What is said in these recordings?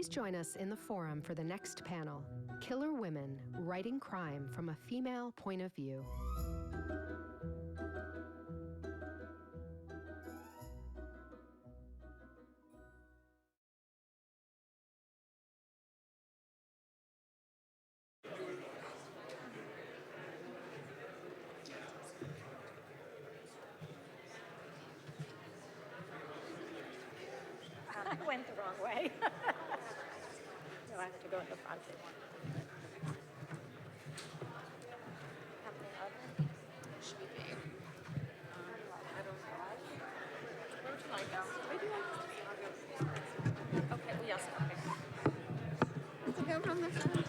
Please join us in the forum for the next panel, Killer Women, Writing Crime from a Female Point of View. I went the wrong way. No, I have to go in the front. How many are there? Should be. I don't know. Where would you like us? Okay, well, yes, okay. To go from the front.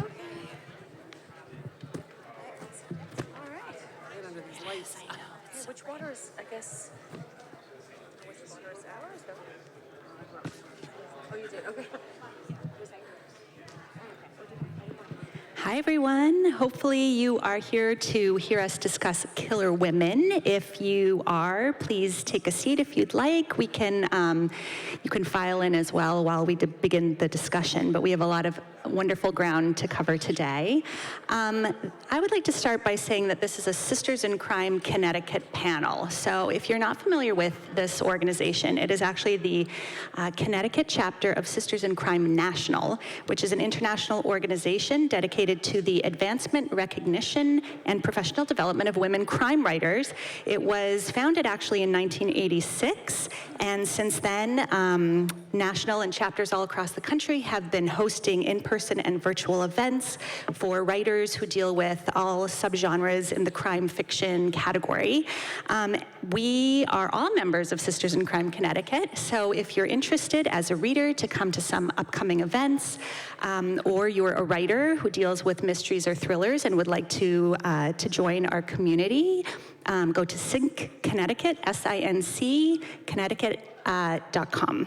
Okay. All right. Right under these lights. I know. Hey, which water is, I guess... Which is yours, ours, though? Oh, you did? Okay. Hi, everyone. Hopefully you are here to hear us discuss killer women. If you are, please take a seat if you'd like. We can, you can file in as well while we begin the discussion, but we have a lot of wonderful ground to cover today. I would like to start by saying that this is a Sisters in Crime Connecticut panel. So if you're not familiar with this organization, it is actually the Connecticut chapter of Sisters in Crime National, which is an international organization dedicated to the advancement, recognition, and professional development of women crime writers. It was founded actually in 1986, and since then, national and chapters all across the country have been hosting in-person and virtual events for writers who deal with all subgenres in the crime fiction category. We are all members of Sisters in Crime Connecticut, so if you're interested as a reader to come to some upcoming events, or you're a writer who deals with mysteries or thrillers and would like to join our community, go to SinC-Connecticut, SINC, Connecticut.com.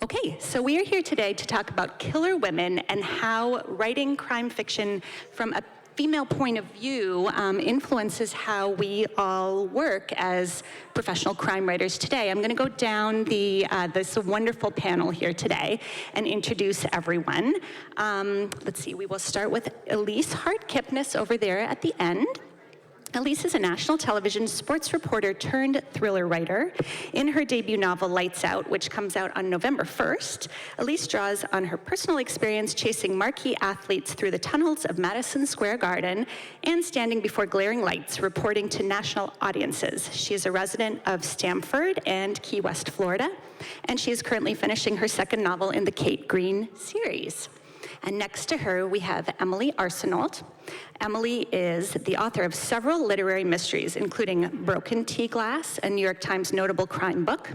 Okay, so we are here today to talk about killer women and how writing crime fiction from a female point of view influences how we all work as professional crime writers today. I'm going to go down this wonderful panel here today and introduce everyone. Let's see, we will start with Elise Hart Kipness over there at the end. Elise is a national television sports reporter turned thriller writer. In her debut novel, Lights Out, which comes out on November 1st, Elise draws on her personal experience chasing marquee athletes through the tunnels of Madison Square Garden and standing before glaring lights, reporting to national audiences. She is a resident of Stamford and Key West, Florida, and she is currently finishing her second novel in the Kate Green series. And next to her, we have Emily Arsenault. Emily is the author of several literary mysteries, including Broken Tea Glass, a New York Times notable crime book,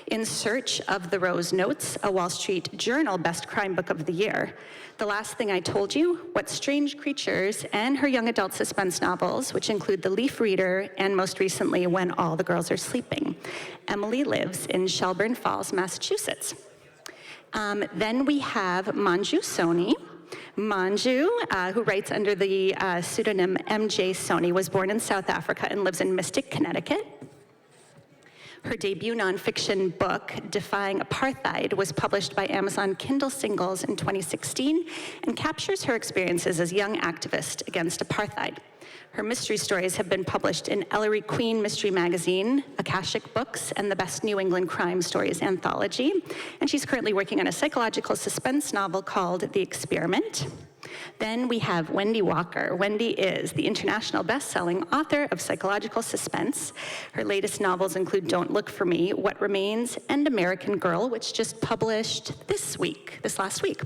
In Search of the Rose Notes, a Wall Street Journal Best Crime Book of the Year, The Last Thing I Told You, What Strange Creatures, and her young adult suspense novels, which include The Leaf Reader and most recently, When All the Girls Are Sleeping. Emily lives in Shelburne Falls, Massachusetts. Then we have Manju Soni. Manju, who writes under the pseudonym MJ Soni, was born in South Africa and lives in Mystic, Connecticut. Her debut nonfiction book, Defying Apartheid, was published by Amazon Kindle Singles in 2016 and captures her experiences as a young activist against apartheid. Her mystery stories have been published in Ellery Queen Mystery Magazine, Akashic Books, and the Best New England Crime Stories anthology. And she's currently working on a psychological suspense novel called The Experiment. Then we have Wendy Walker. Wendy is the international best-selling author of psychological suspense. Her latest novels include Don't Look for Me, What Remains, and American Girl, which just published this last week.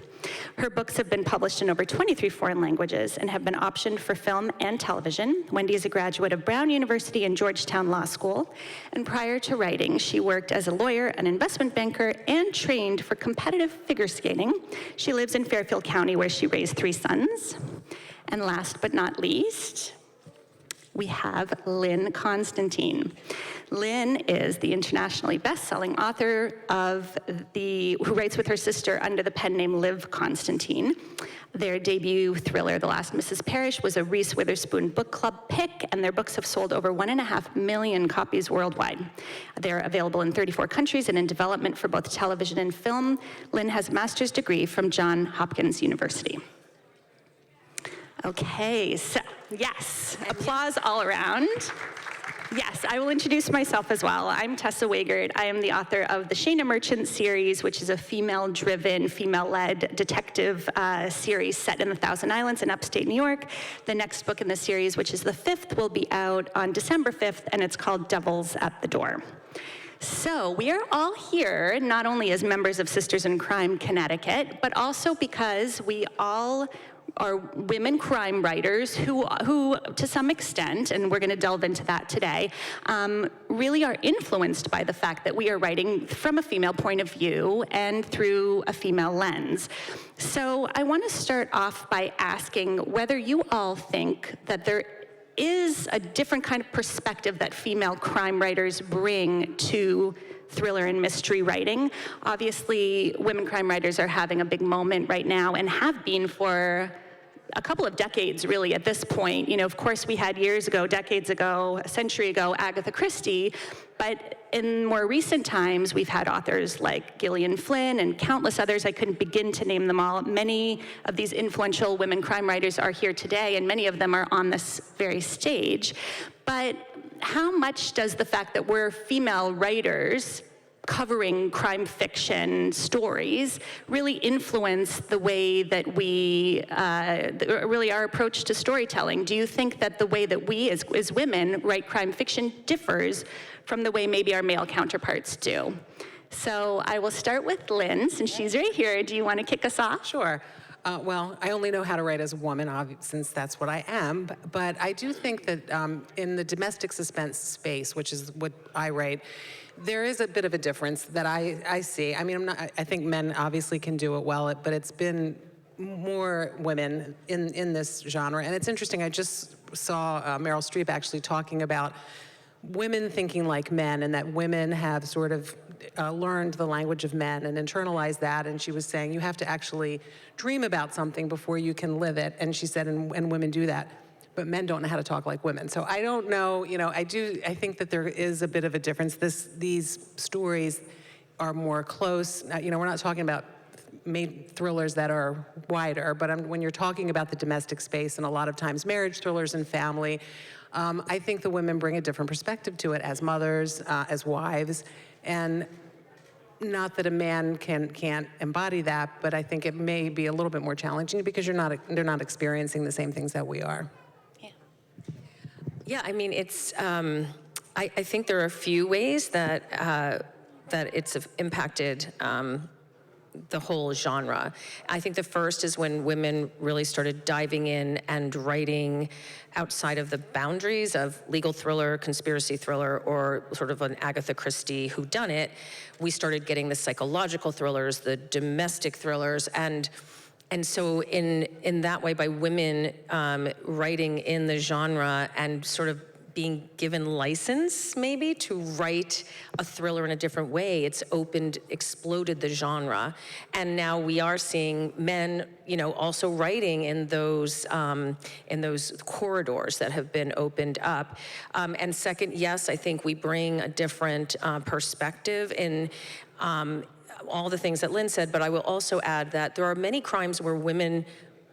Her books have been published in over 23 foreign languages and have been optioned for film and television. Wendy is a graduate of Brown University and Georgetown Law School, and prior to writing, she worked as a lawyer, an investment banker, and trained for competitive figure skating. She lives in Fairfield County, where she raised 3 sons. And last but not least, we have Lynne Constantine. Lynne is the internationally best-selling author who writes with her sister under the pen name Liv Constantine. Their debut thriller, The Last Mrs. Parrish, was a Reese Witherspoon book club pick, and their books have sold over 1.5 million copies worldwide. They're available in 34 countries and in development for both television and film. Lynne has a master's degree from Johns Hopkins University. Okay, so yes, applause all around. Yes, I will introduce myself as well. I'm Tessa Wegert. I am the author of the Shayna Merchant series, which is a female-driven, female-led detective series set in the Thousand Islands in upstate New York. The next book in the series, which is the 5th, will be out on December 5th, and it's called Devils at the Door. So we are all here, not only as members of Sisters in Crime Connecticut, but also because we all are women crime writers who to some extent, and we're going to delve into that today, really are influenced by the fact that we are writing from a female point of view and through a female lens. So I want to start off by asking whether you all think that there is a different kind of perspective that female crime writers bring to thriller and mystery writing. Obviously, women crime writers are having a big moment right now and have been for a couple of decades, really, at this point. You know, of course, we had years ago, decades ago, a century ago, Agatha Christie, but in more recent times, we've had authors like Gillian Flynn and countless others. I couldn't begin to name them all. Many of these influential women crime writers are here today, and many of them are on this very stage. But how much does the fact that we're female writers covering crime fiction stories really influence the way that we, really our approach to storytelling? Do you think that the way that we as women write crime fiction differs from the way maybe our male counterparts do? So I will start with Lynne, since she's right here. Do you want to kick us off? Sure. Well, I only know how to write as a woman, since that's what I am, but I do think that in the domestic suspense space, which is what I write, there is a bit of a difference that I see. I mean, I think men obviously can do it well, but it's been more women in this genre. And it's interesting, I just saw Meryl Streep actually talking about women thinking like men, and that women have sort of learned the language of men and internalized that. And she was saying, you have to actually dream about something before you can live it. And she said, and women do that. But men don't know how to talk like women. So I don't know, I think that there is a bit of a difference. These stories are more close. We're not talking about thrillers that are wider, but when you're talking about the domestic space, and a lot of times marriage thrillers and family, I think the women bring a different perspective to it as mothers, as wives, and not that a man can't embody that, but I think it may be a little bit more challenging because they're not experiencing the same things that we are. Yeah, I mean, it's. I think there are a few ways that it's impacted the whole genre. I think the first is when women really started diving in and writing outside of the boundaries of legal thriller, conspiracy thriller, or sort of an Agatha Christie whodunit. We started getting the psychological thrillers, the domestic thrillers, and so in that way, by women writing in the genre and sort of being given license maybe to write a thriller in a different way, it's exploded the genre. And now we are seeing men, also writing in those corridors that have been opened up. And second, yes, I think we bring a different perspective in all the things that Lynne said, but I will also add that there are many crimes where women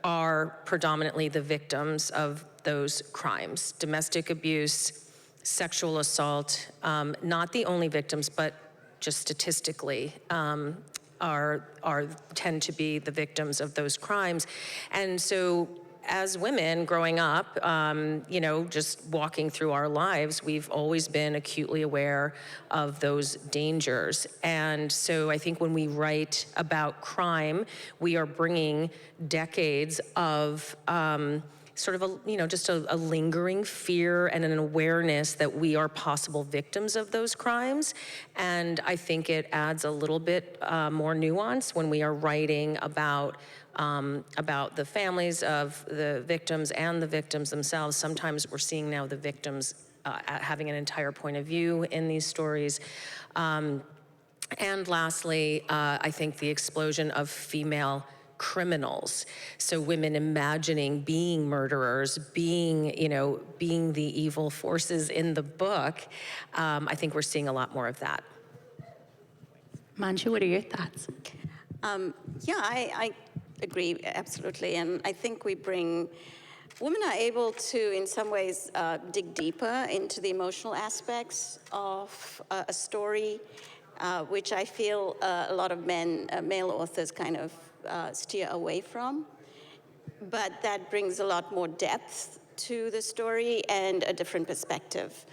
are predominantly the victims of those crimes. Domestic abuse, sexual assault, not the only victims, but just statistically tend to be the victims of those crimes. And so as women growing up, just walking through our lives, we've always been acutely aware of those dangers. And so I think when we write about crime, we are bringing decades of sort of a lingering fear and an awareness that we are possible victims of those crimes. And I think it adds a little bit more nuance when we are writing about about the families of the victims and the victims themselves. Sometimes we're seeing now the victims having an entire point of view in these stories. And lastly, I think the explosion of female criminals. So women imagining being murderers, being the evil forces in the book. I think we're seeing a lot more of that. Manju, what are your thoughts? Yeah, I agree, absolutely. And I think women are able to, in some ways, dig deeper into the emotional aspects of a story, which I feel a lot of male authors kind of steer away from. But that brings a lot more depth to the story and a different perspective.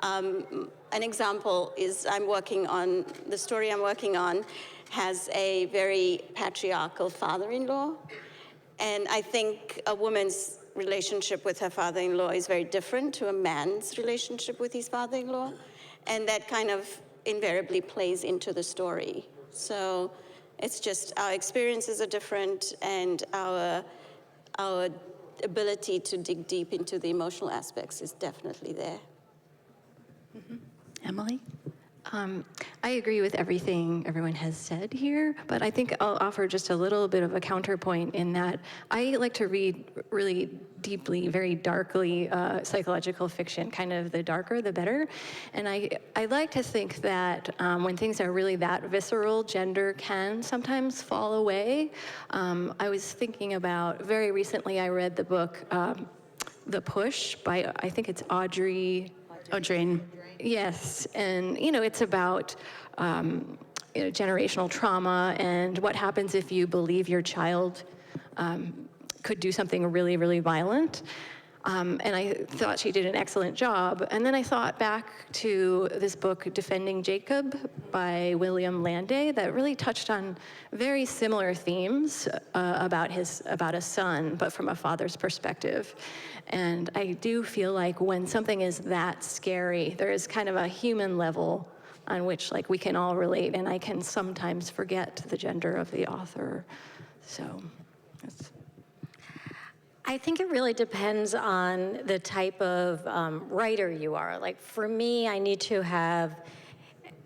An example is the story I'm working on has a very patriarchal father-in-law. And I think a woman's relationship with her father-in-law is very different to a man's relationship with his father-in-law. And that kind of invariably plays into the story. So it's just our experiences are different, and our ability to dig deep into the emotional aspects is definitely there. Mm-hmm. Emily? I agree with everything everyone has said here, but I think I'll offer just a little bit of a counterpoint in that I like to read really deeply, very darkly psychological fiction, kind of the darker, the better. And I like to think that when things are really that visceral, gender can sometimes fall away. I was thinking about, very recently I read the book, The Push by, I think it's Audreyne. Yes, and it's about generational trauma and what happens if you believe your child could do something really, really violent. And I thought she did an excellent job. And then I thought back to this book, Defending Jacob by William Landay, that really touched on very similar themes about a son, but from a father's perspective. And I do feel like when something is that scary, there is kind of a human level on which we can all relate, and I can sometimes forget the gender of the author. So that's... I think it really depends on the type of writer you are. Like for me, I need to have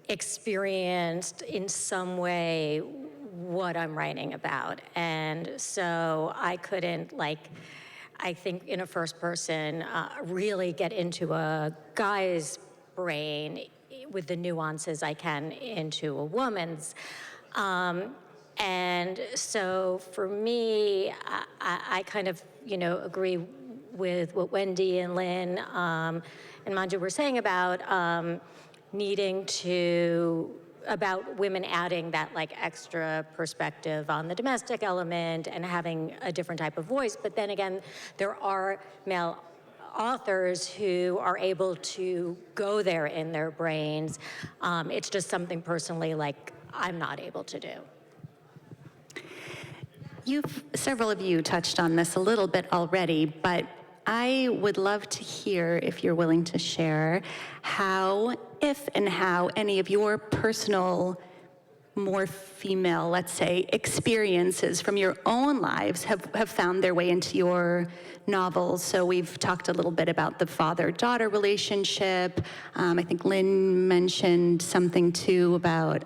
experienced in some way what I'm writing about. And so I couldn't I think in a first person, really get into a guy's brain with the nuances I can into a woman's. And so for me, I kind of, agree with what Wendy and Lynne and Manju were saying about about women adding that extra perspective on the domestic element and having a different type of voice. But then again, there are male authors who are able to go there in their brains. It's just something personally I'm not able to do. Several of you touched on this a little bit already, but I would love to hear, if you're willing to share, how any of your personal, more female, let's say, experiences from your own lives have found their way into your novels. So we've talked a little bit about the father-daughter relationship. I think Lynne mentioned something too about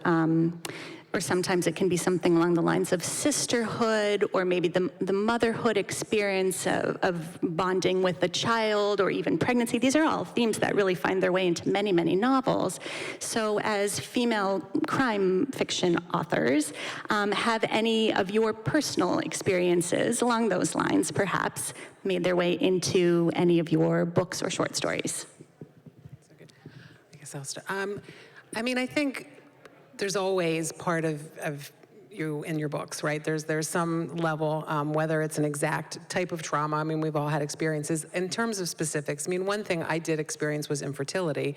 or sometimes it can be something along the lines of sisterhood, or maybe the motherhood experience of bonding with a child, or even pregnancy. These are all themes that really find their way into many, many novels. So as female crime fiction authors, have any of your personal experiences along those lines perhaps made their way into any of your books or short stories? I guess I'll start. I think there's always part of you in your books, right? There's some level, whether it's an exact type of trauma. We've all had experiences. In terms of specifics, one thing I did experience was infertility.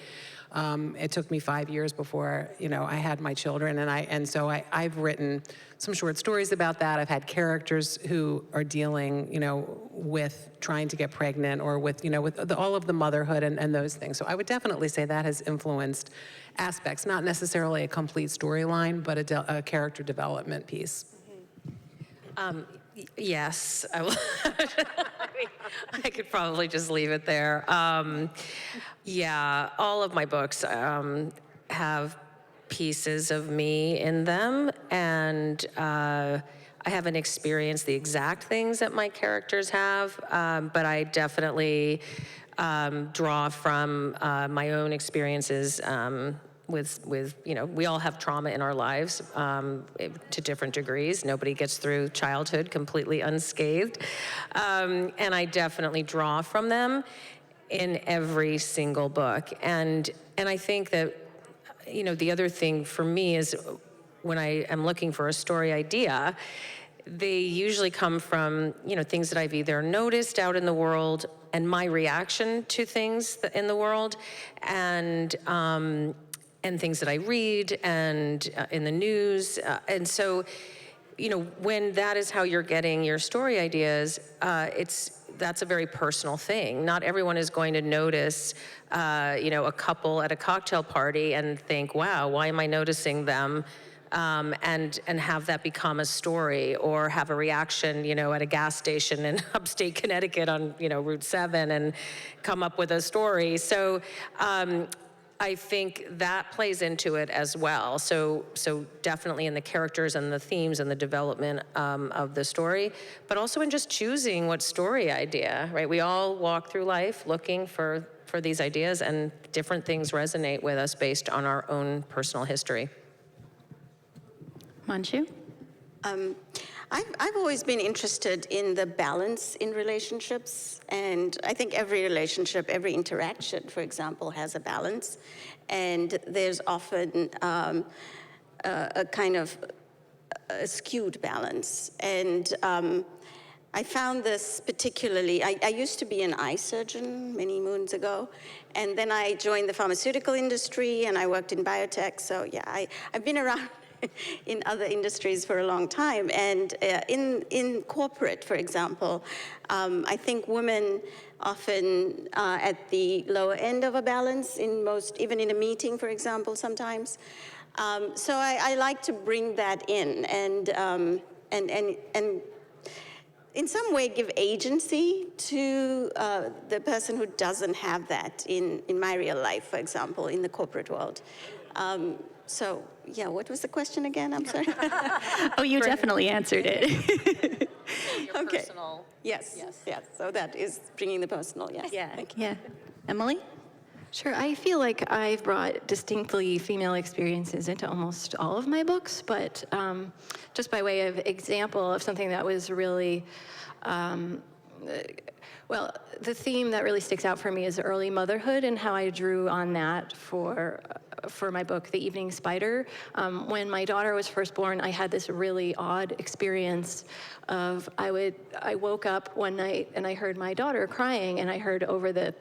It took me 5 years before, I had my children, and so I've written some short stories about that. I've had characters who are dealing, with trying to get pregnant, or with all of the motherhood and those things. So I would definitely say that has influenced aspects, not necessarily a complete storyline, but a character development piece. Yes, I will. I could probably just leave it there. Yeah, all of my books have pieces of me in them, and I haven't experienced the exact things that my characters have, but I definitely draw from my own experiences with, you know, we all have trauma in our lives to different degrees. Nobody gets through childhood completely unscathed. And I definitely draw from them in every single book. And I think that, you know, the other thing for me is when I am looking for a story idea, they usually come from, you know, things that I've either noticed out in the world and my reaction to things in the world, and things that I read and in the news. And so, you know, when that is how you're getting your story ideas, that's a very personal thing. Not everyone is going to notice, you know, a couple at a cocktail party and think, wow, why am I noticing them? And have that become a story, or have a reaction, you know, at a gas station in upstate Connecticut on, you know, Route 7 and come up with a story. So, I think that plays into it as well. So definitely in the characters and the themes and the development of the story, but also in just choosing what story idea, right? We all walk through life looking for these ideas, and different things resonate with us based on our own personal history. Manju? I've always been interested in the balance in relationships, and I think every relationship, every interaction, for example, has a balance, and there's often a kind of a skewed balance. And I found this particularly, I used to be an eye surgeon many moons ago, and then I joined the pharmaceutical industry, and I worked in biotech, so yeah, I've been around in other industries for a long time. And in corporate, for example, I think women often are at the lower end of a balance even in a meeting, for example, sometimes. So I like to bring that in and in some way give agency to the person who doesn't have that in my real life, for example, in the corporate world. So, yeah, what was the question again? I'm sorry. Oh, you definitely answered it. Okay. Personal. Yes. So that is bringing the personal, yes. Yeah. Thank you. Yeah. Emily? Sure, I feel like I've brought distinctly female experiences into almost all of my books, but just by way of example of something that was really, well, the theme that really sticks out for me is early motherhood and how I drew on that for my book, The Evening Spider. When my daughter was first born, I had this really odd experience of I woke up one night and I heard my daughter crying, and I heard over the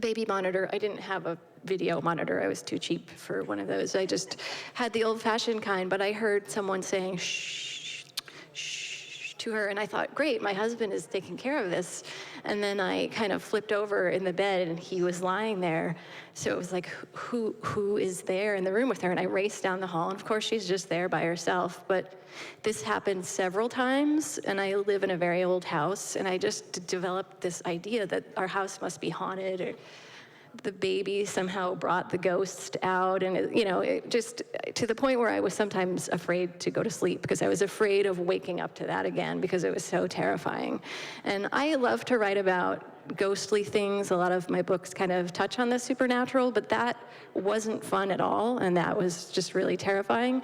baby monitor. I didn't have a video monitor. I was too cheap for one of those. I just had the old-fashioned kind, but I heard someone saying shh, shh to her, and I thought, great, my husband is taking care of this. And then I kind of flipped over in the bed, and he was lying there. So it was like, who is there in the room with her? And I raced down the hall, and of course she's just there by herself. But this happened several times, and I live in a very old house, and I just developed this idea that our house must be haunted, or the baby somehow brought the ghost out, and it just to the point where I was sometimes afraid to go to sleep because I was afraid of waking up to that again because it was so terrifying. And I love to write about ghostly things. A lot of my books kind of touch on the supernatural, but that wasn't fun at all, and that was just really terrifying.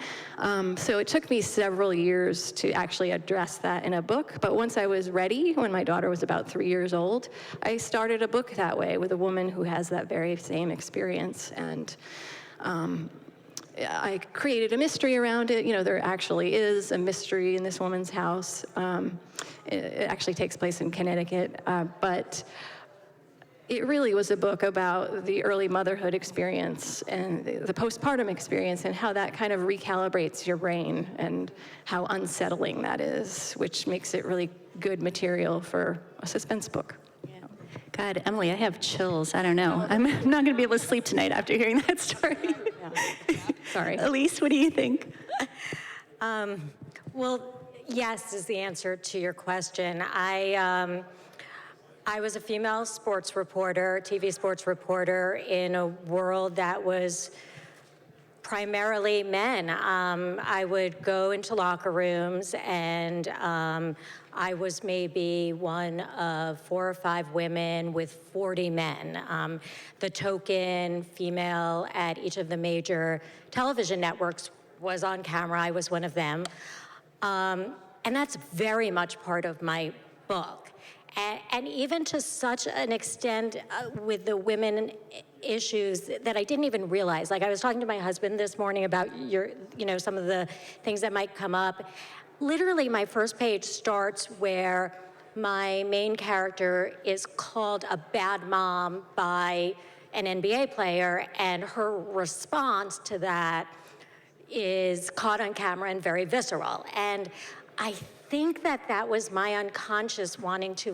So it took me several years to actually address that in a book, but once I was ready, when my daughter was about 3 years old, I started a book that way with a woman who has that very same experience, and I created a mystery around it. There actually is a mystery in this woman's house. It actually takes place in Connecticut, but it really was a book about the early motherhood experience and the postpartum experience and how that kind of recalibrates your brain and how unsettling that is, which makes it really good material for a suspense book. God, Emily, I have chills. I don't know. I'm not going to be able to sleep tonight after hearing that story. Sorry. Elise, what do you think? Well, Yes is the answer to your question. I was a female sports reporter, TV sports reporter, in a world that was primarily men. I would go into locker rooms, and I was maybe one of 4 or 5 women with 40 men. The token female at each of the major television networks was on camera. I was one of them. And that's very much part of my book. And even to such an extent with the women issues that I didn't even realize. Like, I was talking to my husband this morning about some of the things that might come up. Literally, my first page starts where my main character is called a bad mom by an NBA player, and her response to that is caught on camera and very visceral. And I think that was my unconscious wanting to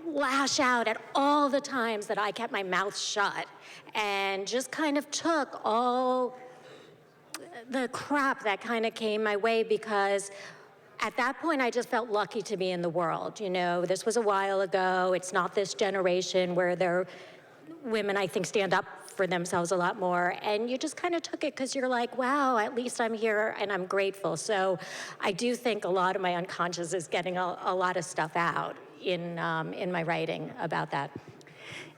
lash out at all the times that I kept my mouth shut and just kind of took all the crap that kind of came my way, because at that point I just felt lucky to be in the world. This was a while ago. It's not this generation where women, I think, stand up for themselves a lot more, and you just kind of took it because you're like, wow, at least I'm here and I'm grateful. So I do think a lot of my unconscious is getting a lot of stuff out in my writing about that.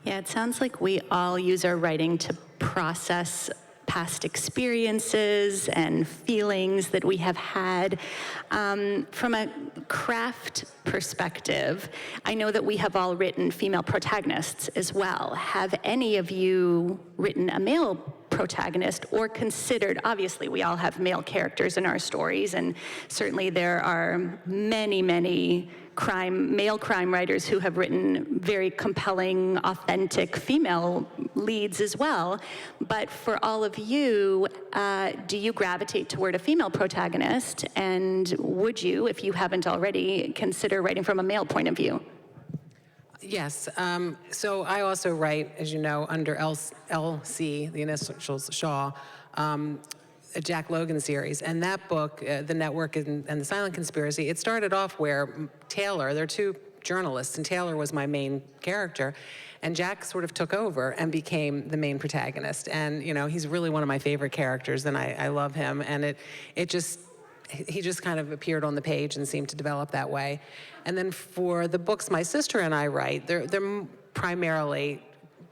Yeah, it sounds like we all use our writing to process past experiences and feelings that we have had. From a craft perspective, I know that we have all written female protagonists as well. Have any of you written a male protagonist or considered, obviously we all have male characters in our stories, and certainly there are many, many male crime writers who have written very compelling, authentic female leads as well. But for all of you, do you gravitate toward a female protagonist? And would you, if you haven't already, consider writing from a male point of view? Yes. So I also write, as you know, under LC, the initials Shaw, a Jack Logan series. And that book, The Network and the Silent Conspiracy, it started off where Taylor, there are 2 journalists, and Taylor was my main character. And Jack sort of took over and became the main protagonist. And, he's really one of my favorite characters, and I love him. And he just kind of appeared on the page and seemed to develop that way. And then for the books my sister and I write, they're primarily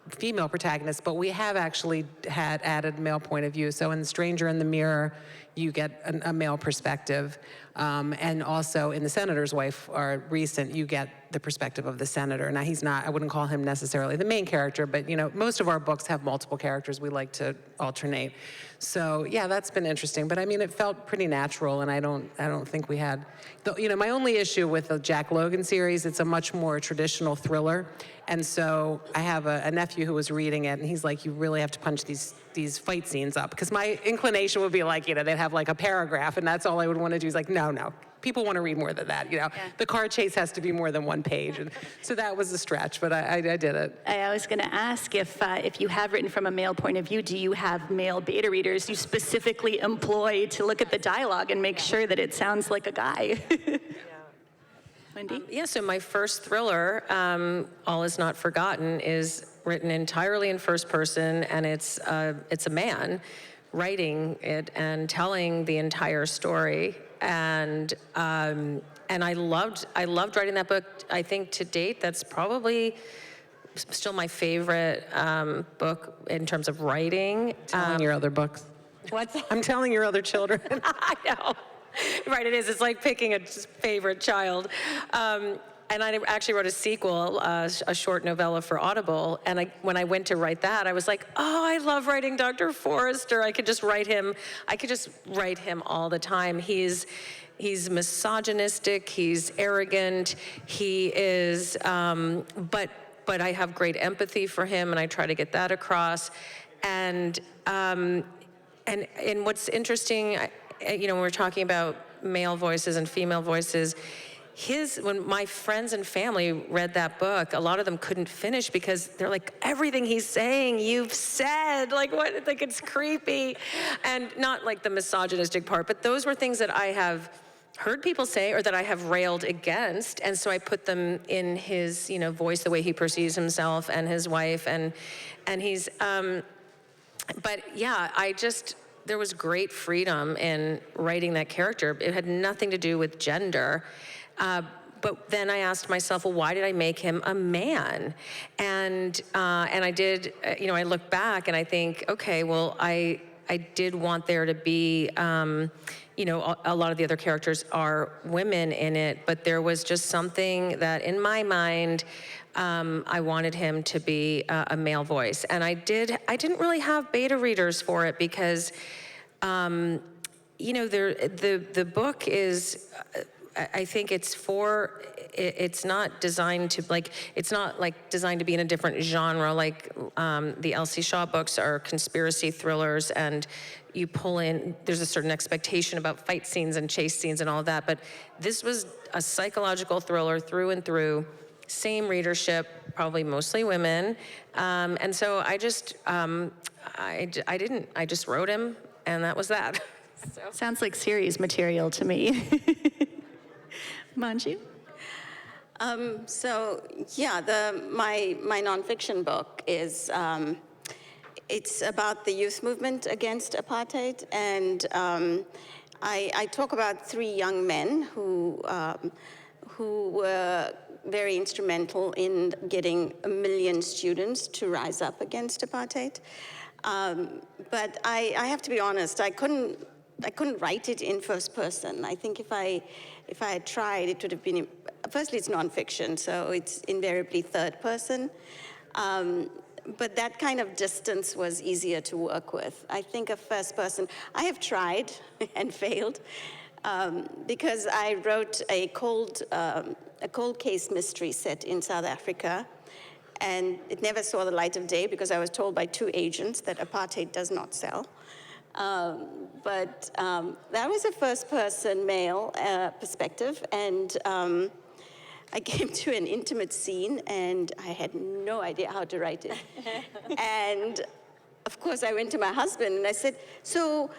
female protagonists, but we have actually had added male point of view. So in Stranger in the Mirror, you get a male perspective. And also in The Senator's Wife, our recent, you get the perspective of the senator. Now, I wouldn't call him necessarily the main character, but most of our books have multiple characters. We like to alternate. So yeah, that's been interesting. But I mean, it felt pretty natural, and I don't think we had, my only issue with the Jack Logan series, it's a much more traditional thriller. And so I have a nephew who was reading it, and he's like, you really have to punch these fight scenes up. Because my inclination would be like, they'd have like a paragraph, and that's all I would want to do. Is like, no. People want to read more than that, Yeah. The car chase has to be more than 1 page. And so that was a stretch, but I did it. I was going to ask if you have written from a male point of view, do you have male beta readers you specifically employ to look at the dialogue and make sure that it sounds like a guy? Wendy? So my first thriller, All Is Not Forgotten, is written entirely in first person, and it's a man writing it and telling the entire story. And I loved writing that book. I think to date, that's probably still my favorite book in terms of writing. Telling your other books. What's that? I'm telling your other children. I know. Right, it is. It's like picking a favorite child. And I actually wrote a sequel, a short novella for Audible. And when I went to write that, I was like, oh, I love writing Dr. Forrester. I could just write him all the time. He's misogynistic, he's arrogant, he is, but I have great empathy for him, and I try to get that across. And what's interesting, when we're talking about male voices and female voices, when my friends and family read that book, a lot of them couldn't finish because they're like, everything he's saying, you've said, like what, like it's creepy. And not like the misogynistic part, but those were things that I have heard people say or that I have railed against, and so I put them in his, voice, the way he perceives himself and his wife, and he's, but yeah, there was great freedom in writing that character. It had nothing to do with gender. But then I asked myself, well, why did I make him a man? And I did, I look back and I think, okay, well, I did want there to be, a lot of the other characters are women in it, but there was just something that in my mind, I wanted him to be a male voice. And I didn't really have beta readers for it because, the book is, I think it's not designed to, it's not designed to be in a different genre, the Elsie Shaw books are conspiracy thrillers, and you pull in, there's a certain expectation about fight scenes and chase scenes and all of that, but this was a psychological thriller through and through, same readership, probably mostly women, and so I just wrote him, and that was that. So. Sounds like series material to me. Manju? My nonfiction book is, it's about the youth movement against apartheid, and I talk about 3 young men who were very instrumental in getting 1 million students to rise up against apartheid. But I have to be honest, I couldn't write it in first person. I think if I had tried, it would have been, firstly, it's nonfiction, so it's invariably third person. But that kind of distance was easier to work with. I think a first person, I have tried and failed, because I wrote a cold case mystery set in South Africa, and it never saw the light of day because I was told by 2 agents that apartheid does not sell. But that was a first-person male perspective, and I came to an intimate scene, and I had no idea how to write it. And of course, I went to my husband, and I said, so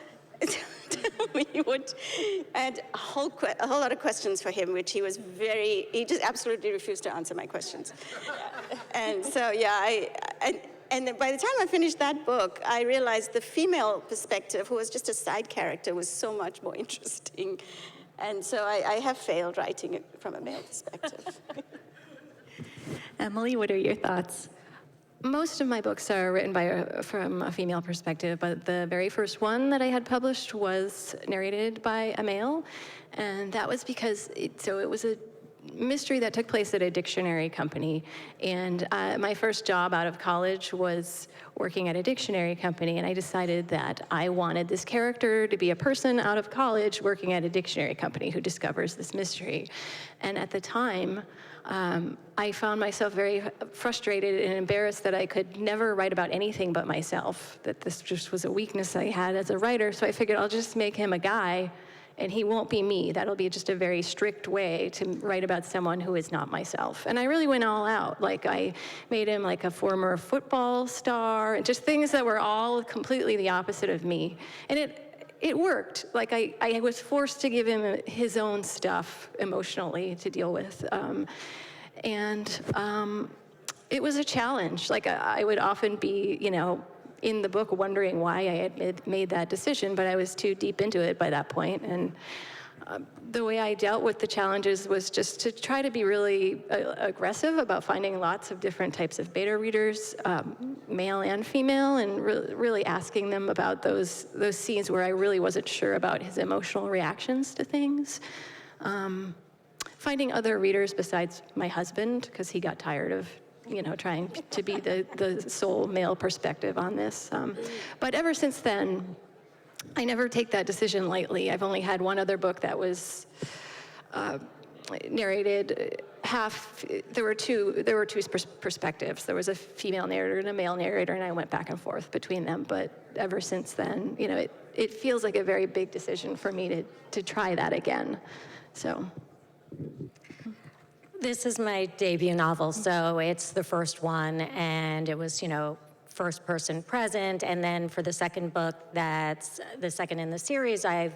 tell me what, I had a whole lot of questions for him, which he just absolutely refused to answer my questions. And so, yeah, and then by the time I finished that book, I realized the female perspective, who was just a side character, was so much more interesting. And so I have failed writing it from a male perspective. Emily, what are your thoughts? Most of my books are written from a female perspective, but the very first one that I had published was narrated by a male, and that was because it was a mystery that took place at a dictionary company, and my first job out of college was working at a dictionary company, and I decided that I wanted this character to be a person out of college working at a dictionary company who discovers this mystery. And at the time, I found myself very frustrated and embarrassed that I could never write about anything but myself, that this just was a weakness I had as a writer, so I figured I'll just make him a guy, and he won't be me. That'll be just a very strict way to write about someone who is not myself. And I really went all out. I made him like a former football star, and just things that were all completely the opposite of me. And it worked. I was forced to give him his own stuff emotionally to deal with. It was a challenge. I would often be, in the book wondering why I had made that decision, but I was too deep into it by that point. And the way I dealt with the challenges was just to try to be really aggressive about finding lots of different types of beta readers, male and female, and really asking them about those scenes where I really wasn't sure about his emotional reactions to things. Finding other readers besides my husband, because he got tired of trying to be the sole male perspective on this. But ever since then, I never take that decision lightly. I've only had one other book that was narrated half. There were two perspectives. There was a female narrator and a male narrator, and I went back and forth between them. But ever since then, it feels like a very big decision for me to try that again. So. This is my debut novel, so it's the first one, and it was, first person present. And then for the second book, that's the second in the series, I've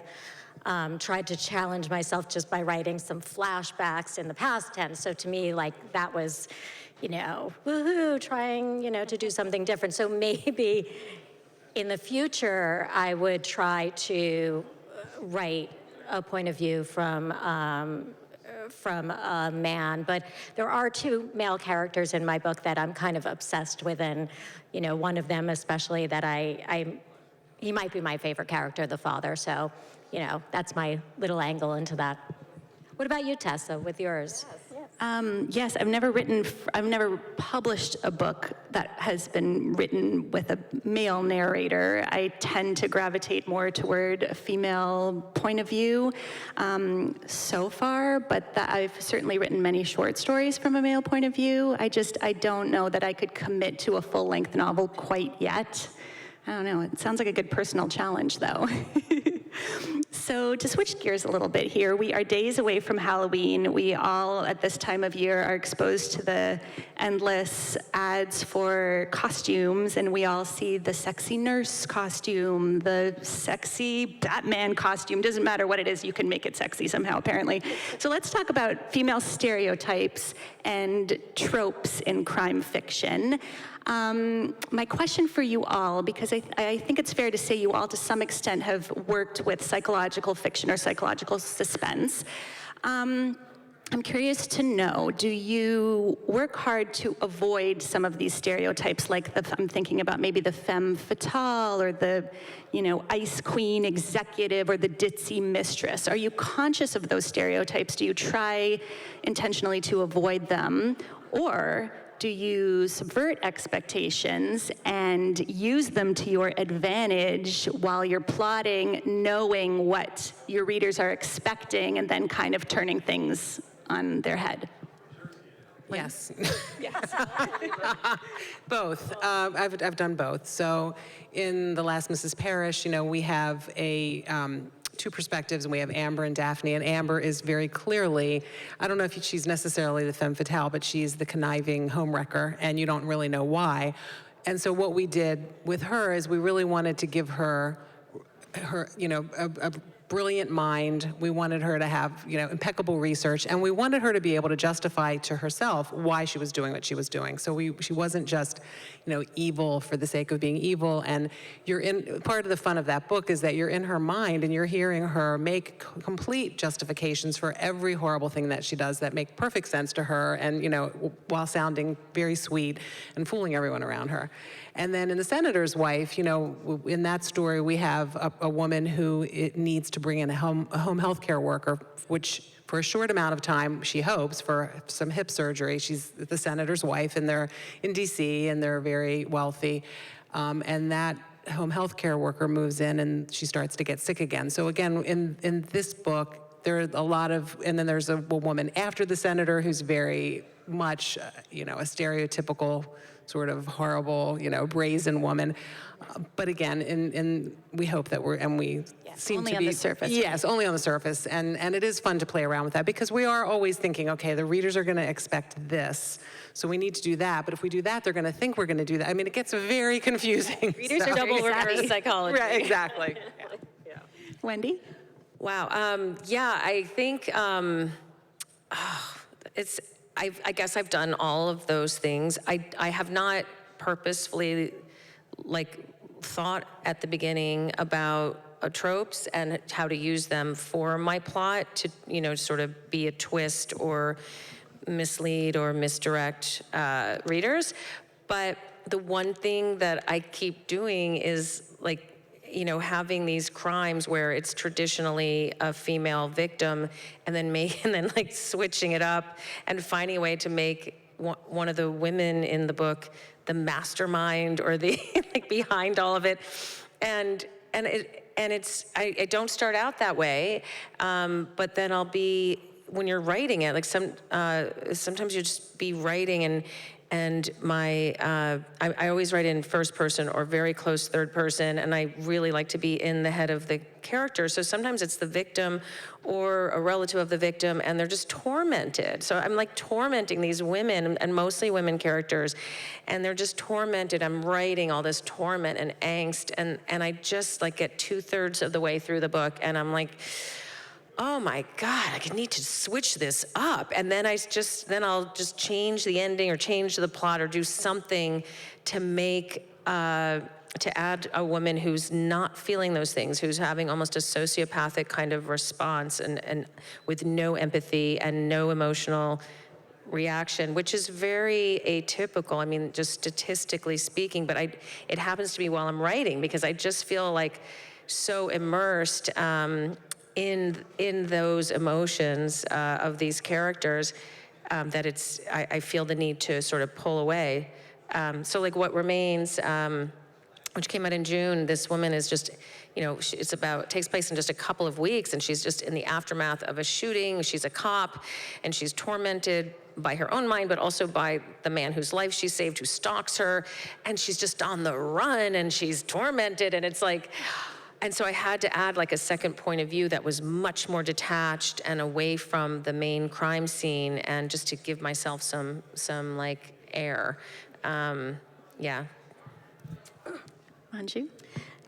tried to challenge myself just by writing some flashbacks in the past tense. So to me, like, that was, woohoo, trying, to do something different. So maybe in the future, I would try to write a point of view from a man, but there are two male characters in my book that I'm kind of obsessed with, and one of them especially that he might be my favorite character, the father. So, that's my little angle into that. What about you, Tessa, with yours? Yes, I've never published a book that has been written with a male narrator. I tend to gravitate more toward a female point of view so far, but I've certainly written many short stories from a male point of view. I don't know that I could commit to a full-length novel quite yet. I don't know, it sounds like a good personal challenge, though. So to switch gears a little bit here, we are days away from Halloween. We all, at this time of year, are exposed to the endless ads for costumes, and we all see the sexy nurse costume, the sexy Batman costume. Doesn't matter what it is, you can make it sexy somehow, apparently. So let's talk about female stereotypes and tropes in crime fiction. My question for you all, because I think it's fair to say you all to some extent have worked with psychological fiction or psychological suspense. I'm curious to know, do you work hard to avoid some of these stereotypes, like I'm thinking about maybe the femme fatale or the, ice queen executive or the ditzy mistress? Are you conscious of those stereotypes? Do you try intentionally to avoid them? Or do you subvert expectations and use them to your advantage while you're plotting, knowing what your readers are expecting, and then kind of turning things on their head? Yes. Both. I've done both. So in The Last Mrs. Parrish, we have two perspectives, and we have Amber and Daphne, and Amber is very clearly, I don't know if she's necessarily the femme fatale, but she's the conniving homewrecker, and you don't really know why. And so what we did with her is we really wanted to give her a brilliant mind. We wanted her to have, impeccable research, and we wanted her to be able to justify to herself why she was doing what she was doing. So she wasn't just, evil for the sake of being evil. And part of the fun of that book is that you're in her mind and you're hearing her make complete justifications for every horrible thing that she does that make perfect sense to her, and, while sounding very sweet and fooling everyone around her. And then in The Senator's Wife, in that story, we have a woman who needs to bring in a home health care worker, which for a short amount of time, she hopes, for some hip surgery. She's the senator's wife, and they're in D.C., and they're very wealthy. And that home health care worker moves in, and she starts to get sick again. So again, in this book, there are a lot of, and then there's a woman after the senator who's very much, a stereotypical sort of horrible, brazen woman. But again, we hope that we seem only to on be the surface. Yes, only on the surface, and it is fun to play around with that, because we are always thinking, okay, the readers are going to expect this, so we need to do that. But if we do that, they're going to think we're going to do that. I mean, it gets very confusing. Readers are double reverse psychology. Right, exactly. Wendy? Wow. I think I guess I've done all of those things. I have not purposefully thought at the beginning about tropes and how to use them for my plot to sort of be a twist or mislead or misdirect readers. But the one thing that I keep doing is having these crimes where it's traditionally a female victim, and then switching it up and finding a way to make one of the women in the book the mastermind or the behind all of it, and I don't start out that way, but then I'll be, when you're writing it, sometimes you just be writing and I always write in first person or very close third person, and I really like to be in the head of the character. So sometimes it's the victim or a relative of the victim, and they're just tormented. So I'm tormenting these women, and mostly women characters, and they're just tormented. I'm writing all this torment and angst, and I just get 2/3 of the way through the book, and I'm oh my God, I need to switch this up. And then I'll just change the ending or change the plot or do something to make, to add a woman who's not feeling those things, who's having almost a sociopathic kind of response and with no empathy and no emotional reaction, which is very atypical. I mean, just statistically speaking, but it happens to me while I'm writing because I just feel like so immersed in those emotions of these characters that I feel the need to sort of pull away. So like What Remains, which came out in June, this woman is just, takes place in just a couple of weeks, and she's just in the aftermath of a shooting. She's a cop, and she's tormented by her own mind, but also by the man whose life she saved, who stalks her, and she's just on the run, and she's tormented, and it's like, and so I had to add like a second point of view that was much more detached and away from the main crime scene, and just to give myself some like air. Yeah. Manju?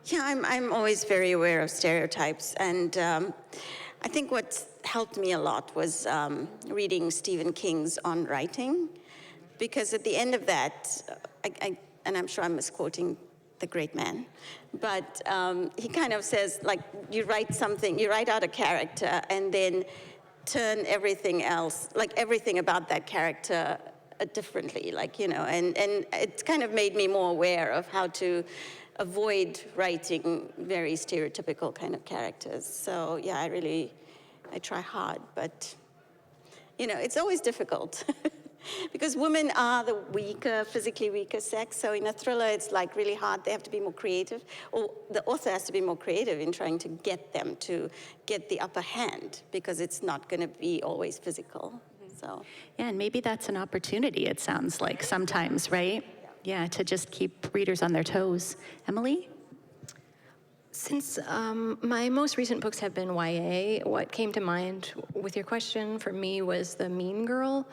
Yeah, I'm always very aware of stereotypes, and I think what's helped me a lot was reading Stephen King's On Writing, because at the end of that, and I'm sure I'm misquoting the great man, but he kind of says, like, you write out a character, and then turn everything else, like everything about that character differently, and it kind of made me more aware of how to avoid writing very stereotypical kind of characters. So yeah, I try hard, but it's always difficult because women are the weaker, physically weaker sex. So in a thriller, it's like really hard. They have to be more creative, or the author has to be more creative in trying to get them to get the upper hand, because it's not going to be always physical. So Yeah, and maybe that's an opportunity, it sounds like, sometimes, right? Yeah, to just keep readers on their toes. Emily? Since my most recent books have been YA, what came to mind with your question for me was the mean girl,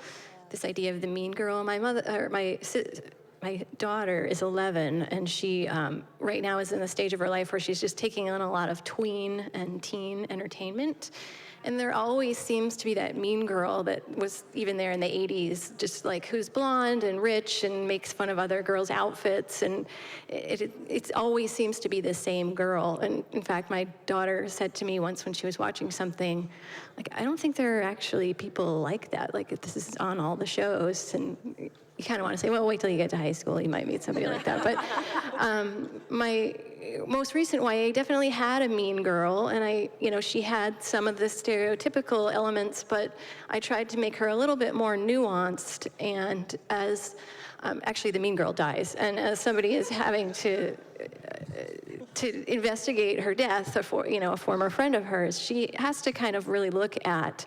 this idea of the mean girl. My daughter is 11, and she right now is in the stage of her life where she's just taking on a lot of tween and teen entertainment. And there always seems to be that mean girl that was even there in the 80s, just like who's blonde and rich and makes fun of other girls' outfits. And it always seems to be the same girl. And in fact, my daughter said to me once when she was watching something, like, I don't think there are actually people like that. Like, this is on all the shows. And you kind of want to say, well, wait till you get to high school, you might meet somebody like that. But my most recent YA definitely had a mean girl, and she had some of the stereotypical elements, but I tried to make her a little bit more nuanced. And as actually the mean girl dies, and as somebody is having to investigate her death, a former friend of hers, she has to kind of really look at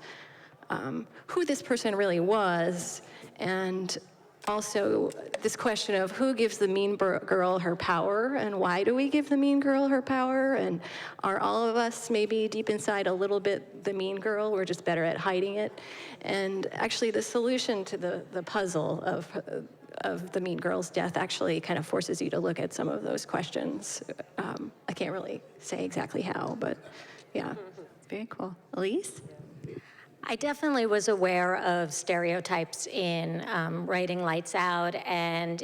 who this person really was, and also this question of who gives the mean girl her power, and why do we give the mean girl her power, and are all of us maybe deep inside a little bit the mean girl, we're just better at hiding it. And actually the solution to the puzzle of the mean girl's death actually kind of forces you to look at some of those questions. I can't really say exactly how, but yeah. Very cool. Elise? I definitely was aware of stereotypes in writing Lights Out, and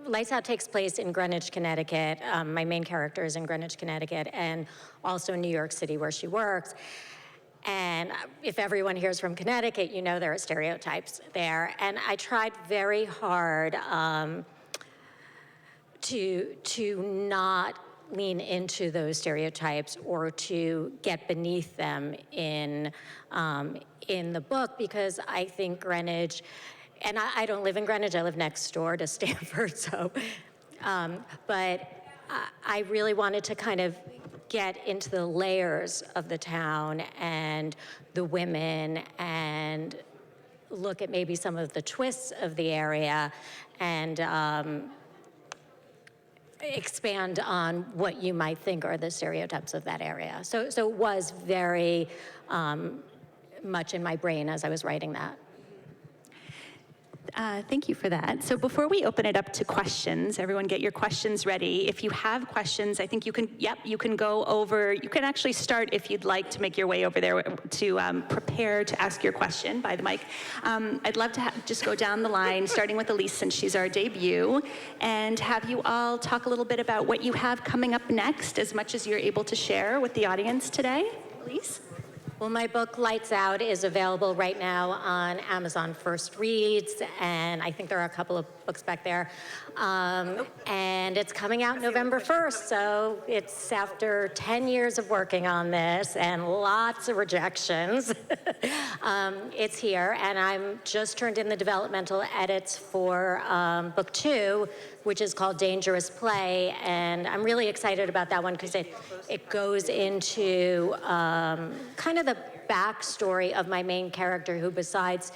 Lights Out takes place in Greenwich, Connecticut. My main character is in Greenwich, Connecticut, and also in New York City, where she works. And if everyone here is from Connecticut, you know there are stereotypes there. And I tried very hard to not lean into those stereotypes or to get beneath them in the book, because I think Greenwich, and I don't live in Greenwich, I live next door to Stamford, so, but I really wanted to kind of get into the layers of the town and the women and look at maybe some of the twists of the area and expand on what you might think are the stereotypes of that area. So it was very much in my brain as I was writing that. Thank you for that. So before we open it up to questions, everyone get your questions ready. If you have questions, I think you can go over, you can actually start if you'd like to make your way over there to prepare to ask your question by the mic. I'd love to just go down the line, starting with Elise since she's our debut, and have you all talk a little bit about what you have coming up next, as much as you're able to share with the audience today. Elise? Well, my book, Lights Out, is available right now on Amazon First Reads, and I think there are a couple of books back there. And it's coming out November 1st, so it's after 10 years of working on this and lots of rejections. It's here, and I'm just turned in the developmental edits for book 2, which is called Dangerous Play, and I'm really excited about that one because it goes into kind of the backstory of my main character, who besides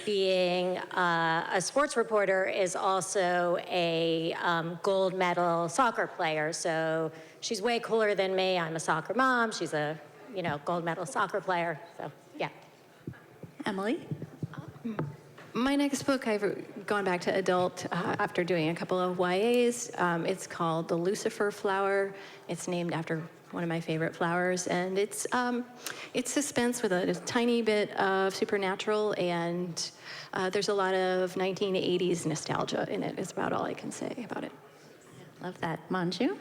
being a sports reporter is also a gold medal soccer player. So she's way cooler than me. I'm a soccer mom. She's a gold medal soccer player. So yeah. Emily? My next book, I've gone back to adult after doing a couple of YAs. It's called The Lucifer Flower. It's named after one of my favorite flowers, and it's suspense with a tiny bit of supernatural, and there's a lot of 1980s nostalgia in it. Is about all I can say about it. Love that. Manju?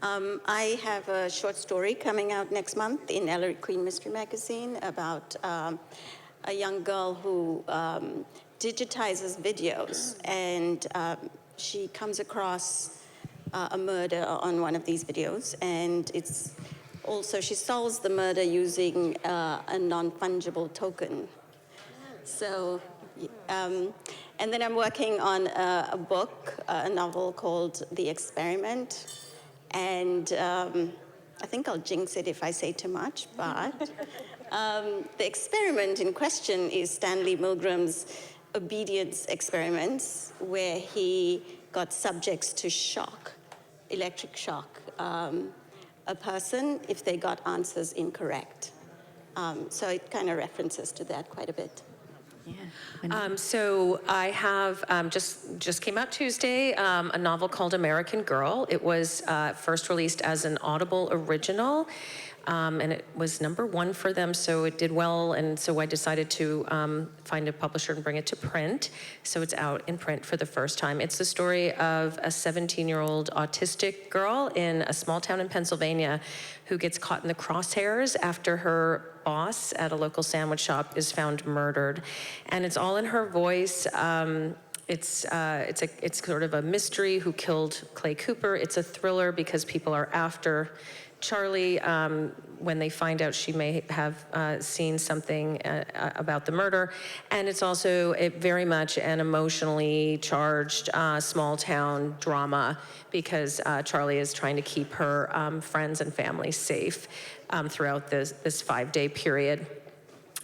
I have a short story coming out next month in Ellery Queen Mystery Magazine about a young girl who digitizes videos, and she comes across a murder on one of these videos, and it's also, she solves the murder using a non-fungible token. So, and then I'm working on a book, a novel called The Experiment, and I think I'll jinx it if I say too much, but the experiment in question is Stanley Milgram's obedience experiments, where he got subjects to shock, electric shock, a person if they got answers incorrect. So it kind of references to that quite a bit. Yeah. So I have just came out Tuesday, a novel called American Girl. It was first released as an Audible original, and it was #1 for them, so it did well, and so I decided to find a publisher and bring it to print. So it's out in print for the first time. It's the story of a 17-year-old autistic girl in a small town in Pennsylvania who gets caught in the crosshairs after her boss at a local sandwich shop is found murdered. And it's all in her voice. It's sort of a mystery, who killed Clay Cooper. It's a thriller because people are after Charlie when they find out she may have seen something about the murder. And it's also very much an emotionally charged small town drama because Charlie is trying to keep her friends and family safe throughout this 5-day period.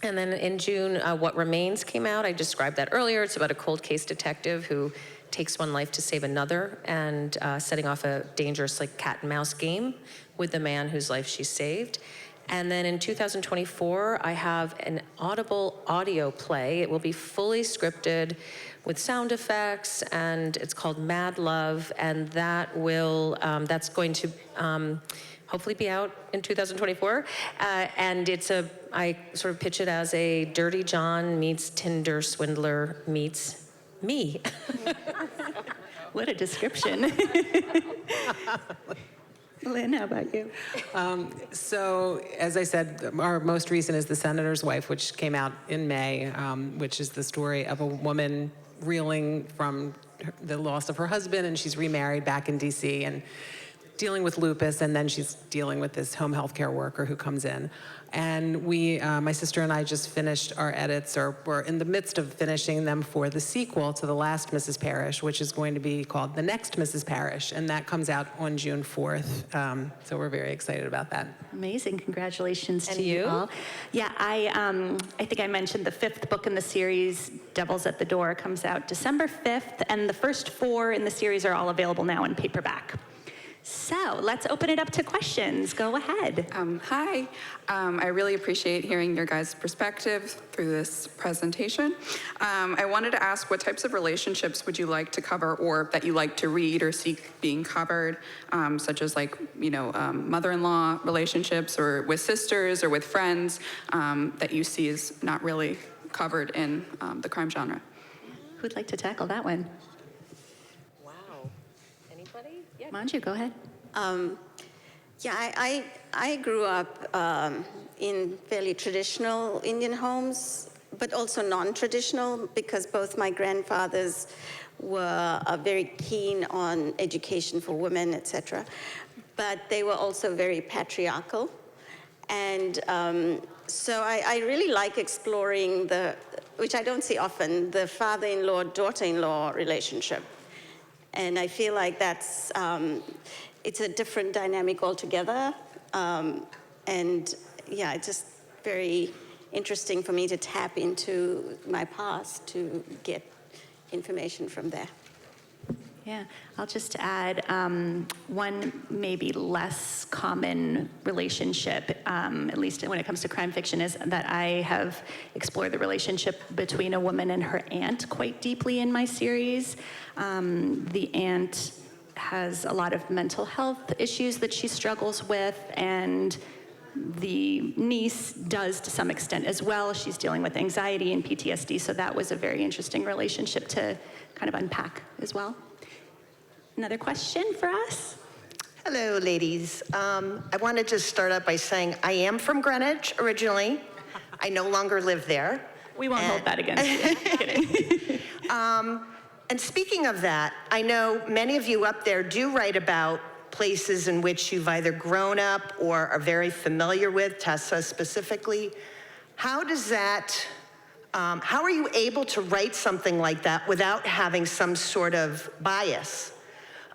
And then in June, What Remains came out. I described that earlier. It's about a cold case detective who takes one life to save another, and setting off a dangerous cat and mouse game with the man whose life she saved. And then in 2024, I have an Audible audio play. It will be fully scripted with sound effects, and it's called Mad Love, and that's going to hopefully be out in 2024. And I sort of pitch it as a Dirty John meets Tinder swindler meets me. What a description. Lynne, how about you? So, as I said, our most recent is The Senator's Wife, which came out in May, which is the story of a woman reeling from the loss of her husband, and she's remarried back in D.C. and dealing with lupus, and then she's dealing with this home health care worker who comes in. And we, my sister and I just finished our edits, or we're in the midst of finishing them for the sequel to The Last Mrs. Parrish, which is going to be called The Next Mrs. Parrish, and that comes out on June 4th. So we're very excited about that. Amazing. Congratulations And to you you? all. Yeah, I think I mentioned the 5th book in the series, Devil's at the Door, comes out December 5th, and the first 4 in the series are all available now in paperback. So let's open it up to questions. Go ahead. Hi. I really appreciate hearing your guys' perspective through this presentation. I wanted to ask, what types of relationships would you like to cover, or that you like to read or seek being covered, such as like, mother-in-law relationships, or with sisters or with friends, that you see is not really covered in the crime genre? Who'd like to tackle that one? Wow. Anybody? Yeah. Manju, go ahead. I grew up in fairly traditional Indian homes, but also non-traditional, because both my grandfathers were very keen on education for women, etc. But they were also very patriarchal. And so I really like exploring which I don't see often, the father-in-law, daughter-in-law relationship. And I feel like that's, it's a different dynamic altogether. And yeah, it's just very interesting for me to tap into my past to get information from there. Yeah, I'll just add one maybe less common relationship, at least when it comes to crime fiction, is that I have explored the relationship between a woman and her aunt quite deeply in my series. The aunt has a lot of mental health issues that she struggles with, and the niece does to some extent as well. She's dealing with anxiety and PTSD, so that was a very interesting relationship to kind of unpack as well. Another question for us? Hello, ladies. I want to just start out by saying I am from Greenwich originally. I no longer live there. We won't hold that against you. Kidding. And speaking of that, I know many of you up there do write about places in which you've either grown up or are very familiar with, Tessa specifically. How does that, how are you able to write something like that without having some sort of bias?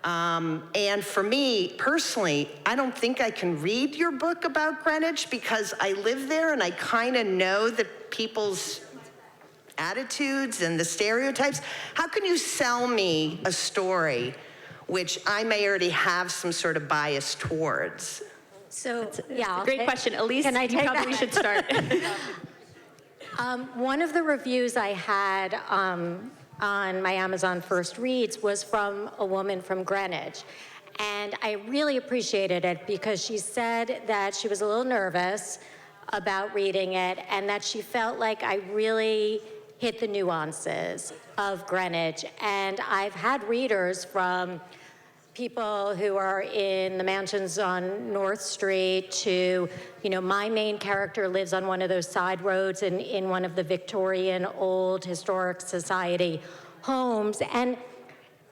And for me, personally, I don't think I can read your book about Greenwich because I live there and I kind of know the people's attitudes and the stereotypes. How can you sell me a story which I may already have some sort of bias towards? So, yeah. Great question. Elise, Can I you take probably that? should start. One of the reviews I had on my Amazon First Reads was from a woman from Greenwich. And I really appreciated it because she said that she was a little nervous about reading it and that she felt like I really hit the nuances of Greenwich. And I've had readers from people who are in the mansions on North Street to, my main character lives on one of those side roads in one of the Victorian old historic society homes. And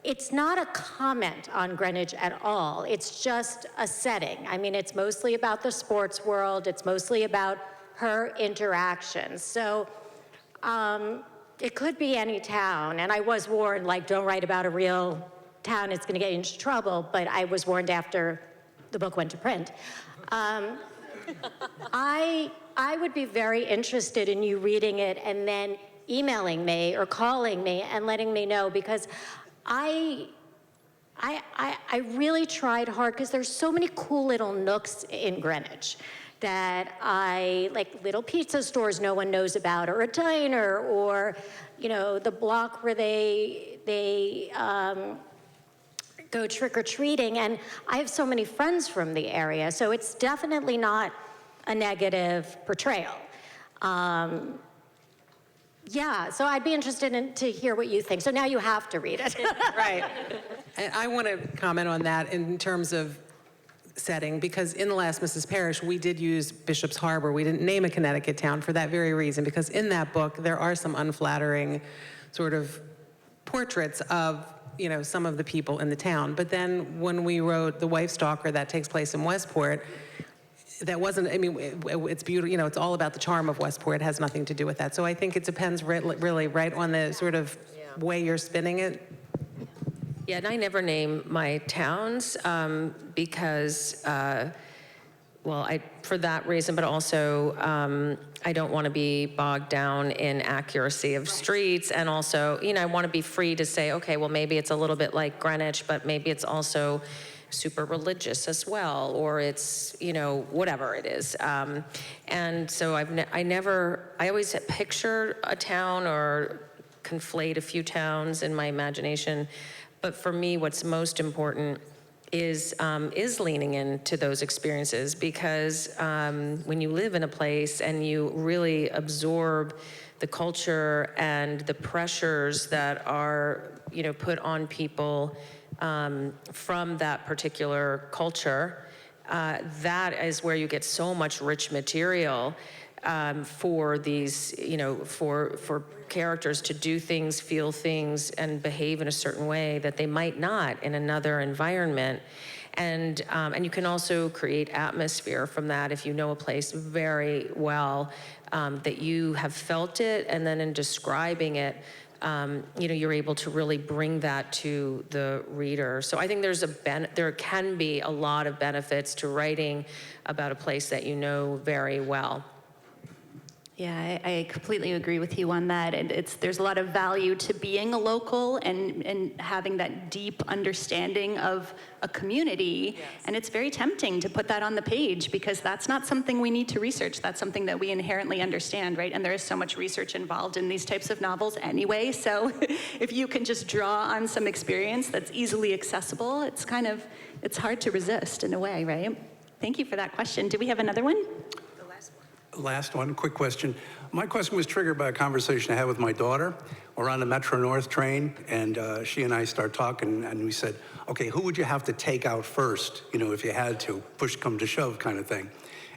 it's not a comment on Greenwich at all. It's just a setting. I mean, it's mostly about the sports world. It's mostly about her interactions. So it could be any town. And I was warned, don't write about a real town, it's gonna get you into trouble, but I was warned after the book went to print. I would be very interested in you reading it and then emailing me or calling me and letting me know, because I really tried hard, because there's so many cool little nooks in Greenwich that like little pizza stores no one knows about, or a diner, or the block where they go trick-or-treating. And I have so many friends from the area, so it's definitely not a negative portrayal. Yeah, so I'd be interested to hear what you think. So now you have to read it. Right. And I want to comment on that in terms of setting, because in The Last Mrs. Parrish, we did use Bishop's Harbor. We didn't name a Connecticut town for that very reason, because in that book, there are some unflattering sort of portraits of, some of the people in the town. But then when we wrote The Wife Stalker, that takes place in Westport, that wasn't, it's beautiful, it's all about the charm of Westport. It has nothing to do with that. So I think it depends really right on the sort of way you're spinning it. Yeah, and I never name my towns because, for that reason, but also I don't want to be bogged down in accuracy of streets. And also, I want to be free to say, okay, well, maybe it's a little bit like Greenwich, but maybe it's also super religious as well, or it's, you know, whatever it is. And so I always picture a town or conflate a few towns in my imagination. But for me, what's most important is leaning into those experiences, because when you live in a place and you really absorb the culture and the pressures that are, you know, put on people from that particular culture, that is where you get so much rich material for these, you know, for characters to do things, feel things, and behave in a certain way that they might not in another environment. And you can also create atmosphere from that if you know a place very well, that you have felt it, and then in describing it, you know, you're able to really bring that to the reader. So I think there can be a lot of benefits to writing about a place that you know very well. Yeah, I completely agree with you on that. And there's a lot of value to being a local and having that deep understanding of a community. Yes. And it's very tempting to put that on the page, because that's not something we need to research. That's something that we inherently understand, right? And there is so much research involved in these types of novels anyway. So if you can just draw on some experience that's easily accessible, it's hard to resist in a way, right? Thank you for that question. Do we have another one? Last one, quick question. My question was triggered by a conversation I had with my daughter. We're on the Metro North train, and she and I start talking, and we said, okay, who would you have to take out first, you know, if you had to, push come to shove kind of thing.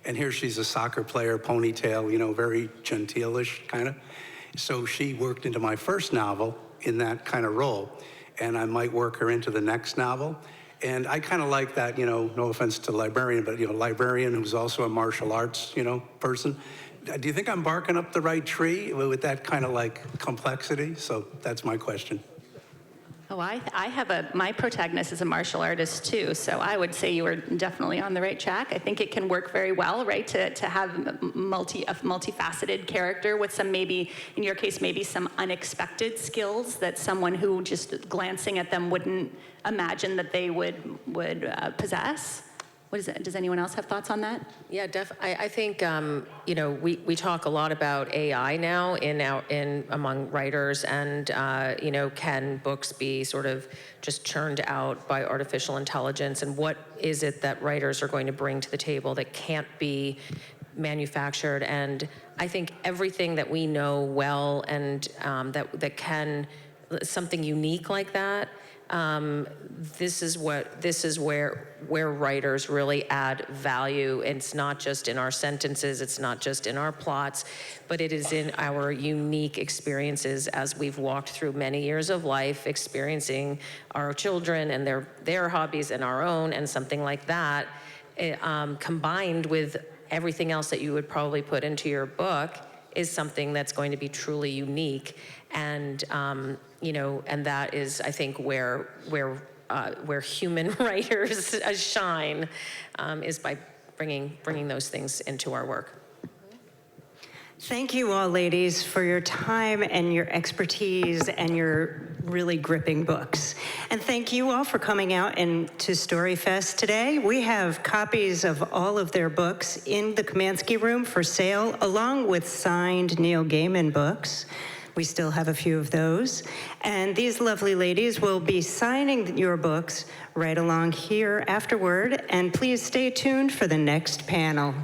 And here she's a soccer player, ponytail, you know, very genteel-ish kind of. So she worked into my first novel in that kind of role, and I might work her into the next novel. And I kind of like that, you know, no offense to librarian, but, you know, librarian who's also a martial arts, you know, person. Do you think I'm barking up the right tree with that kind of like complexity? So that's my question. Oh, I have my protagonist is a martial artist too, so I would say you are definitely on the right track. I think it can work very well, right, to have a multifaceted character with some, maybe, in your case, maybe some unexpected skills that someone who just glancing at them wouldn't imagine that they would possess. What is it? Does anyone else have thoughts on that? Yeah, I think you know, we talk a lot about AI now among writers, and you know, can books be sort of just churned out by artificial intelligence, and what is it that writers are going to bring to the table that can't be manufactured? And I think everything that we know well, and that can something unique like that. This is where writers really add value. It's not just in our sentences, it's not just in our plots, but it is in our unique experiences as we've walked through many years of life, experiencing our children and their hobbies and our own, and something like that, combined with everything else that you would probably put into your book, is something that's going to be truly unique. And you know, and that is, I think, where human writers shine, is by bringing those things into our work. Thank you all, ladies, for your time and your expertise and your really gripping books. And thank you all for coming out to StoryFest today. We have copies of all of their books in the Kamansky room for sale, along with signed Neil Gaiman books. We still have a few of those. And these lovely ladies will be signing your books right along here afterward. And please stay tuned for the next panel.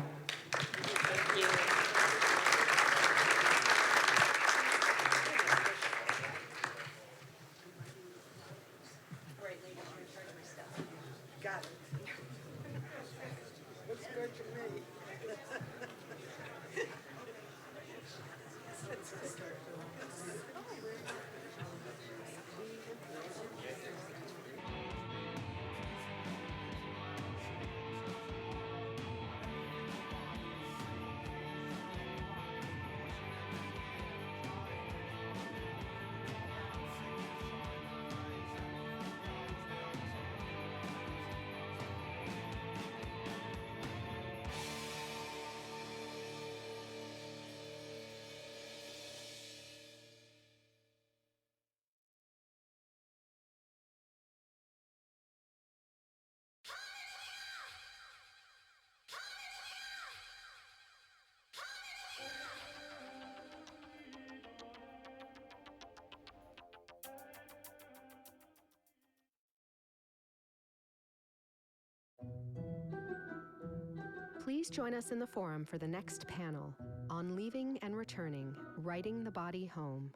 Please join us in the forum for the next panel on leaving and returning, writing the body home.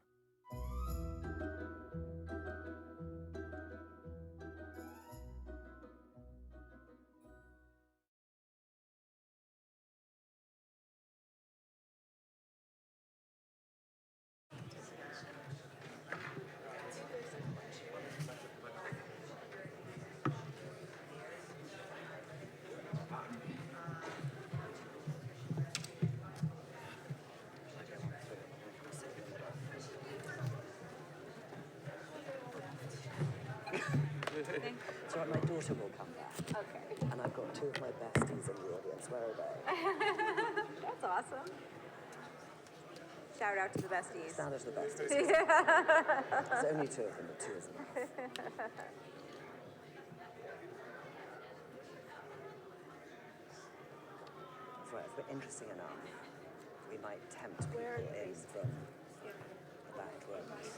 So my daughter will come back. Okay. And I've got two of my besties in the audience. Where are they? That's awesome. Shout out to the besties. Shout out to the besties. There's only two of them, but two is enough. Right, if we're interesting enough, we might tempt people in from the back rooms.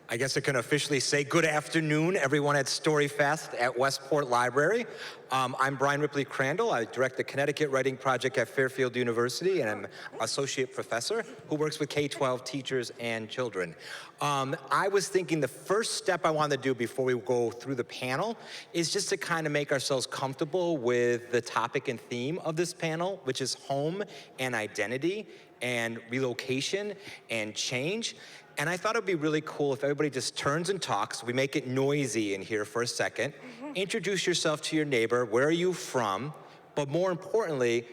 I guess I can officially say good afternoon, everyone at StoryFest at Westport Library. I'm Brian Ripley Crandall. I direct the Connecticut Writing Project at Fairfield University, and I'm associate professor who works with K-12 teachers and children. I was thinking the first step I wanted to do before we go through the panel is just to kind of make ourselves comfortable with the topic and theme of this panel, which is home and identity and relocation and change. And I thought it'd be really cool if everybody just turns and talks. We make it noisy in here for a second. Introduce yourself to your neighbor. Where are you from? But more importantly,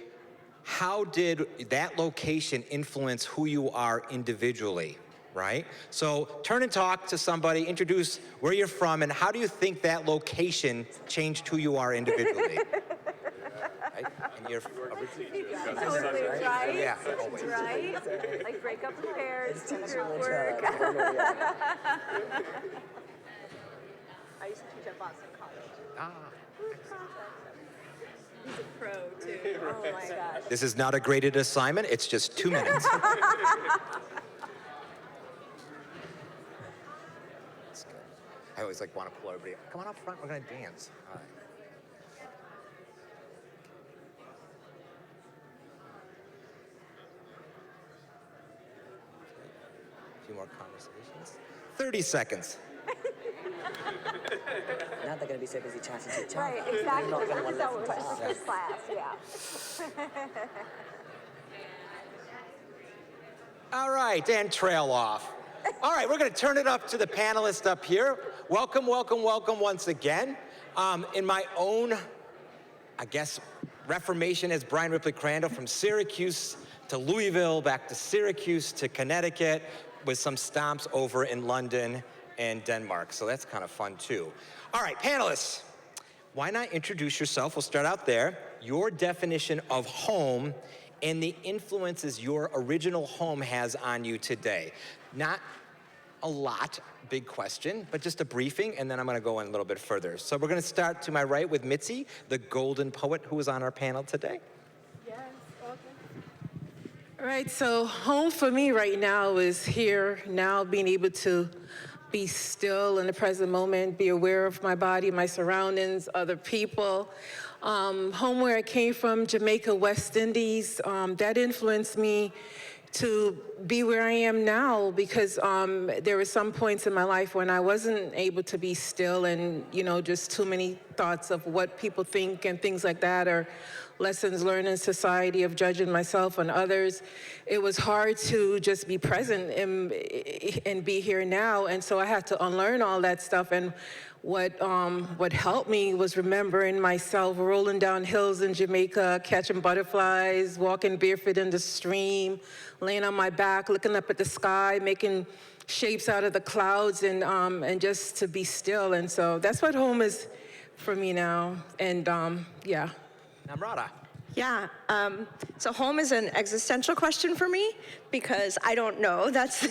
how did that location influence who you are individually, right? So turn and talk to somebody, introduce where you're from, and how do you think that location changed who you are individually? Right? And you're Totally right. Yeah. Right? Like break up the pairs, do group work. I used to teach at Boston College. He's a pro, too. Oh, my gosh. This is not a graded assignment. It's just 2 minutes. That's good. I always want to pull everybody. Come on up front. We're going to dance. All right. More conversations. 30 seconds. Now they're going to be so busy chatting to each other. Right, exactly. They're not going to want to listen to This us. is class, yeah. All right, and trail off. All right, we're going to turn it up to the panelists up here. Welcome, welcome, welcome once again. In my own, I guess, reformation as Brian Ripley Crandall from Syracuse to Louisville, back to Syracuse to Connecticut, with some stomps over in London and Denmark. So that's kind of fun too. All right, panelists, why not introduce yourself? We'll start out there. Your definition of home and the influences your original home has on you today. Not a lot, big question, but just a briefing, and then I'm gonna go in a little bit further. So we're gonna start to my right with Mitzi, the golden poet who is on our panel today. All right, so home for me right now is here now, being able to be still in the present moment, be aware of my body, my surroundings, other people. Home where I came from, Jamaica, West Indies, that influenced me to be where I am now because there were some points in my life when I wasn't able to be still and, just too many thoughts of what people think and things like that, or lessons learned in society of judging myself and others. It was hard to just be present and be here now, and so I had to unlearn all that stuff. And what helped me was remembering myself rolling down hills in Jamaica, catching butterflies, walking barefoot in the stream, laying on my back, looking up at the sky, making shapes out of the clouds, and just to be still. And so that's what home is for me now. And yeah. Namrata. Yeah, so home is an existential question for me because I don't know. That's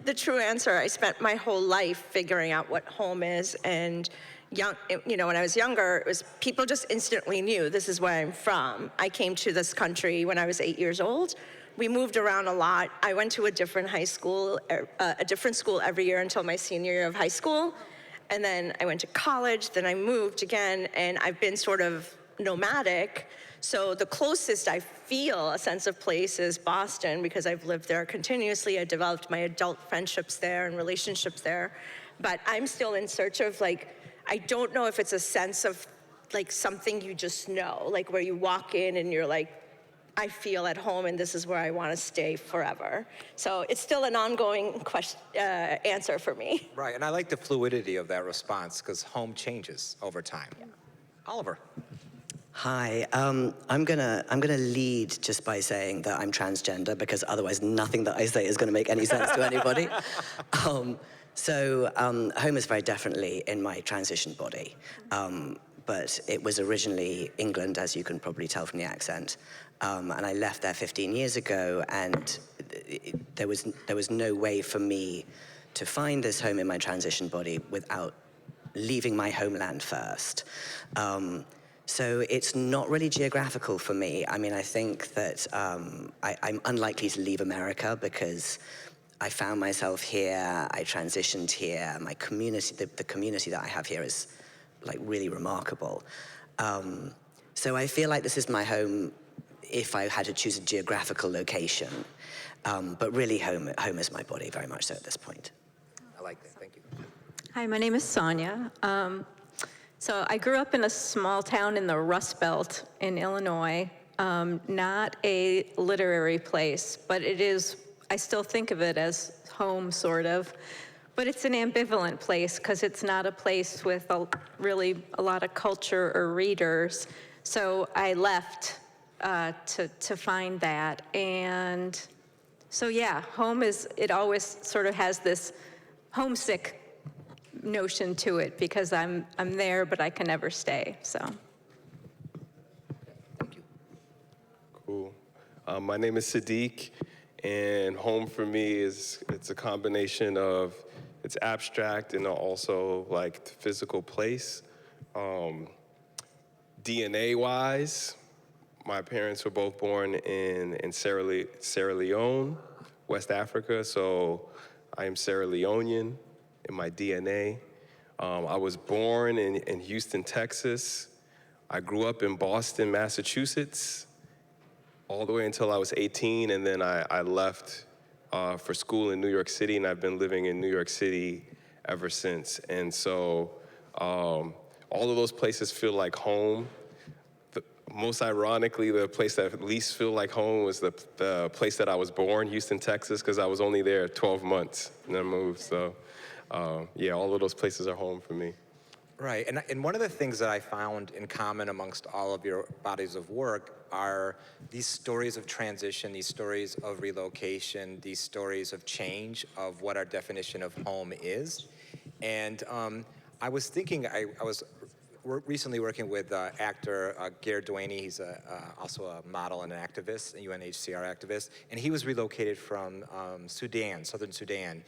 the true answer. I spent my whole life figuring out what home is, and when I was younger, it was people just instantly knew this is where I'm from. I came to this country when I was 8 years old. We moved around a lot. I went to a different high school, a different school every year until my senior year of high school. and then I went to college, then I moved again, and I've been sort of nomadic. So the closest I feel a sense of place is Boston, because I've lived there continuously. I developed my adult friendships there and relationships there. But I'm still in search of, like, I don't know if it's a sense of, like, something you just know, like where you walk in and you're like, I feel at home and this is where I want to stay forever. So it's still an ongoing answer for me. Right, and I like the fluidity of that response because home changes over time. Yeah. Oliver. Hi, I'm gonna lead just by saying that I'm transgender, because otherwise nothing that I say is gonna make any sense to anybody. Home is very definitely in my transition body, but it was originally England, as you can probably tell from the accent, and I left there 15 years ago, and there was no way for me to find this home in my transition body without leaving my homeland first. So it's not really geographical for me. I mean, I think that I'm unlikely to leave America because I found myself here, I transitioned here, my community, the community that I have here is like really remarkable. So I feel like this is my home if I had to choose a geographical location. But really home is my body, very much so at this point. I like that, thank you. Hi, my name is Sonia. So I grew up in a small town in the Rust Belt in Illinois, not a literary place, but it is, I still think of it as home, sort of, but it's an ambivalent place because it's not a place with really a lot of culture or readers. So I left to find that. And so yeah, home is, it always sort of has this homesick notion to it because I'm there, but I can never stay, so. Cool. My name is Sadiq, and home for me it's a combination of, it's abstract and also like the physical place. DNA-wise, my parents were both born in Sierra Leone, West Africa, so I am Sierra Leonean in my DNA. I was born in Houston, Texas. I grew up in Boston, Massachusetts, all the way until I was 18, and then I left for school in New York City, and I've been living in New York City ever since. And so all of those places feel like home. Most ironically, the place that least feel like home was the place that I was born, Houston, Texas, because I was only there 12 months and then moved, so. Yeah, all of those places are home for me. Right, and one of the things that I found in common amongst all of your bodies of work are these stories of transition, these stories of relocation, these stories of change of what our definition of home is. And I was thinking, I was recently working with actor Garrett Duaney. He's also a model and an activist, a UNHCR activist, and he was relocated from Sudan, southern Sudan,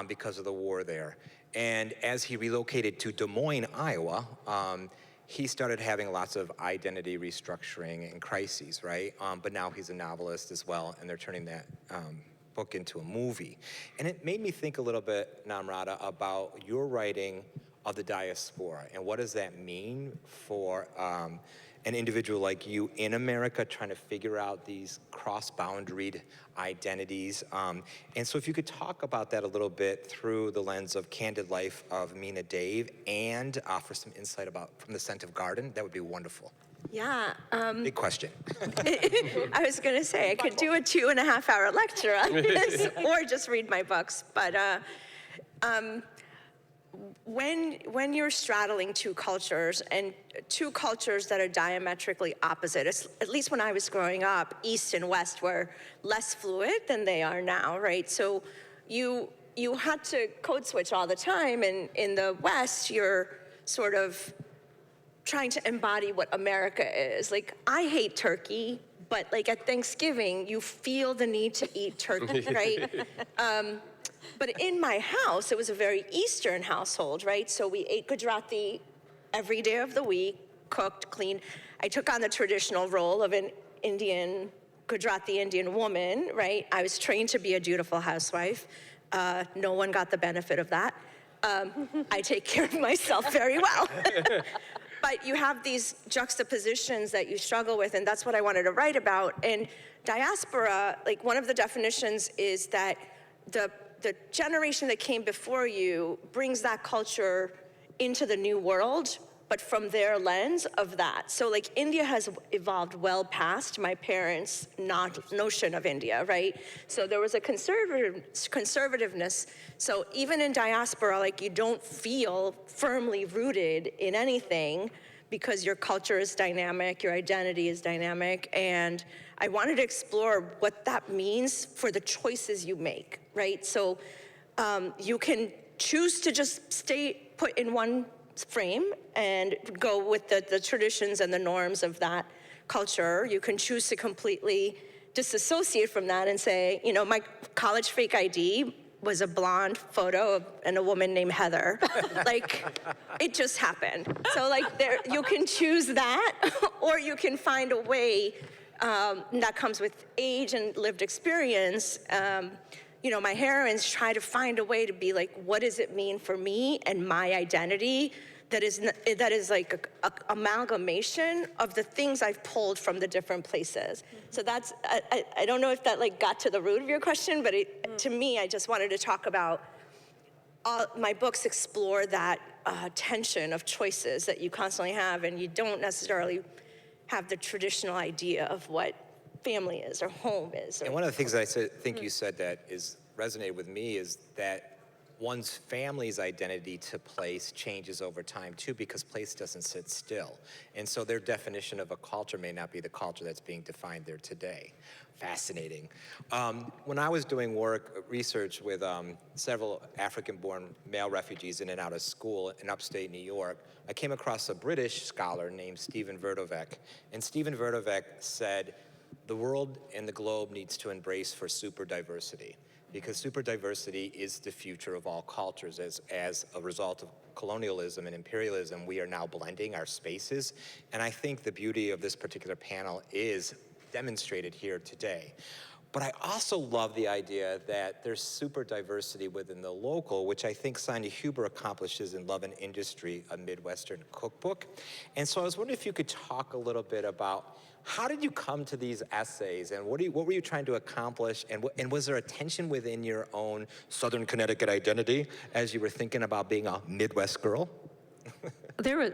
because of the war there. And as he relocated to Des Moines, Iowa, he started having lots of identity restructuring and crises, right? But now he's a novelist as well, and they're turning that book into a movie. And it made me think a little bit, Namrata, about your writing of the diaspora, and what does that mean for an individual like you in America trying to figure out these cross-boundaried identities. And so if you could talk about that a little bit through the lens of Candid Life of Mina Dave and offer some insight about From the Scent of Garden, that would be wonderful. Yeah. Big question. I was going to say, I could do a 2.5-hour lecture on this, or just read my books, but when you're straddling two cultures, and two cultures that are diametrically opposite, at least when I was growing up, East and West were less fluid than they are now, right? So you had to code switch all the time, and in the West, you're sort of trying to embody what America is. Like, I hate turkey, but like at Thanksgiving, you feel the need to eat turkey, right? But in my house, it was a very Eastern household, right? So we ate Gujarati every day of the week, cooked, cleaned. I took on the traditional role of an Gujarati Indian woman, right? I was trained to be a dutiful housewife. No one got the benefit of that. I take care of myself very well. But you have these juxtapositions that you struggle with, and that's what I wanted to write about. And diaspora, like one of the definitions is that the generation that came before you brings that culture into the new world, but from their lens of that. So like India has evolved well past my parents' notion of India, right? So there was a conservativeness. So even in diaspora, like you don't feel firmly rooted in anything because your culture is dynamic, your identity is dynamic, and I wanted to explore what that means for the choices you make, right? So you can choose to just stay put in one frame and go with the traditions and the norms of that culture. You can choose to completely disassociate from that and say, you know, my college fake ID was a blonde photo and a woman named Heather. Like, it just happened. So like you can choose that, or you can find a way that comes with age and lived experience. You know, my heroines try to find a way to be like, what does it mean for me and my identity that is like a amalgamation of the things I've pulled from the different places. So that's, I don't know if that like got to the root of your question, but to me, I just wanted to talk about, my books explore that tension of choices that you constantly have, and you don't necessarily have the traditional idea of what family is or home is. And one of the things that I think you said that is resonated with me is that one's family's identity to place changes over time too, because place doesn't sit still. And so their definition of a culture may not be the culture that's being defined there today. Fascinating. When I was doing research with several African-born male refugees in and out of school in upstate New York, I came across a British scholar named Stephen Verdovec. And Stephen Verdovec said, the world and the globe needs to embrace for super diversity, because super diversity is the future of all cultures. As a result of colonialism and imperialism, we are now blending our spaces. And I think the beauty of this particular panel is demonstrated here today. But I also love the idea that there's super diversity within the local, which I think Sonia Huber accomplishes in Love and Industry, a Midwestern cookbook. And so I was wondering if you could talk a little bit about how did you come to these essays, and what were you trying to accomplish, and was there a tension within your own Southern Connecticut identity as you were thinking about being a Midwest girl?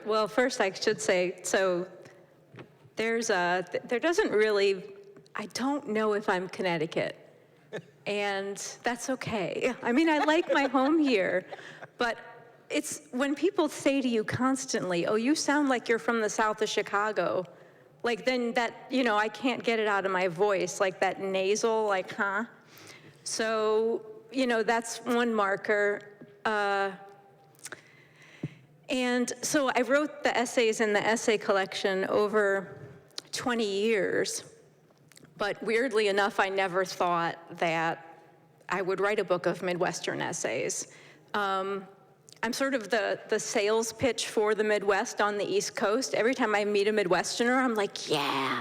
Well, first I should say, so there doesn't really, I don't know if I'm Connecticut, and that's okay. I mean, I like my home here, but it's when people say to you constantly, oh, you sound like you're from the south of Chicago, like then that, you know, I can't get it out of my voice, like that nasal, like, huh? So, you know, that's one marker. And so I wrote the essays in the essay collection over 20 years, but weirdly enough, I never thought that I would write a book of Midwestern essays. I'm sort of the sales pitch for the Midwest on the East Coast. Every time I meet a Midwesterner, I'm like, yeah.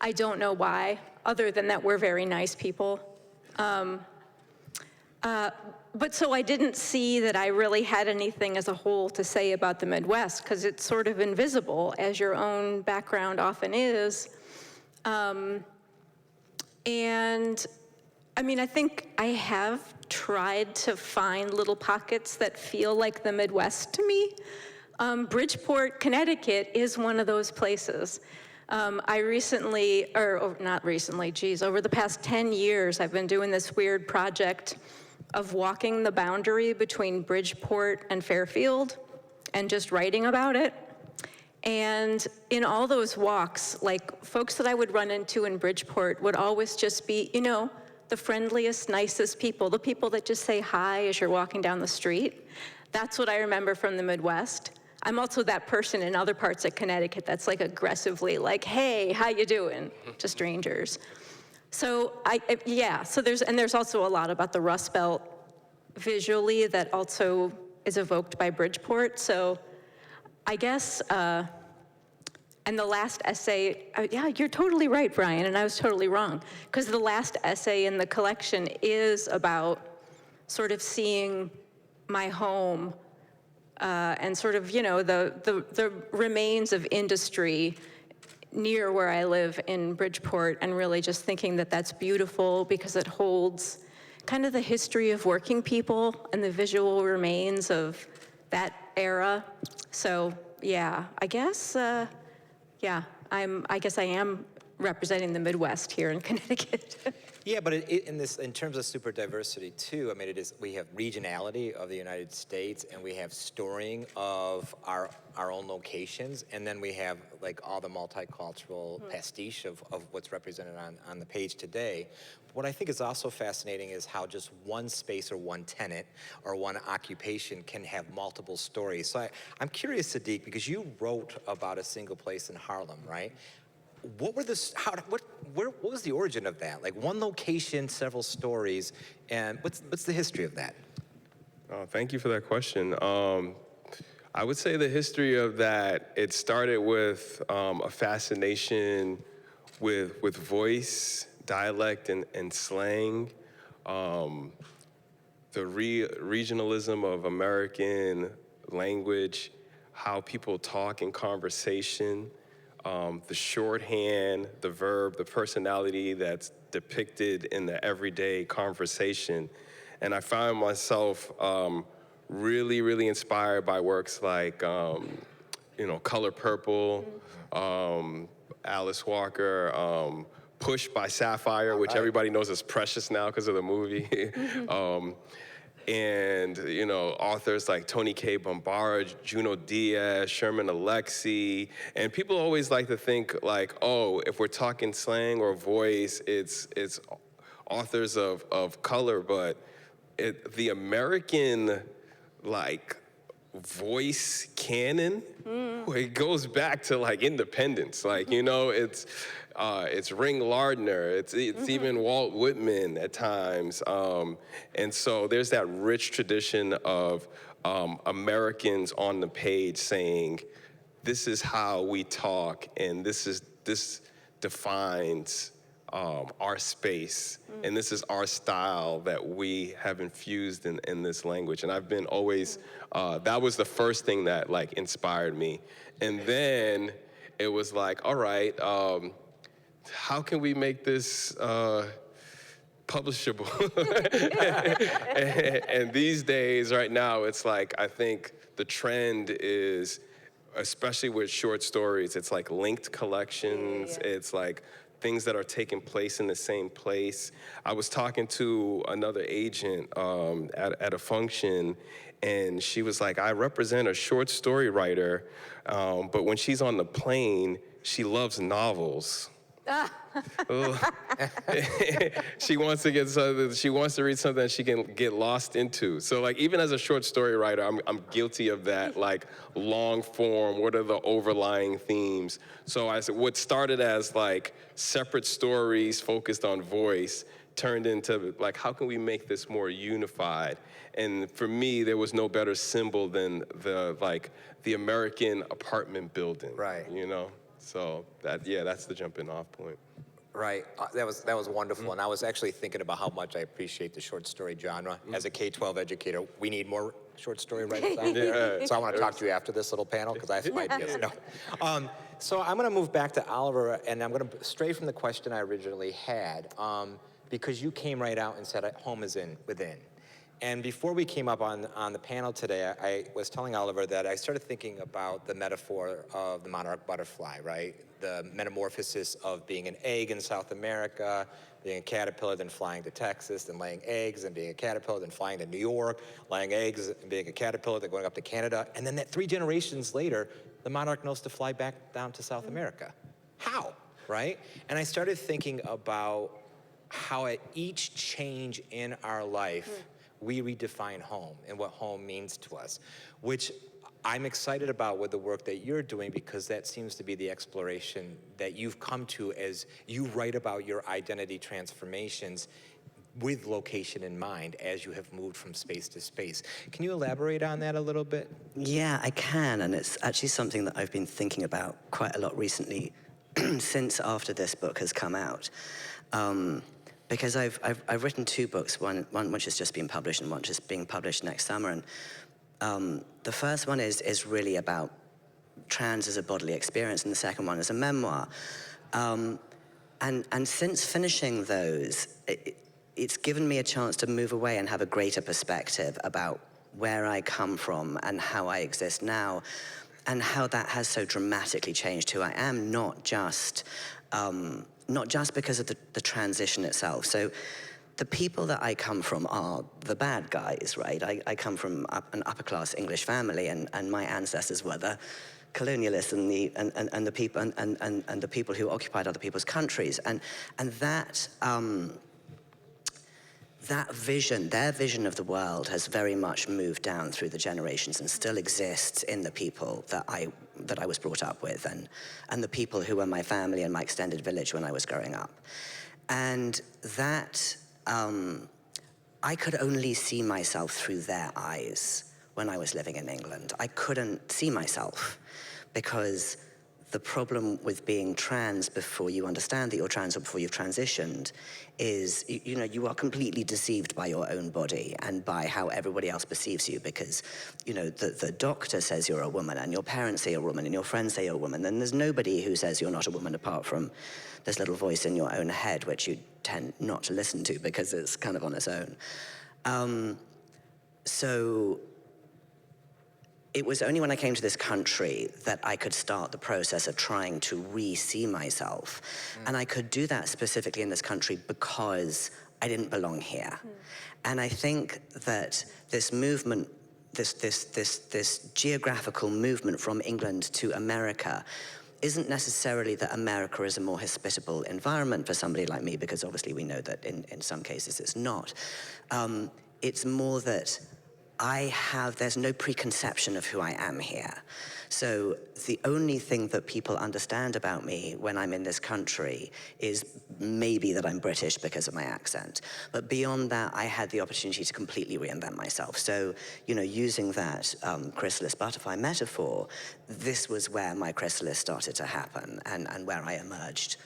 I don't know why, other than that we're very nice people. But so I didn't see that I really had anything as a whole to say about the Midwest, because it's sort of invisible, as your own background often is. And I mean, I think I have tried to find little pockets that feel like the Midwest to me. Bridgeport, Connecticut is one of those places. I recently, or not recently, geez, over the past 10 years, I've been doing this weird project of walking the boundary between Bridgeport and Fairfield and just writing about it. And in all those walks, like folks that I would run into in Bridgeport would always just be, you know, the friendliest, nicest people, the people that just say hi as you're walking down the street. That's what I remember from the Midwest. I'm also that person in other parts of Connecticut that's like aggressively like, hey, how you doing, to strangers. So so there's also a lot about the Rust Belt visually that also is evoked by Bridgeport. So I guess, and the last essay, yeah, you're totally right, Brian, and I was totally wrong, because the last essay in the collection is about sort of seeing my home and sort of, the remains of industry near where I live in Bridgeport, and really just thinking that that's beautiful because it holds kind of the history of working people and the visual remains of that era. So yeah, I guess, I guess I am representing the Midwest here in Connecticut. Yeah, but in terms of super diversity too, I mean, we have regionality of the United States, and we have storing of our own locations, and then we have like all the multicultural pastiche of what's represented on the page today. What I think is also fascinating is how just one space or one tenant or one occupation can have multiple stories. So I'm curious, Sadiq, because you wrote about a single place in Harlem, right? What was the origin of that? Like one location, several stories, and what's the history of that? Thank you for that question. I would say the history of that, it started with a fascination with voice, dialect, and slang. The regionalism of American language, how people talk in conversation. The shorthand, the verb, the personality that's depicted in the everyday conversation. And I find myself really, really inspired by works like, Color Purple, Alice Walker, Push by Sapphire, which everybody knows is Precious now because of the movie. And, authors like Tony K. Bambara, Junot Diaz, Sherman Alexie, and people always like to think like, oh, if we're talking slang or voice, it's authors of color, but the American, voice canon, it goes back to independence. It's Ring Lardner, it's even Walt Whitman at times. And so there's that rich tradition of Americans on the page saying, this is how we talk, and this defines our space, and this is our style that we have infused in this language. And I've been always, that was the first thing that inspired me. And then it was like, all right, how can we make this publishable? and these days, right now, it's like, I think the trend is, especially with short stories, it's like linked collections. It's like things that are taking place in the same place. I was talking to another agent at a function, and she was like, I represent a short story writer, but when she's on the plane, she loves novels. She wants to read something that she can get lost into. So even as a short story writer, I'm guilty of that, long form, what are the overlying themes? So I said, what started as separate stories focused on voice turned into how can we make this more unified? And for me, there was no better symbol than the American apartment building. Right. So that's the jumping off point. Right, that was wonderful, and I was actually thinking about how much I appreciate the short story genre. As a K-12 educator, we need more short story writers out there. So I want to talk to you after this little panel, because I have some ideas. No. So I'm going to move back to Oliver, and I'm going to stray from the question I originally had, because you came right out and said home is within. And before we came up on the panel today, I was telling Oliver that I started thinking about the metaphor of the monarch butterfly, right? The metamorphosis of being an egg in South America, being a caterpillar, then flying to Texas, then laying eggs, and being a caterpillar, then flying to New York, laying eggs, and being a caterpillar, then going up to Canada. And then 3 generations later, the monarch knows to fly back down to South America. How, right? And I started thinking about how at each change in our life, we redefine home and what home means to us, which I'm excited about with the work that you're doing, because that seems to be the exploration that you've come to as you write about your identity transformations with location in mind as you have moved from space to space. Can you elaborate on that a little bit? Yeah, I can, and it's actually something that I've been thinking about quite a lot recently since after this book has come out. because I've written 2 books, one which has just been published and one which is being published next summer. And the first one is really about trans as a bodily experience, and the second one is a memoir. And since finishing those, it's given me a chance to move away and have a greater perspective about where I come from and how I exist now, and how that has so dramatically changed who I am, not just because of the transition itself. So the people that I come from are the bad guys, right? I come from an upper-class English family, and my ancestors were the colonialists and the people who occupied other people's countries, and that vision, their vision of the world, has very much moved down through the generations and still exists in the people that I was brought up with, and the people who were my family and my extended village when I was growing up. And that, I could only see myself through their eyes when I was living in England. I couldn't see myself, because the problem with being trans before you understand that you're trans or before you've transitioned is, you are completely deceived by your own body and by how everybody else perceives you, because, the doctor says you're a woman, and your parents say you're a woman, and your friends say you're a woman, and there's nobody who says you're not a woman apart from this little voice in your own head, which you tend not to listen to because it's kind of on its own. So it was only when I came to this country that I could start the process of trying to re-see myself. And I could do that specifically in this country because I didn't belong here. And I think that this movement, this geographical movement from England to America, isn't necessarily that America is a more hospitable environment for somebody like me, because obviously we know that in some cases it's not. It's more that there's no preconception of who I am here. So the only thing that people understand about me when I'm in this country is maybe that I'm British because of my accent. But beyond that, I had the opportunity to completely reinvent myself. So, using that chrysalis butterfly metaphor, this was where my chrysalis started to happen, and where I emerged,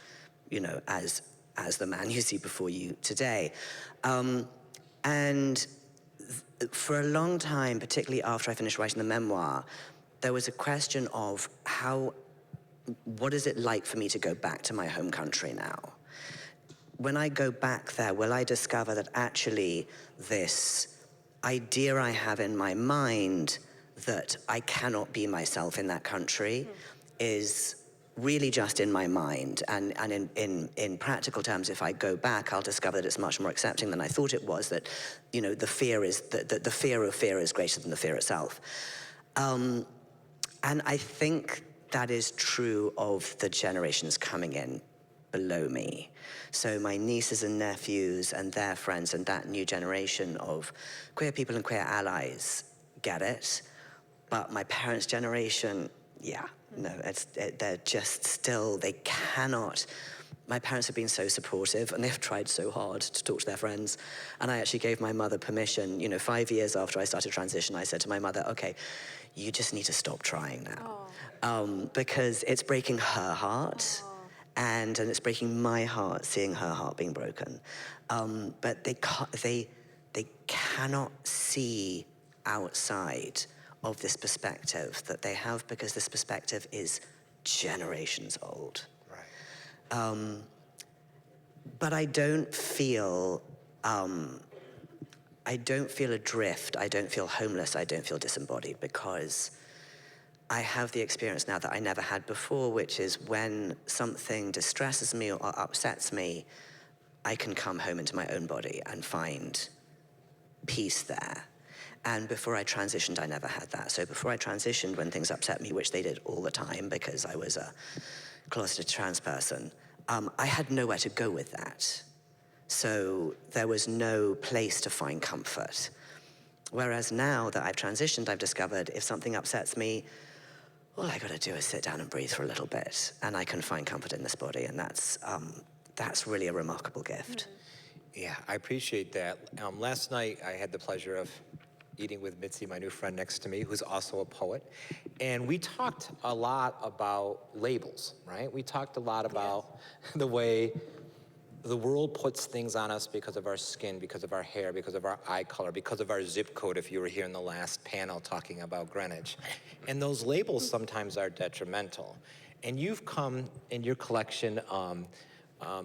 as the man you see before you today. And for a long time, particularly after I finished writing the memoir, there was a question of what is it like for me to go back to my home country now? When I go back there, will I discover that actually this idea I have in my mind that I cannot be myself in that country is really just in my mind, and in practical terms, if I go back, I'll discover that it's much more accepting than I thought it was, that, the fear of fear is greater than the fear itself. And I think that is true of the generations coming in below me. So my nieces and nephews and their friends and that new generation of queer people and queer allies get it, but my parents' generation, no, they're just still, they cannot. My parents have been so supportive, and they've tried so hard to talk to their friends. And I actually gave my mother permission, 5 years after I started transition, I said to my mother, okay, you just need to stop trying now. Because it's breaking her heart, and it's breaking my heart, seeing her heart being broken. But they cannot see outside of this perspective that they have, because this perspective is generations old. Right. But I don't feel adrift, I don't feel homeless, I don't feel disembodied, because I have the experience now that I never had before, which is when something distresses me or upsets me, I can come home into my own body and find peace there. And before I transitioned, I never had that. So before I transitioned, when things upset me, which they did all the time because I was a closeted trans person, I had nowhere to go with that. So there was no place to find comfort. Whereas now that I've transitioned, I've discovered if something upsets me, all I gotta do is sit down and breathe for a little bit, and I can find comfort in this body, and that's really a remarkable gift. Yeah, I appreciate that. Last night, I had the pleasure of eating with Mitzi, my new friend next to me, who's also a poet. And we talked a lot about labels, right? We talked a lot about the way the world puts things on us because of our skin, because of our hair, because of our eye color, because of our zip code, if you were here in the last panel talking about Greenwich. And those labels sometimes are detrimental. And you've come in your collection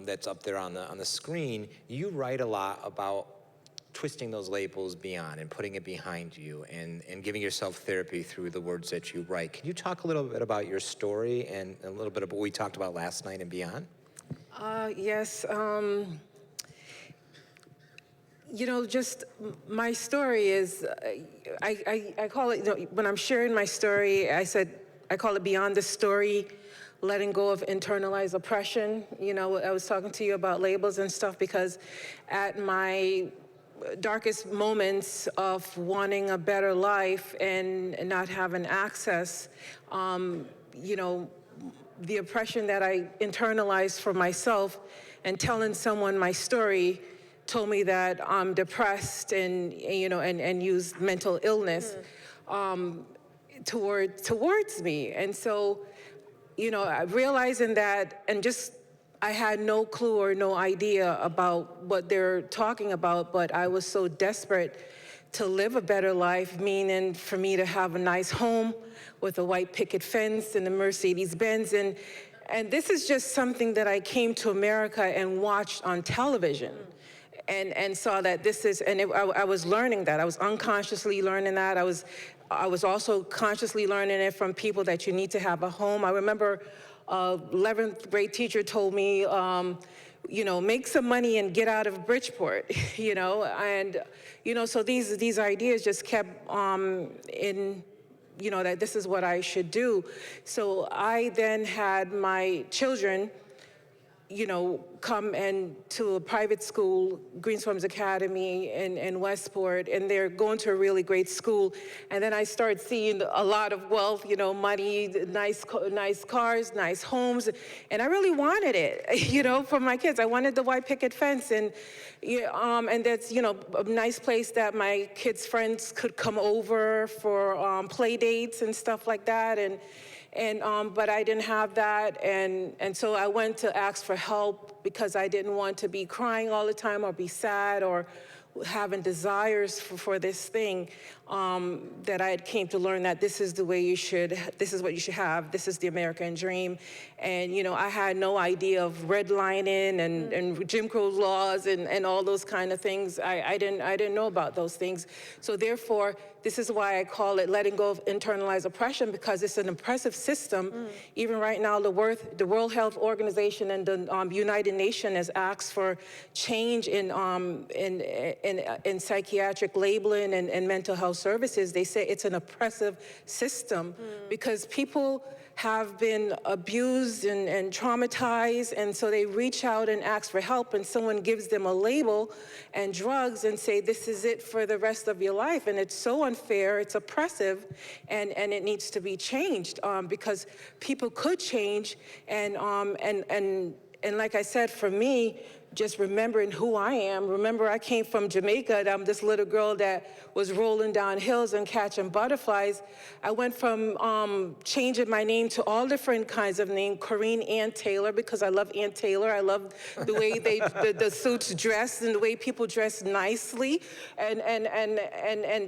that's up there on the screen, you write a lot about twisting those labels beyond and putting it behind you and giving yourself therapy through the words that you write. Can you talk a little bit about your story and a little bit about what we talked about last night and beyond? Yes. Just my story is, I call it, when I'm sharing my story, I call it Beyond the Story, letting go of internalized oppression. I was talking to you about labels and stuff because at my darkest moments of wanting a better life and not having access, the oppression that I internalized for myself and telling someone my story told me that I'm depressed and use mental illness towards me. And so, realizing that and just I had no clue or no idea about what they're talking about, but I was so desperate to live a better life, meaning for me to have a nice home with a white picket fence and a Mercedes-Benz. And this is just something that I came to America and watched on television and saw that this is, and I was learning that. I was unconsciously learning that. I was also consciously learning it from people that you need to have a home. I remember 11th grade teacher told me, make some money and get out of Bridgeport, so these ideas just kept that this is what I should do. So I then had my children, come to a private school, Greensforms Academy in Westport, and they're going to a really great school. And then I started seeing a lot of wealth, money, nice cars, nice homes, and I really wanted it, for my kids. I wanted the white picket fence, and that's, a nice place that my kids' friends could come over for play dates and stuff like that. But I didn't have that, and so I went to ask for help because I didn't want to be crying all the time or be sad or having desires for this thing, that I had came to learn that this is the way this is what you should have, this is the American dream. And I had no idea of redlining and Jim Crow laws and all those kind of things. I didn't know about those things. So therefore, this is why I call it letting go of internalized oppression, because it's an oppressive system. Even right now, the World Health Organization and the United Nations has asked for change in psychiatric labeling and mental health services. They say it's an oppressive system because people have been abused and traumatized, and so they reach out and ask for help, and someone gives them a label and drugs and say, this is it for the rest of your life. And it's so unfair, it's oppressive, and it needs to be changed because people could change. And like I said, for me, just remembering who I am. Remember, I came from Jamaica, and I'm this little girl that was rolling down hills and catching butterflies. I went from changing my name to all different kinds of names, Corrine Ann Taylor, because I love Ann Taylor. I love the way the suits dress and the way people dress nicely. And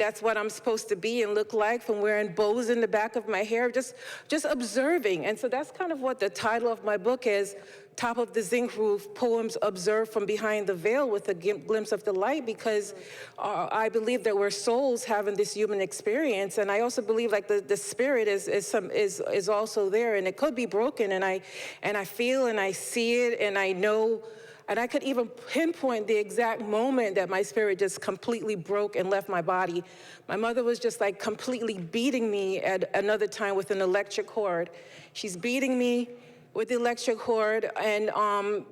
that's what I'm supposed to be and look like, from wearing bows in the back of my hair, just observing. And so that's kind of what the title of my book is, Top of the Zinc Roof, Poems Observed from Behind the Veil with a Glimpse of the Light, because I believe that we're souls having this human experience. And I also believe like the spirit is also there, and it could be broken, and I feel and I see it, and I know, and I could even pinpoint the exact moment that my spirit just completely broke and left my body. My mother was just like completely beating me at another time with an electric cord. She's beating me with the electric cord and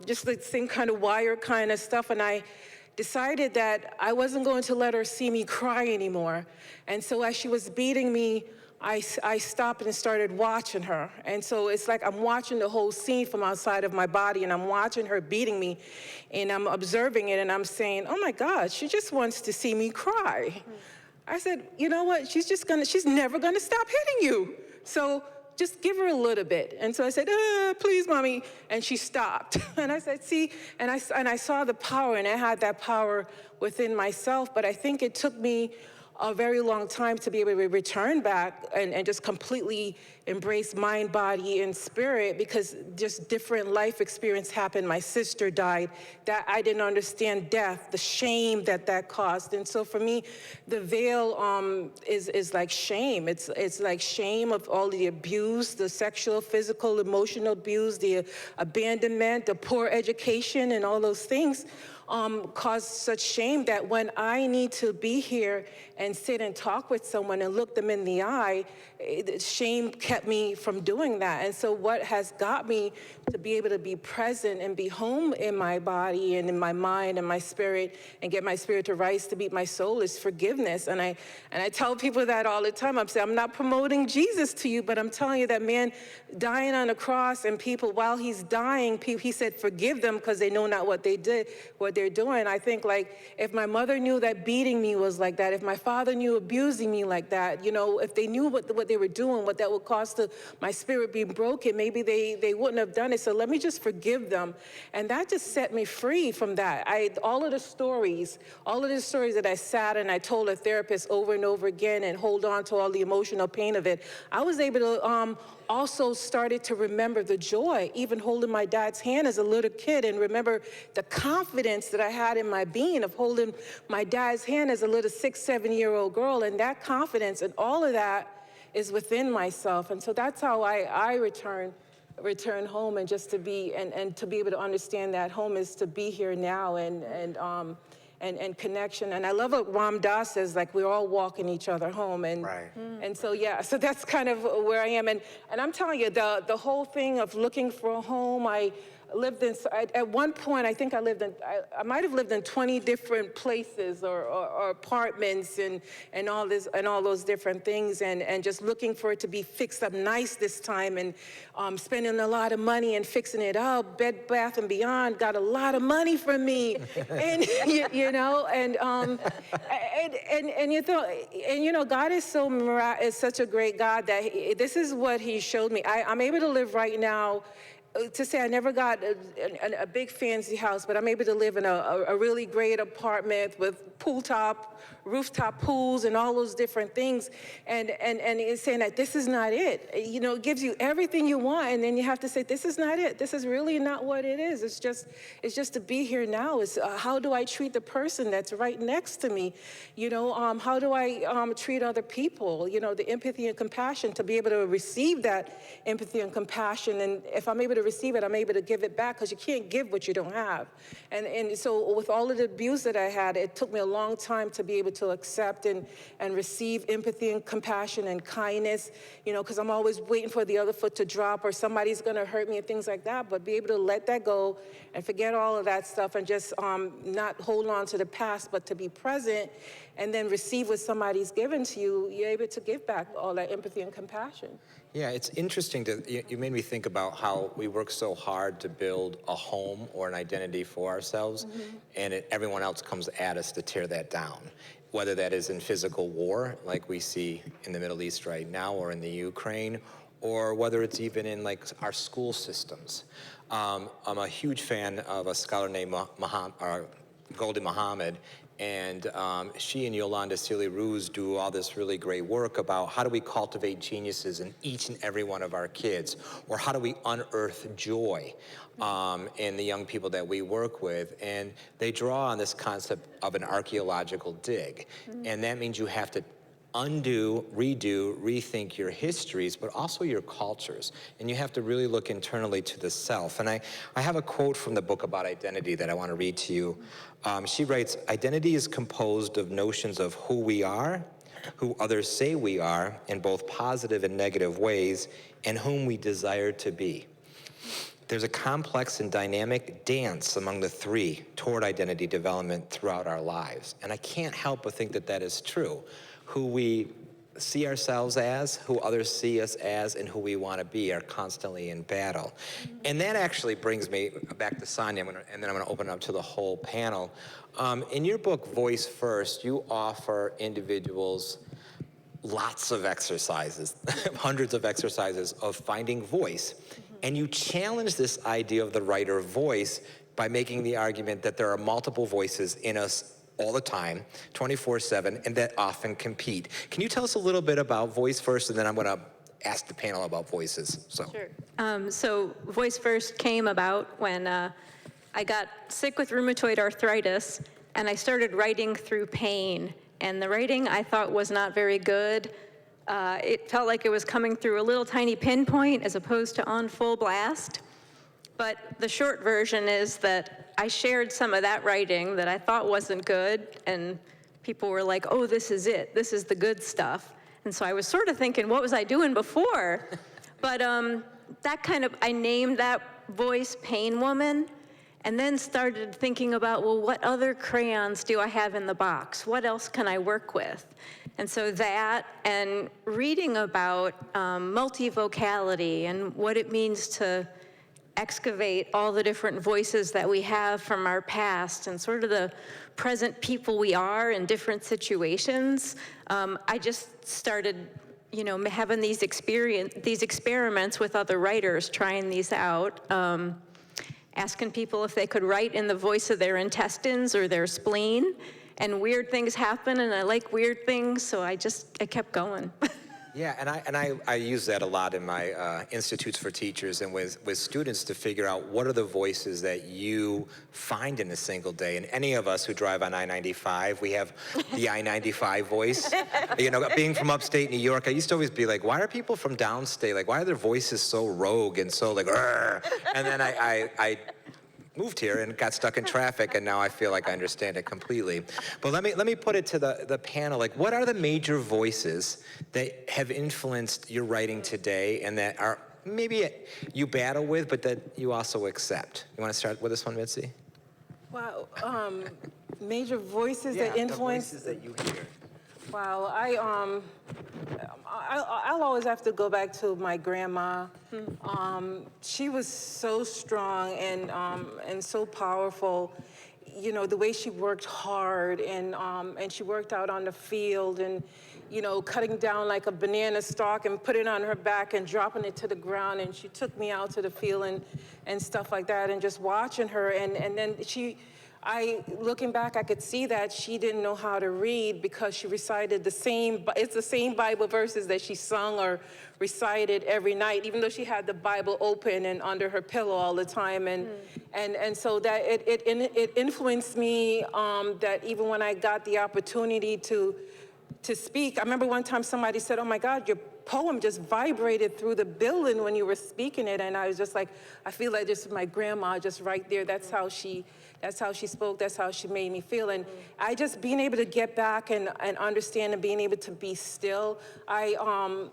just the same kind of wire kind of stuff. And I decided that I wasn't going to let her see me cry anymore. And so as she was beating me, I stopped and started watching her. And so it's like I'm watching the whole scene from outside of my body, and I'm watching her beating me, and I'm observing it, and I'm saying, oh my God, she just wants to see me cry. I said, you know what, she's never gonna stop hitting you. So just give her a little bit. And so I said, please, mommy. And she stopped. And I said, see, and I saw the power, and I had that power within myself. But I think it took me a very long time to be able to return back and just completely embrace mind, body, and spirit, because just different life experience happened. My sister died. That I didn't understand death, the shame that caused. And so for me, the veil is like shame. It's like shame of all the abuse, the sexual, physical, emotional abuse, the abandonment, the poor education, and all those things. Cause such shame that when I need to be here and sit and talk with someone and look them in the eye, shame kept me from doing that. And so what has got me to be able to be present and be home in my body and in my mind and my spirit and get my spirit to rise to meet my soul is forgiveness. And I tell people that all the time. I'm saying, I'm not promoting Jesus to you, but I'm telling you that man dying on a cross, and people, while he's dying, he said, forgive them because they know not what they did, what they're doing. I think, like, if my mother knew that beating me was like that, if my father knew abusing me like that, you know, if they knew what they were doing, what that would cause to my spirit being broken, maybe they wouldn't have done it. So let me just forgive them. And that just set me free from that. All of the stories that I sat and I told a therapist over and over again and hold on to all the emotional pain of it, I was able to also started to remember the joy, even holding my dad's hand as a little kid, and remember the confidence that I had in my being of holding my dad's hand as a little 6-7-year-old girl. And that confidence and all of that is within myself. And so that's how I return home, and just to be, and to be able to understand that home is to be here now and connection. And I love what Ram Dass says, like, we're all walking each other home. And and so, yeah, so that's kind of where I am. And I'm telling you, the whole thing of looking for a home, I lived in, at one point, I think I might have lived in 20 different places or apartments and all this, and all those different things, and just looking for it to be fixed up nice this time, and spending a lot of money and fixing it up. Bed Bath & Beyond got a lot of money from me, and you know, and you thought, and you know, God is is such a great God that this is what He showed me. I'm able to live right now. To say I never got a big fancy house, but I'm able to live in a really great apartment with rooftop pools and all those different things. And it's saying that this is not it. You know, it gives you everything you want, and then you have to say, this is not it. This is really not what it is. It's just to be here now. It's how do I treat the person that's right next to me? You know, how do I treat other people? You know, the empathy and compassion, to be able to receive that empathy and compassion. And if I'm able to receive it, I'm able to give it back, because you can't give what you don't have. And so with all of the abuse that I had, it took me a long time to be able to accept and receive empathy and compassion and kindness, you know, because I'm always waiting for the other foot to drop, or somebody's going to hurt me and things like that. But be able to let that go and forget all of that stuff, and just not hold on to the past, but to be present, and then receive what somebody's given to you. You're able to give back all that empathy and compassion. Yeah, it's interesting you made me think about how we work so hard to build a home or an identity for ourselves, and everyone else comes at us to tear that down. Whether that is in physical war, like we see in the Middle East right now, or in the Ukraine, or whether it's even in, like, our school systems. I'm a huge fan of a scholar named Goldy Muhammad, and she and Yolanda Celia-Ruz do all this really great work about how do we cultivate geniuses in each and every one of our kids, or how do we unearth joy in the young people that we work with. And they draw on this concept of an archaeological dig. And that means you have to undo, redo, rethink your histories, but also your cultures. And you have to really look internally to the self. And I have a quote from the book about identity that I want to read to you. She writes, "Identity is composed of notions of who we are, who others say we are, in both positive and negative ways, and whom we desire to be. There's a complex and dynamic dance among the three toward identity development throughout our lives." And I can't help but think that that is true. Who we see ourselves as, who others see us as, and who we want to be are constantly in battle. And that actually brings me back to Sonia, and then I'm going to open it up to the whole panel. In your book, Voice First, you offer individuals lots of exercises, hundreds of exercises of finding voice. And you challenge this idea of the writer voice by making the argument that there are multiple voices in us all the time, 24/7, and that often compete. Can you tell us a little bit about voice first, and then I'm going to ask the panel about voices. Sure. So Voice First came about when I got sick with rheumatoid arthritis, and I started writing through pain. And the writing I thought was not very good. It felt like it was coming through a little tiny pinpoint as opposed to on full blast. But the short version is that I shared some of that writing that I thought wasn't good, and people were like, oh, this is it. This is the good stuff. And so I was sort of thinking, what was I doing before? But that kind of, I named that voice Pain Woman, and then started thinking about, well, what other crayons do I have in the box? What else can I work with? And so that, and reading about multivocality and what it means to excavate all the different voices that we have from our past and sort of the present people we are in different situations. I just started, having these experiments with other writers, trying these out, asking people if they could write in the voice of their intestines or their spleen, and weird things happen, and I like weird things, so I kept going. Yeah, and I use that a lot in my institutes for teachers and with students to figure out what are the voices that you find in a single day. And any of us who drive on I-95, we have the I-95 voice. Being from upstate New York, I used to always be like, why are people from downstate, like, why are their voices so rogue and so like, "Rrr?" And then I moved here and got stuck in traffic, and now I feel like I understand it completely. But let me put it to the panel. Like, what are the major voices that have influenced your writing today and that are maybe you battle with, but that you also accept? You want to start with this one, Mitzi? Wow, major voices that influence. The voices that you hear. Wow, I'll always have to go back to my grandma. She was so strong and so powerful. The way she worked hard and she worked out on the field and, cutting down like a banana stalk and putting it on her back and dropping it to the ground. And she took me out to the field and stuff like that, and just watching her. And then looking back, I could see that she didn't know how to read because she recited it's the same Bible verses that she sung or recited every night, even though she had the Bible open and under her pillow all the time. And so that it influenced me, that even when I got the opportunity to speak, I remember one time somebody said, oh my God, your poem just vibrated through the building when you were speaking it. And I was just like, I feel like this is my grandma just right there. That's how she spoke, that's how she made me feel. And I just being able to get back and understand and being able to be still, I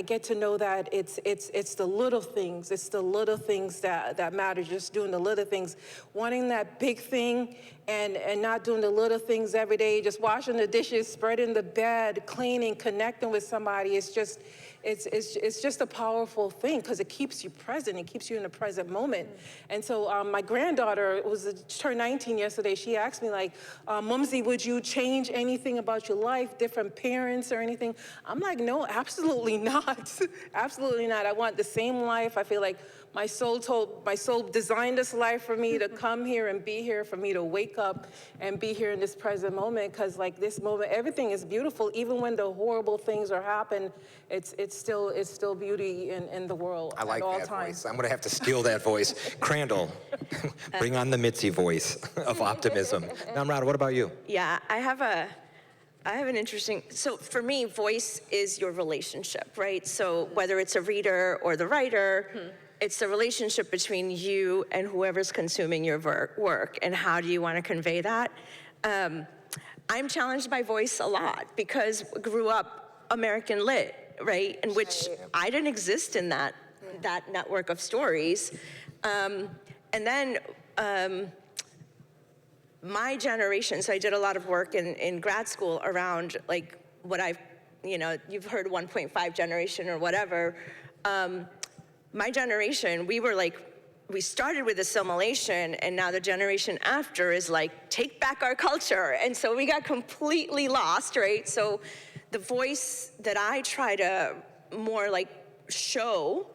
get to know that it's the little things. It's the little things that matter, just doing the little things. Wanting that big thing and not doing the little things every day, just washing the dishes, spreading the bed, cleaning, connecting with somebody. It's just a powerful thing because it keeps you present. It keeps you in the present moment. And so my granddaughter turned 19 yesterday. She asked me like, Mumsy, would you change anything about your life, different parents or anything? I'm like, no, absolutely not. Absolutely not. I want the same life. I feel like my soul designed this life for me to come here and be here, for me to wake up and be here in this present moment, because like this moment, everything is beautiful. Even when the horrible things are happening, it's still beauty in the world I like at all that times. voice. I'm going to have to steal that voice. Crandall, bring on the Mitzi voice of optimism. Namrata, what about you? Yeah, I have an interesting, so for me, voice is your relationship, right? So whether it's a reader or the writer, it's the relationship between you and whoever's consuming your work, and how do you want to convey that? I'm challenged by voice a lot because I grew up American Lit, right? In which I didn't exist in that network of stories. And then my generation, so I did a lot of work in grad school around like what you've heard 1.5 generation or whatever. My generation, we started with assimilation, and now the generation after is like, take back our culture. And so we got completely lost, right? So the voice that I try to more like show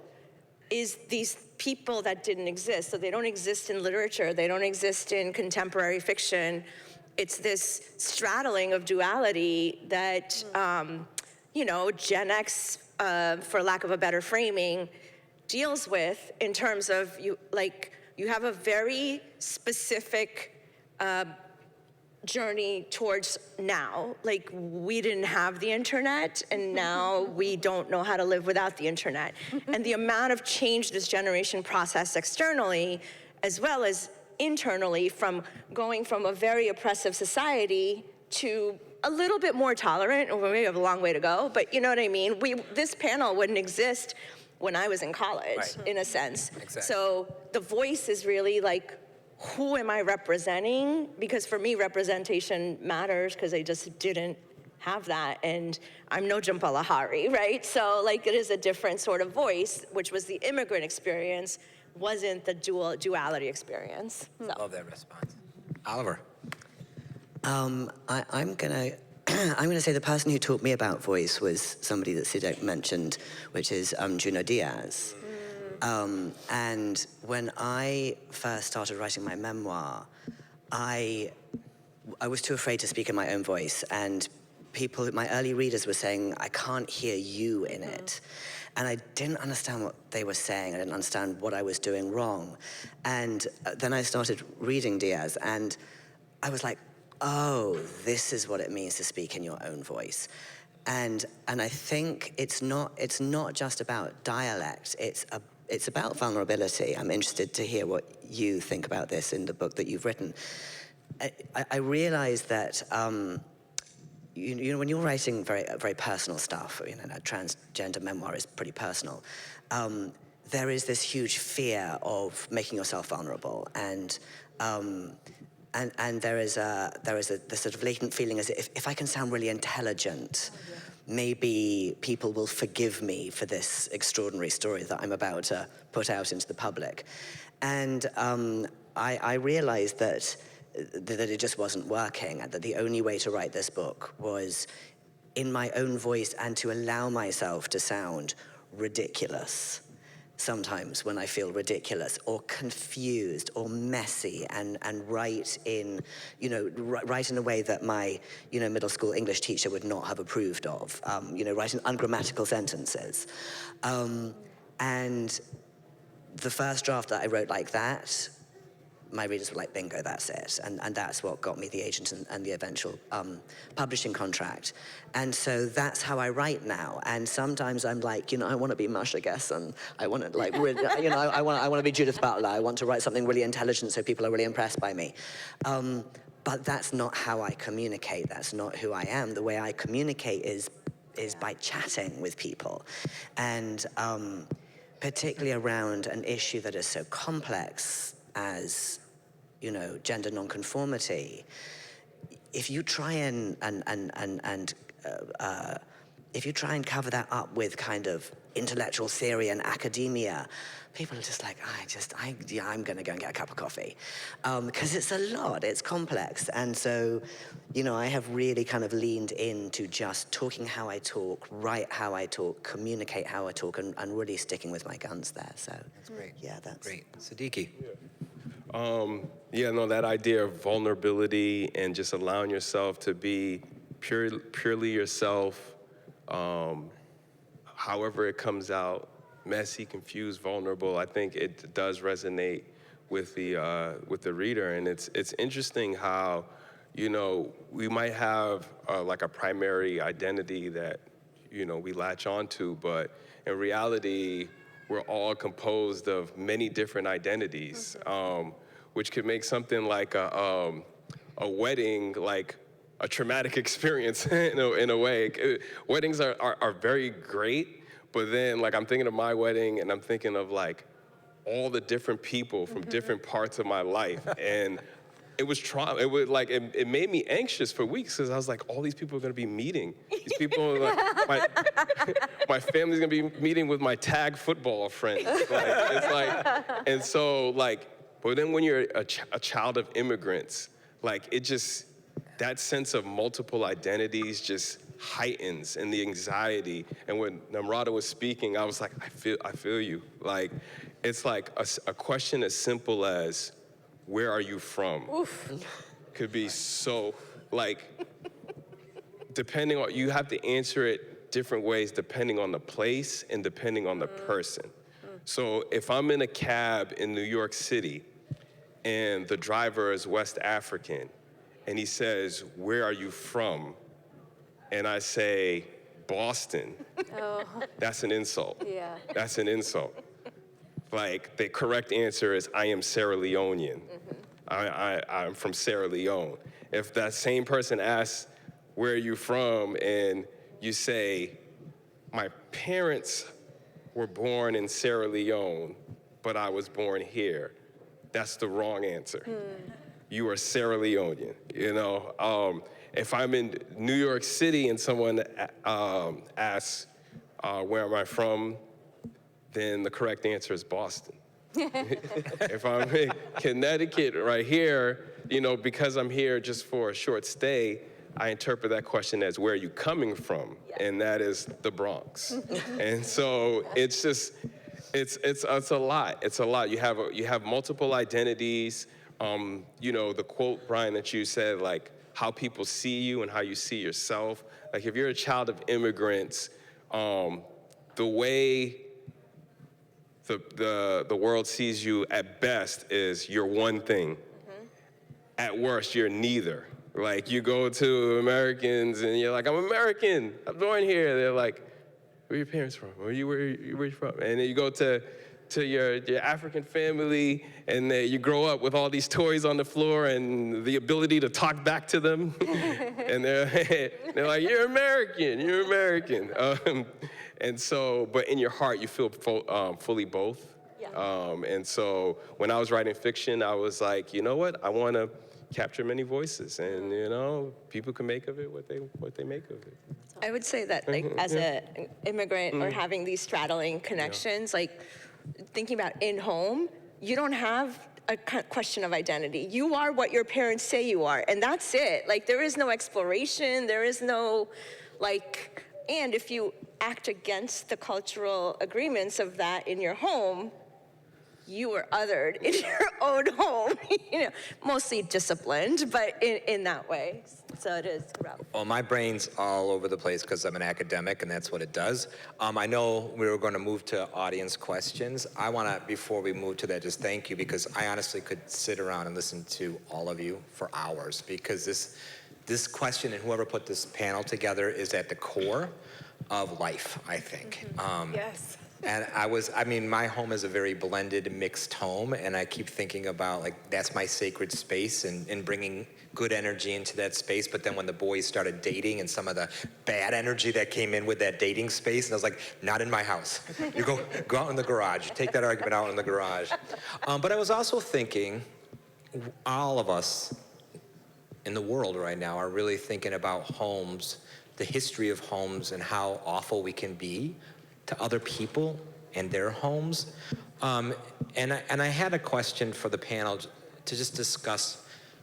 is these people that didn't exist. So they don't exist in literature, they don't exist in contemporary fiction. It's this straddling of duality that, Gen X, for lack of a better framing, deals with in terms of you have a very specific journey towards now. Like, we didn't have the internet, and now we don't know how to live without the internet. And the amount of change this generation processed externally, as well as internally, from going from a very oppressive society to a little bit more tolerant, or we have a long way to go, but you know what I mean? This panel wouldn't exist when I was in college, in a sense. Exactly. So the voice is really like, who am I representing? Because for me, representation matters, because I just didn't have that, and I'm no Jampalahari, right? So like, it is a different sort of voice, which was the immigrant experience, wasn't the duality experience. So. Love that response. Oliver. I'm gonna I'm gonna say the person who taught me about voice was somebody that Sidek mentioned, which is Junot Diaz. And when I first started writing my memoir, I was too afraid to speak in my own voice, and my early readers were saying, I can't hear you in it. And I didn't understand what they were saying. I didn't understand what I was doing wrong. And then I started reading Diaz, and I was like, oh, this is what it means to speak in your own voice. And I think it's not just about dialect, it's about vulnerability. I'm interested to hear what you think about this in the book that you've written. I realize that when you're writing very, very personal stuff, a transgender memoir is pretty personal. There is this huge fear of making yourself vulnerable, and there is this sort of latent feeling as if I can sound really intelligent, maybe people will forgive me for this extraordinary story that I'm about to put out into the public. And I realized that it just wasn't working, and that the only way to write this book was in my own voice, and to allow myself to sound ridiculous sometimes when I feel ridiculous or confused or messy, and write in a way that my middle school English teacher would not have approved of, write in ungrammatical sentences. And the first draft that I wrote like that, my readers were like, bingo, that's it. And that's what got me the agent and the eventual publishing contract. And so that's how I write now. And sometimes I'm like, I want to be Mush, I guess, and I want to I want to be Judith Butler. I want to write something really intelligent so people are really impressed by me. But that's not how I communicate. That's not who I am. The way I communicate is by chatting with people. And particularly around an issue that is so complex as gender nonconformity, if you try and cover that up with kind of intellectual theory and academia, people are just like, I'm going to go and get a cup of coffee, because it's a lot, it's complex. And so, I have really kind of leaned into just talking how I talk, write how I talk, communicate how I talk, and really sticking with my guns there. So that's great. Yeah, that's great. Siddiqui. That idea of vulnerability and just allowing yourself to be purely yourself, however it comes out, messy, confused, vulnerable, I think it does resonate with the reader. And it's interesting how, we might have like a primary identity that, we latch onto, but in reality, we're all composed of many different identities, which could make something like a wedding like a traumatic experience in a way. Weddings are very great, but then like I'm thinking of my wedding and I'm thinking of like all the different people from different parts of my life, and it was it made me anxious for weeks, because I was like, all these people are gonna be meeting. These people, my family's gonna be meeting with my tag football friends. And so but then when you're a child of immigrants, that sense of multiple identities just heightens, and the anxiety. And when Namrata was speaking, I was like, I feel you. Like, it's like a question as simple as, where are you from? Oof. Could be so, like, depending on, you have to answer it different ways depending on the place and depending on the person. So if I'm in a cab in New York City and the driver is West African and he says, where are you from? And I say, Boston. Oh. That's an insult. Yeah. That's an insult. Like, the correct answer is, I am Sierra Leonean. I'm from Sierra Leone. If that same person asks, where are you from? And you say, my parents were born in Sierra Leone, but I was born here. That's the wrong answer. You are Sierra Leonean, you know? If I'm in New York City and someone asks, where am I from? Then the correct answer is Boston. If I'm in Connecticut right here, you know, because I'm here just for a short stay, I interpret that question as, where are you coming from? And that is the Bronx. And so it's just, it's a lot. It's a lot. You have multiple identities. You know, the quote, Brian, that you said, like, how people see you and how you see yourself. Like, if you're a child of immigrants, the way the world sees you at best is you're one thing. At worst, you're neither. Like, you go to Americans and you're like, I'm American, I'm born here. They're like, where are your parents from? Where are you from? And then you go to your African family and you grow up with all these toys on the floor and the ability to talk back to them. And they're like, you're American. And so, but in your heart, you feel fully both. Yeah. And so when I was writing fiction, I was like, you know what? I want to capture many voices, and you know, people can make of it what they make of it. I would say that, like, as an immigrant or having these straddling connections, like, thinking about in home, you don't have a question of identity. You are what your parents say you are, and that's it. Like, there is no exploration, there is no, like, and if you act against the cultural agreements of that in your home, you were othered in your own home, you know, mostly disciplined, but in that way. So it is rough. Well, my brain's all over the place because I'm an academic, and that's what it does. I know we were going to move to audience questions. I want to, before we move to that, just thank you, because I honestly could sit around and listen to all of you for hours, because this question and whoever put this panel together is at the core of life, I think. Yes. And my home is a very blended, mixed home, and I keep thinking about, like, that's my sacred space and bringing good energy into that space. But then when the boys started dating and some of the bad energy that came in with that dating space, and I was like, not in my house. You go out in the garage. Take that argument out in the garage. But I was also thinking, all of us in the world right now are really thinking about homes, the history of homes, and how awful we can be to other people and their homes. And I had a question for the panel to just discuss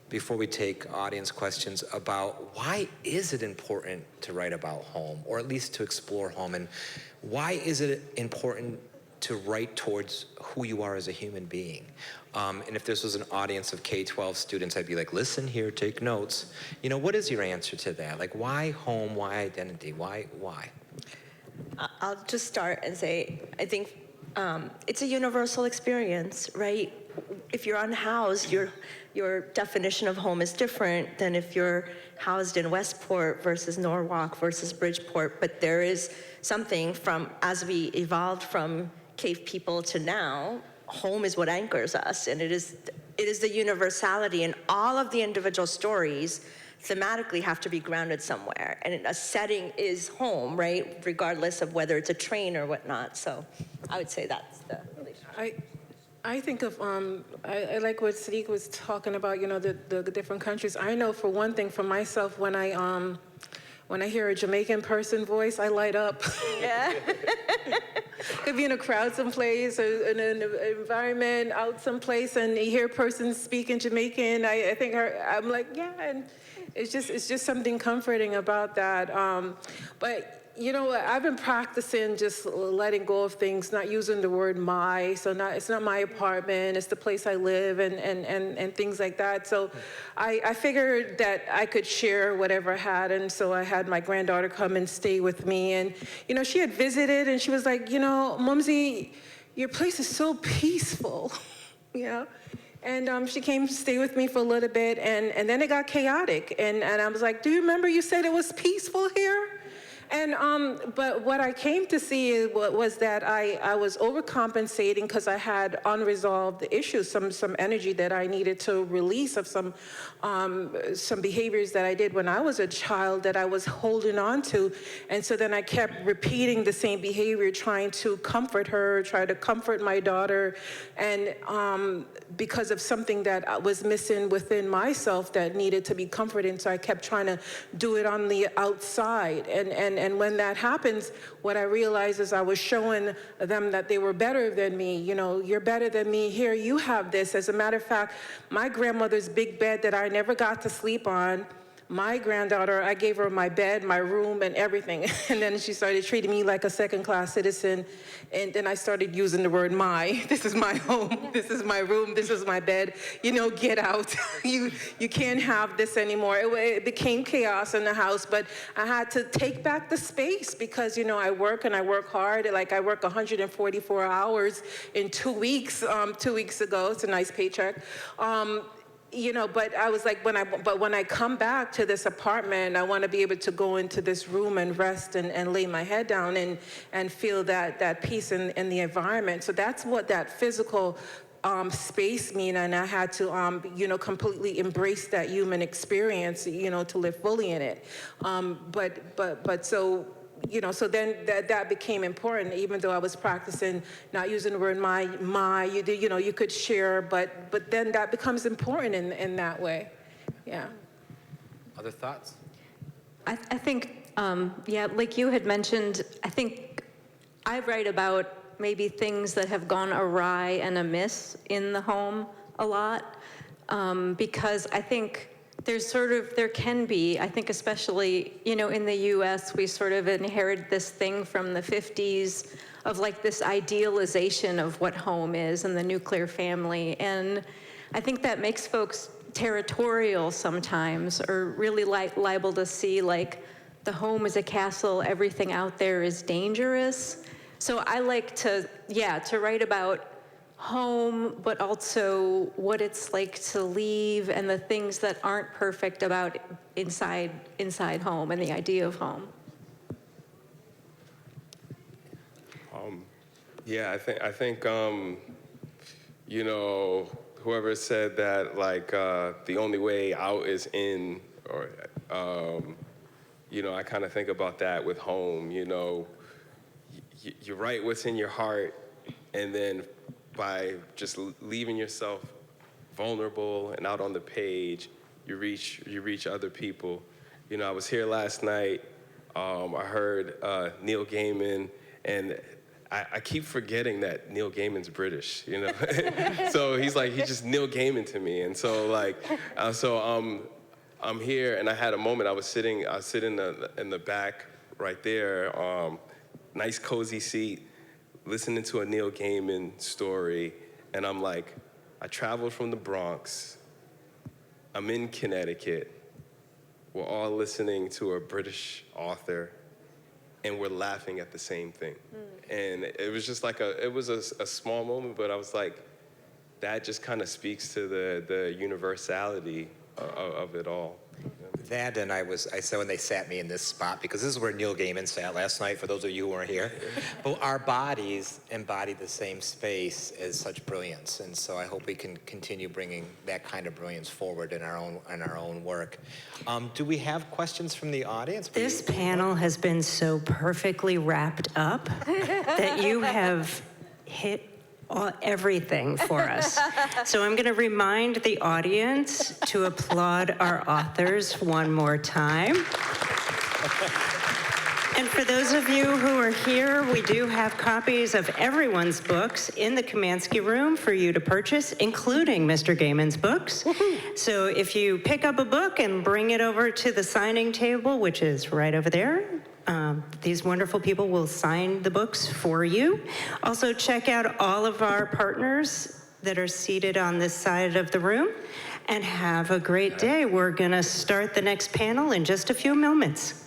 before we take audience questions about, why is it important to write about home, or at least to explore home, and why is it important to write towards who you are as a human being? And if this was an audience of K-12 students, I'd be like, listen here, take notes. You know, what is your answer to that? Like, why home, why identity, why? I'll just start and say, I think it's a universal experience, right? If you're unhoused, your definition of home is different than if you're housed in Westport versus Norwalk versus Bridgeport. But there is something from, as we evolved from cave people to now, home is what anchors us, and it is the universality, and all of the individual stories thematically have to be grounded somewhere, and a setting is home, right? Regardless of whether it's a train or whatnot. So I would say that's the relationship. I think of, I like what Sadiq was talking about, you know, the different countries. I know, for one thing, for myself, when I hear a Jamaican person voice, I light up. Yeah. Could be in a crowd someplace, or in an environment out someplace, and you hear a person speaking Jamaican. I think I'm like, yeah, and It's just something comforting about that. But you know what? I've been practicing just letting go of things, not using the word my. So it's not my apartment, it's the place I live and things like that. So I figured that I could share whatever I had. And so I had my granddaughter come and stay with me. And, you know, she had visited and she was like, you know, Mumsy, your place is so peaceful, you know? And she came to stay with me for a little bit, and then it got chaotic. And I was like, do you remember you said it was peaceful here? And but what I came to see was that I was overcompensating because I had unresolved issues, some energy that I needed to release of some behaviors that I did when I was a child that I was holding on to. And so then I kept repeating the same behavior, trying to comfort her, try to comfort my daughter, and because of something that was missing within myself that needed to be comforted. So I kept trying to do it on the outside. And when that happens, what I realized is I was showing them that they were better than me. You know, you're better than me. Here, you have this. As a matter of fact, my grandmother's big bed that I never got to sleep on, my granddaughter, I gave her my bed, my room, and everything. And then she started treating me like a second-class citizen. And then I started using the word my. This is my home. This is my room. This is my bed. You know, get out. You can't have this anymore. It became chaos in the house, but I had to take back the space because, you know, I work and I work hard. Like I work 144 hours in 2 weeks, 2 weeks ago. It's a nice paycheck. You know, but I was like, when I come back to this apartment, I want to be able to go into this room and rest and lay my head down and feel that peace in the environment. So that's what that physical space mean, and I had to, you know, completely embrace that human experience, you know, to live fully in it. But so. You know, so then that became important, even though I was practicing not using the word my, you know, you could share, but then that becomes important in that way, yeah. Other thoughts? I think, yeah, like you had mentioned, I think I write about maybe things that have gone awry and amiss in the home a lot, because I think there can be, I think especially, you know, in the US, we sort of inherit this thing from the 50s of like this idealization of what home is and the nuclear family. And I think that makes folks territorial sometimes, or really liable to see like the home is a castle, everything out there is dangerous. So I like to write about home, but also what it's like to leave and the things that aren't perfect about inside home and the idea of home. Yeah, I think you know, whoever said that, like, the only way out is in, or, you know, I kind of think about that with home, you know, you write what's in your heart, and then by just leaving yourself vulnerable and out on the page, you reach other people. You know, I was here last night, I heard Neil Gaiman, and I keep forgetting that Neil Gaiman's British, you know? So he's just Neil Gaiman to me. And so like, I'm here, and I had a moment, I was sitting in the back right there, nice cozy seat, listening to a Neil Gaiman story, and I'm like, I traveled from the Bronx, I'm in Connecticut, we're all listening to a British author, and we're laughing at the same thing. And it was just like it was a small moment, but I was like, that just kind of speaks to the universality of it all. That, and I said when they sat me in this spot, because this is where Neil Gaiman sat last night, for those of you who weren't here. But our bodies embody the same space as such brilliance, and so I hope we can continue bringing that kind of brilliance forward in our own work. Do we have questions from the audience? This panel has been so perfectly wrapped up that you have hit everything for us. So I'm going to remind the audience to applaud our authors one more time. And for those of you who are here, we do have copies of everyone's books in the Kamansky room for you to purchase, including Mr. Gaiman's books. So if you pick up a book and bring it over to the signing table, which is right over there, these wonderful people will sign the books for you. Also, check out all of our partners that are seated on this side of the room, and have a great day. We're going to start the next panel in just a few moments.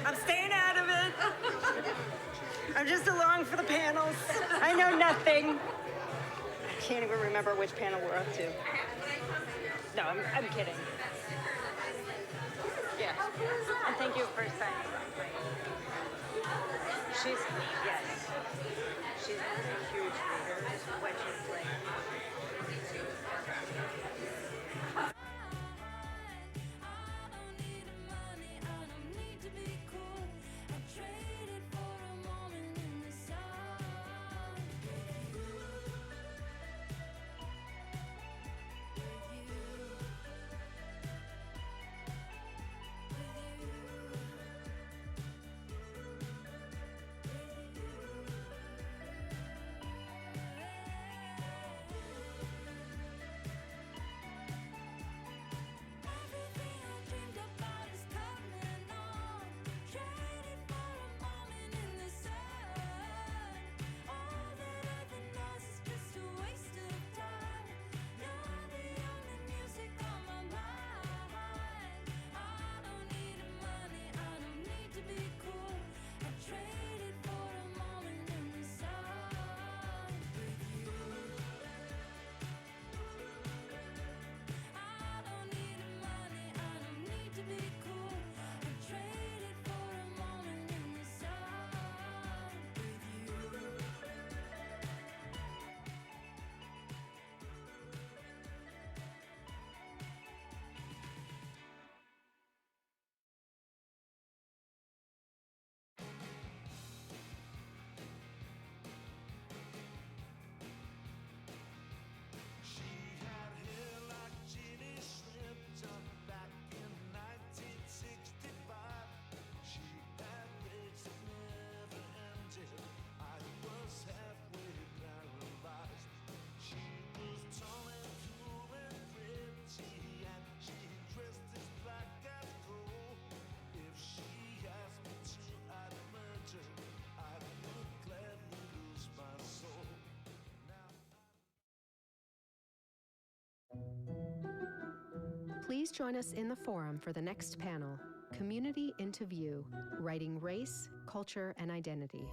I'm staying out of it. I'm just along for the panels. I know nothing. I can't even remember which panel we're up to. No, I'm kidding. Yeah. And thank you for signing. Yes. She's a huge reader when she's playing. Please join us in the forum for the next panel, Community into View, Writing Race, Culture, and Identity.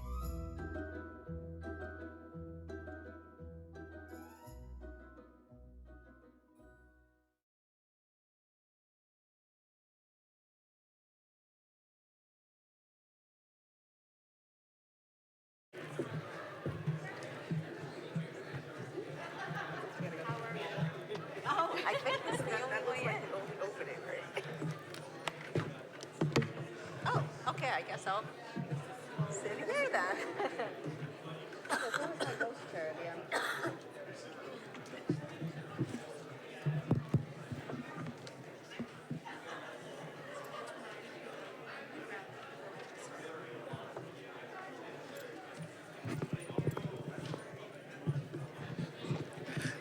I think this is the only way in. Opening, right? Oh, okay, I guess I'll sit here then.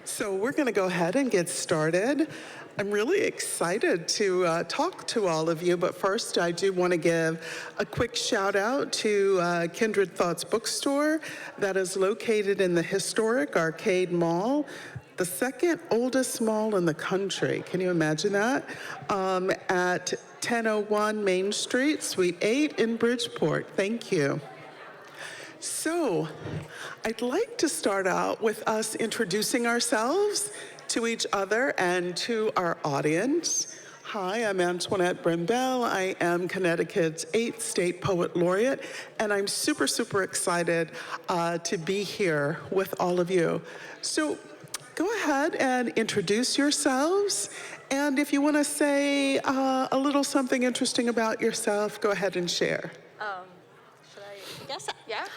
So we're going to go ahead and get started. I'm really excited to talk to all of you, but first I do want to give a quick shout out to Kindred Thoughts Bookstore that is located in the historic Arcade Mall, the second oldest mall in the country. Can you imagine that? At 1001 Main Street, Suite 8 in Bridgeport. Thank you. So, I'd like to start out with us introducing ourselves to each other and to our audience. Hi, I'm Antoinette Brembell. I am Connecticut's 8th State Poet Laureate, and I'm super, super excited to be here with all of you. So, go ahead and introduce yourselves, and if you want to say a little something interesting about yourself, go ahead and share.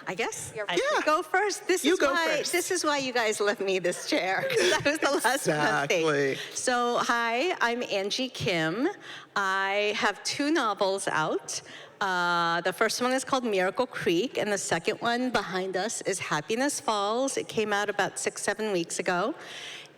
I guess Yeah. I should go first. This is why you guys left me this chair, because I was the last Exactly. one. So hi, I'm Angie Kim. I have 2 novels out. The first one is called Miracle Creek, and the second one behind us is Happiness Falls. It came out about 6-7 weeks ago.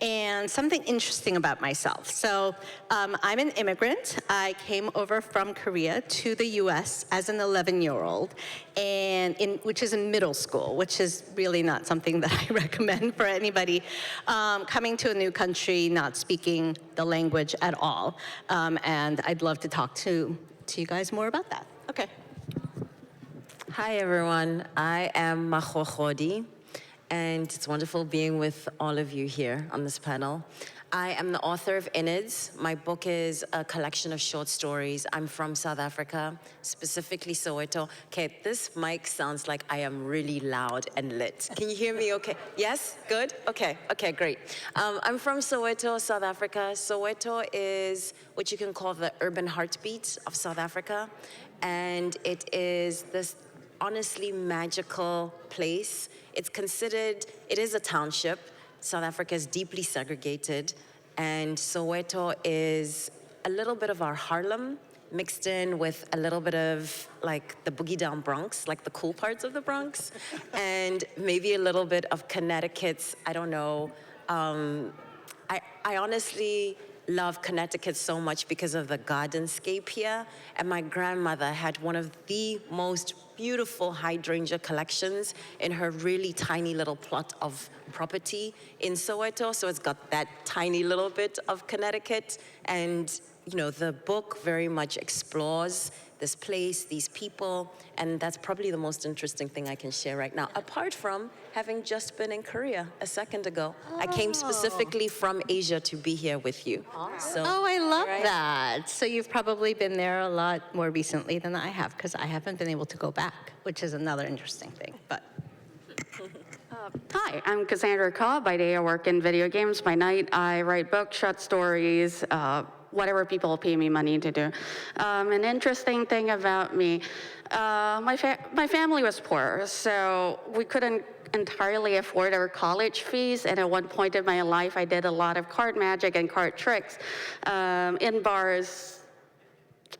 And something interesting about myself. So I'm an immigrant. I came over from Korea to the US as an 11-year-old, and which is in middle school, which is really not something that I recommend for anybody coming to a new country, not speaking the language at all. And I'd love to talk to you guys more about that. Okay. Hi, everyone. I am Macho Khodi, and it's wonderful being with all of you here on this panel. I am the author of Innards. My book is a collection of short stories. I'm from South Africa, specifically Soweto. Okay, this mic sounds like I am really loud and lit. Can you hear me okay? Yes? Good? Okay, great. I'm from Soweto, South Africa. Soweto is what you can call the urban heartbeat of South Africa. And it is this honestly magical place. It is a township. South Africa is deeply segregated, and Soweto is a little bit of our Harlem mixed in with a little bit of like the boogie down Bronx, like the cool parts of the Bronx, and maybe a little bit of Connecticut's, I don't know. I honestly love Connecticut so much because of the gardenscape here, and my grandmother had one of the most beautiful hydrangea collections in her really tiny little plot of property in Soweto, so it's got that tiny little bit of Connecticut, and you know, the book very much explores this place, these people, and that's probably the most interesting thing I can share right now, apart from having just been in Korea a second ago. I came specifically from Asia to be here with you. So, I love that. So you've probably been there a lot more recently than I have, because I haven't been able to go back, which is another interesting thing, but. Hi, I'm Cassandra Cobb. By day I work in video games. By night I write books, short stories, whatever people pay me money to do. An interesting thing about me, my family was poor, so we couldn't entirely afford our college fees, and at one point in my life I did a lot of card magic and card tricks in bars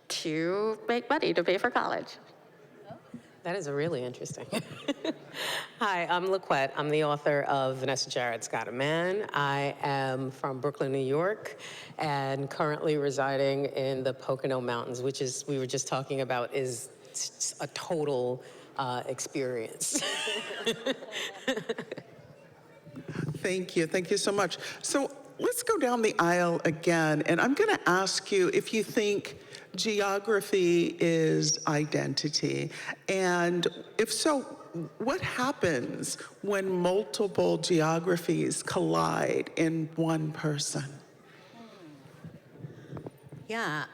to make money to pay for college. That is really interesting. Hi, I'm LaQuette. I'm the author of Vanessa Jarrett's Got a Man. I am from Brooklyn, New York, and currently residing in the Pocono Mountains, which is, we were just talking about, is a total experience. Thank you so much. So let's go down the aisle again, and I'm going to ask you if you think geography is identity, and if so, what happens when multiple geographies collide in one person? Yeah,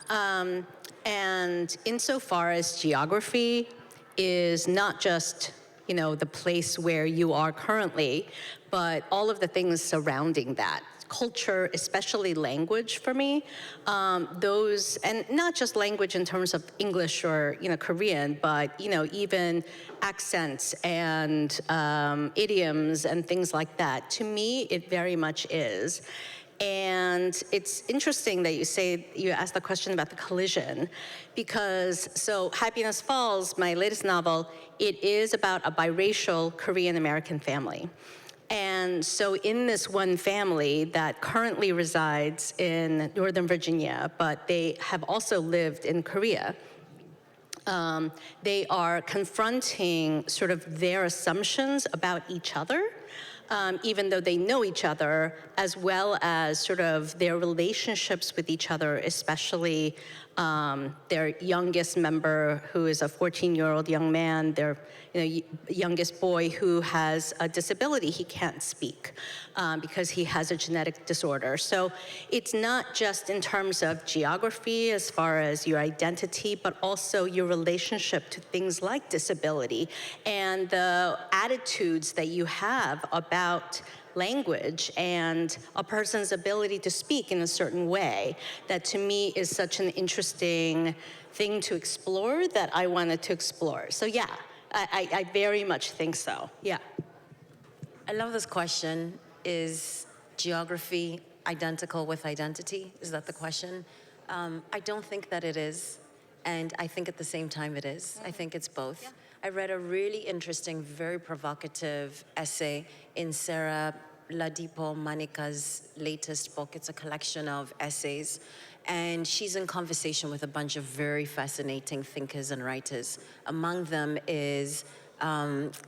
and insofar as geography is not just, the place where you are currently, but all of the things surrounding that. Culture, especially language for me, those, and not just language in terms of English or, Korean, but, even accents and idioms and things like that. To me, it very much is. And it's interesting that you asked the question about the collision, because Happiness Falls, my latest novel, it is about a biracial Korean-American family. And so in this one family that currently resides in Northern Virginia, but they have also lived in Korea, they are confronting sort of their assumptions about each other, even though they know each other, as well as sort of their relationships with each other, especially their youngest member, who is a 14-year-old young man, their youngest boy who has a disability. He can't speak because he has a genetic disorder. So it's not just in terms of geography as far as your identity, but also your relationship to things like disability and the attitudes that you have about language and a person's ability to speak in a certain way that to me is such an interesting thing to explore that I wanted to explore. So yeah, I very much think so, yeah. I love this question. Is geography identical with identity? Is that the question? I don't think that it is, and I think at the same time it is. I think it's both. Yeah. I read a really interesting, very provocative essay in Sarah Ladipo Manika's latest book. It's a collection of essays, and she's in conversation with a bunch of very fascinating thinkers and writers. Among them is,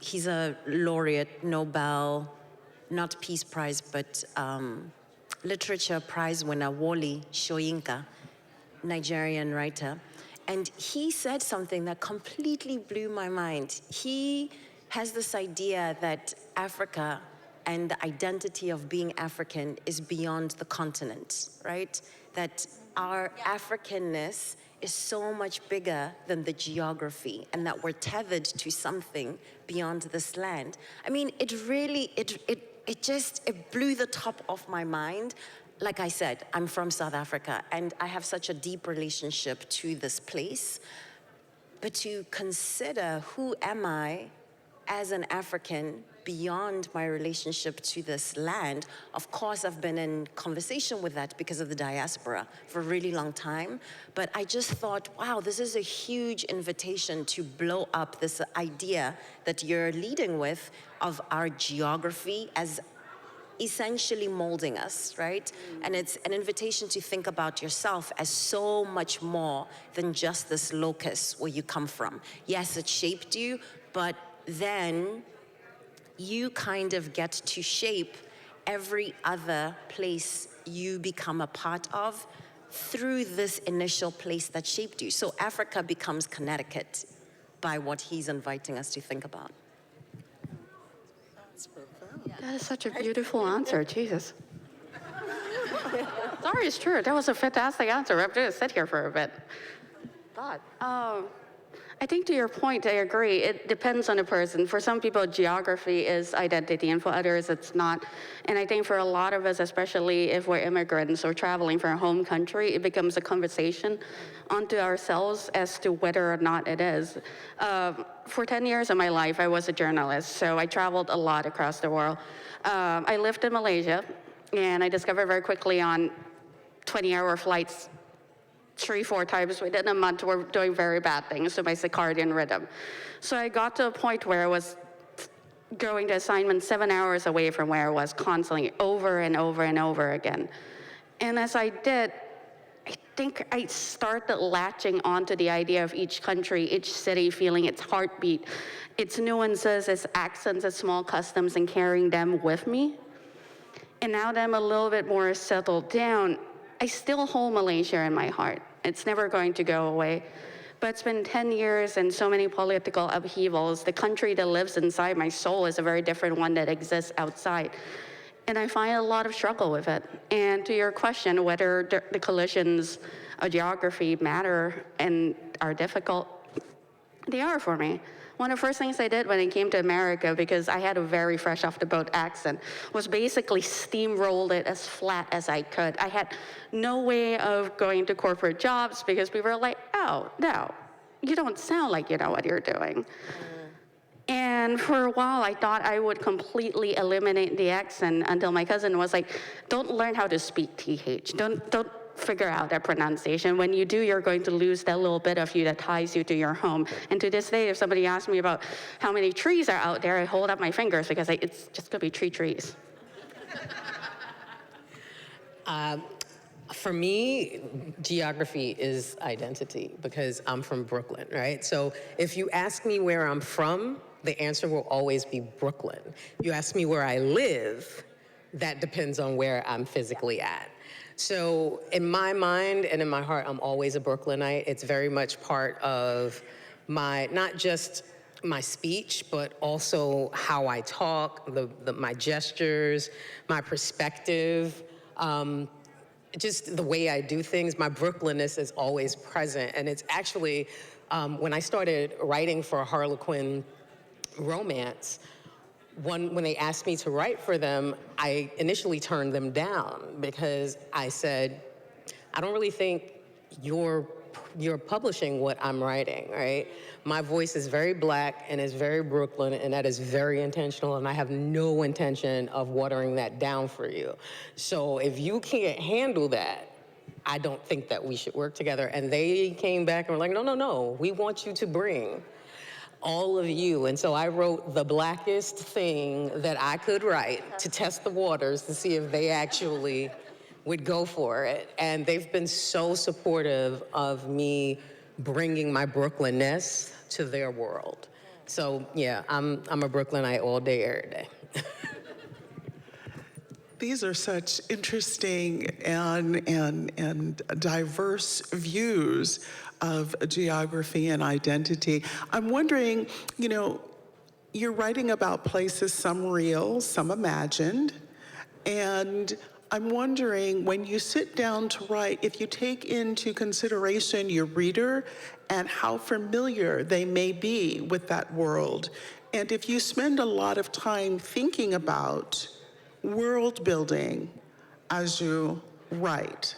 he's a laureate, Nobel, not Peace Prize, but Literature Prize winner, Wole Soyinka, Nigerian writer. And he said something that completely blew my mind. He has this idea that Africa and the identity of being African is beyond the continent, right? That our Africanness is so much bigger than the geography, and that we're tethered to something beyond this land. I mean, it really, it blew the top off my mind. Like I said, I'm from South Africa, and I have such a deep relationship to this place. But to consider, who am I as an African beyond my relationship to this land? Of course, I've been in conversation with that because of the diaspora for a really long time. But I just thought, wow, this is a huge invitation to blow up this idea that you're leading with of our geography as essentially molding us, right? And it's an invitation to think about yourself as so much more than just this locus where you come from. Yes, it shaped you, but then you kind of get to shape every other place you become a part of through this initial place that shaped you. So Africa becomes Connecticut by what he's inviting us to think about. That is such a beautiful answer, Jesus. Sorry, it's true. That was a fantastic answer. I'm going to sit here for a bit. God. I think to your point, I agree. It depends on the person. For some people, geography is identity, and for others, it's not. And I think for a lot of us, especially if we're immigrants or traveling from our home country, it becomes a conversation onto ourselves as to whether or not it is. For 10 years of my life, I was a journalist, so I traveled a lot across the world. I lived in Malaysia, and I discovered very quickly on 20-hour flights, 3-4 times within a month, we're doing very bad things to my circadian rhythm. So I got to a point where I was going to assignment 7 hours away from where I was constantly, over and over and over again. And as I did, I think I started latching onto the idea of each country, each city, feeling its heartbeat, its nuances, its accents, its small customs, and carrying them with me. And now that I'm a little bit more settled down, I still hold Malaysia in my heart. It's never going to go away. But it's been 10 years and so many political upheavals. The country that lives inside my soul is a very different one that exists outside. And I find a lot of struggle with it. And to your question, whether the collisions of geography matter and are difficult, they are for me. One of the first things I did when I came to America, because I had a very fresh off the boat accent, was basically steamrolled it as flat as I could. I had no way of going to corporate jobs because people were like, oh, no, you don't sound like you know what you're doing. And for a while, I thought I would completely eliminate the accent until my cousin was like, don't learn how to speak TH. Don't figure out that pronunciation. When you do, you're going to lose that little bit of you that ties you to your home. And to this day, if somebody asks me about how many trees are out there, I hold up my fingers because it's just gonna be trees. For me, geography is identity because I'm from Brooklyn, right? So if you ask me where I'm from, the answer will always be Brooklyn. You ask me where I live, that depends on where I'm physically at. So in my mind and in my heart, I'm always a Brooklynite. It's very much part of my, not just my speech, but also how I talk, my gestures, my perspective, just the way I do things. My Brooklynness is always present. And it's actually, when I started writing for Harlequin romance, when they asked me to write for them, I initially turned them down because I said, I don't really think you're publishing what I'm writing, right? My voice is very Black and is very Brooklyn, and that is very intentional, and I have no intention of watering that down for you. So if you can't handle that, I don't think that we should work together. And they came back and were like, no, we want you to bring all of you. And so I wrote the Blackest thing that I could write to test the waters to see if they actually would go for it. And they've been so supportive of me bringing my Brooklynness to their world. So yeah, I'm a Brooklynite all day, every day. These are such interesting and diverse views of geography and identity. I'm wondering, you're writing about places, some real, some imagined, and I'm wondering, when you sit down to write, if you take into consideration your reader and how familiar they may be with that world, and if you spend a lot of time thinking about world building as you write.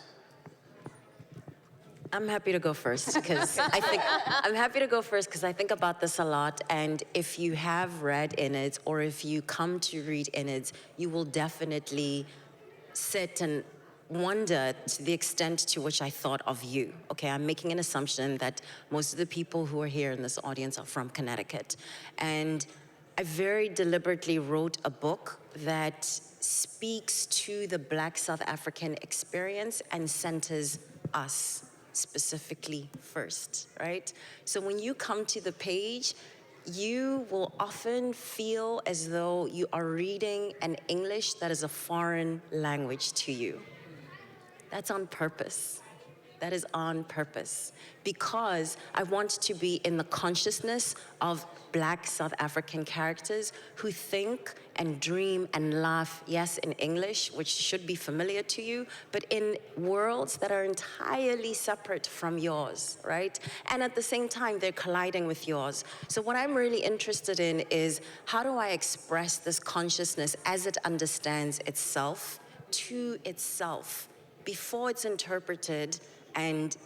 I'm happy to go first because I think about this a lot. And if you have read Innards or if you come to read Innards, you will definitely sit and wonder to the extent to which I thought of you. Okay, I'm making an assumption that most of the people who are here in this audience are from Connecticut. And I very deliberately wrote a book that speaks to the Black South African experience and centers us specifically first, right? So when you come to the page, you will often feel as though you are reading an English that is a foreign language to you. That's on purpose. That is on purpose, because I want to be in the consciousness of Black South African characters who think and dream and laugh, yes, in English, which should be familiar to you, but in worlds that are entirely separate from yours, right? And at the same time, they're colliding with yours. So what I'm really interested in is, how do I express this consciousness as it understands itself to itself before it's interpreted and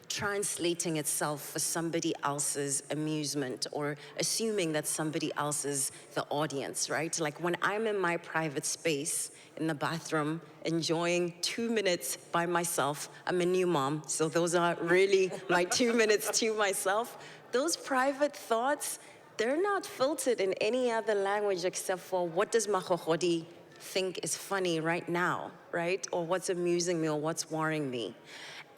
translating itself for somebody else's amusement or assuming that somebody else is the audience, right? Like when I'm in my private space in the bathroom, enjoying 2 minutes by myself, I'm a new mom, so those are really my 2 minutes to myself. Those private thoughts, they're not filtered in any other language except for what does Makhokhodi think is funny right now, right? Or what's amusing me or what's worrying me.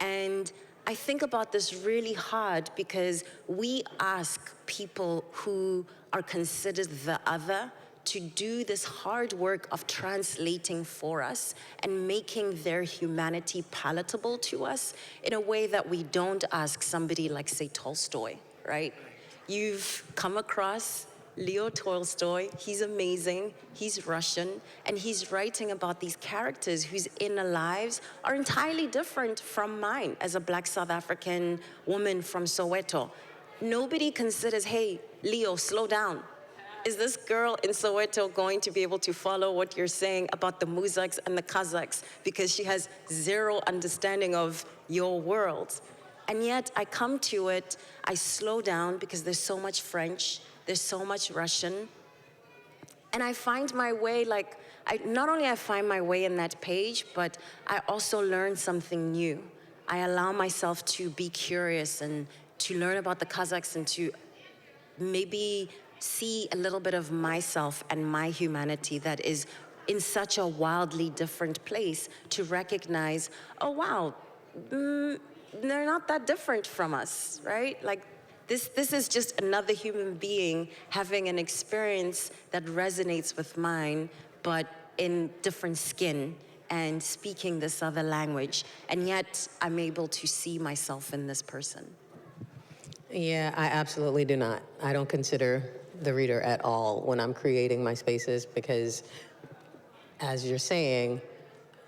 And I think about this really hard because we ask people who are considered the other to do this hard work of translating for us and making their humanity palatable to us in a way that we don't ask somebody like, say, Tolstoy, right? You've come across Leo Tolstoy. He's amazing. He's Russian, and he's writing about these characters whose inner lives are entirely different from mine as a Black South African woman from Soweto. Nobody considers, hey, Leo, slow down. Is this girl in Soweto going to be able to follow what you're saying about the Muzags and the Kazakhs because she has zero understanding of your world? And yet I come to it, I slow down because there's so much French, there's so much Russian, and I find my way, like, not only I find my way in that page, but I also learn something new. I allow myself to be curious and to learn about the Kazakhs and to maybe see a little bit of myself and my humanity that is in such a wildly different place, to recognize, oh wow, they're not that different from us, right? Like, this is just another human being having an experience that resonates with mine, but in different skin and speaking this other language, and yet I'm able to see myself in this person. Yeah, I absolutely do not. I don't consider the reader at all when I'm creating my spaces, because as you're saying,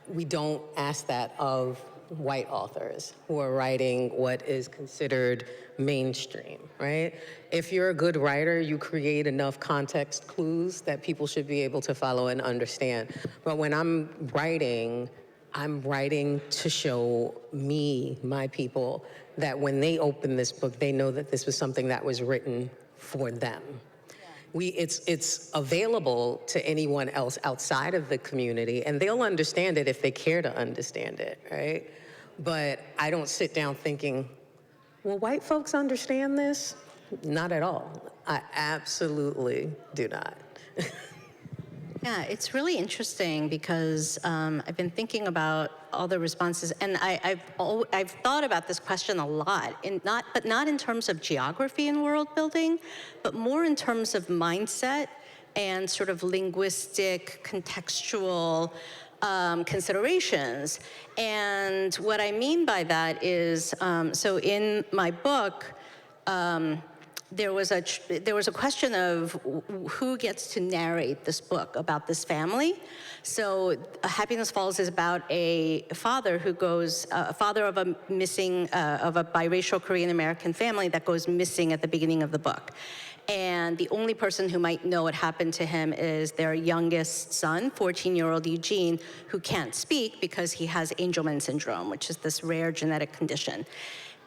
we don't ask that of white authors who are writing what is considered mainstream, right? If you're a good writer, you create enough context clues that people should be able to follow and understand. But when I'm writing to show me, my people, that when they open this book, they know that this was something that was written for them. It's available to anyone else outside of the community, and they'll understand it if they care to understand it, right? But I don't sit down thinking, well, white folks understand this? Not at all. I absolutely do not. Yeah, it's really interesting because I've been thinking about all the responses, and I've thought about this question a lot, but not in terms of geography and world building, but more in terms of mindset and sort of linguistic, contextual considerations. And what I mean by that is, so in my book, there was a question of who gets to narrate this book about this family. So Happiness Falls is about a father who goes, a father of a missing, of a biracial Korean American family that goes missing at the beginning of the book. And the only person who might know what happened to him is their youngest son, 14-year-old Eugene, who can't speak because he has Angelman syndrome, which is this rare genetic condition.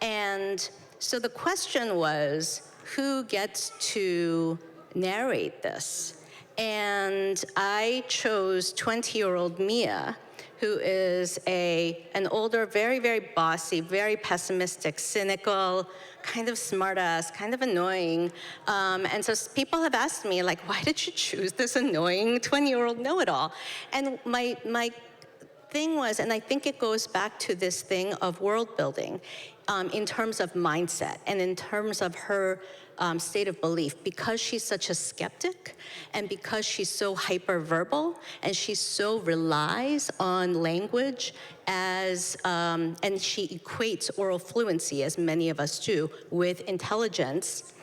And so the question was, who gets to narrate this? And I chose 20-year-old Mia, who is an older, very, very bossy, very pessimistic, cynical, kind of smartass, kind of annoying. And so people have asked me, like, why did you choose this annoying 20-year-old know-it-all? And my thing was, and I think it goes back to this thing of world building, in terms of mindset and in terms of her state of belief, because she's such a skeptic and because she's so hyper-verbal and she so relies on language as, and she equates oral fluency, as many of us do, with intelligence.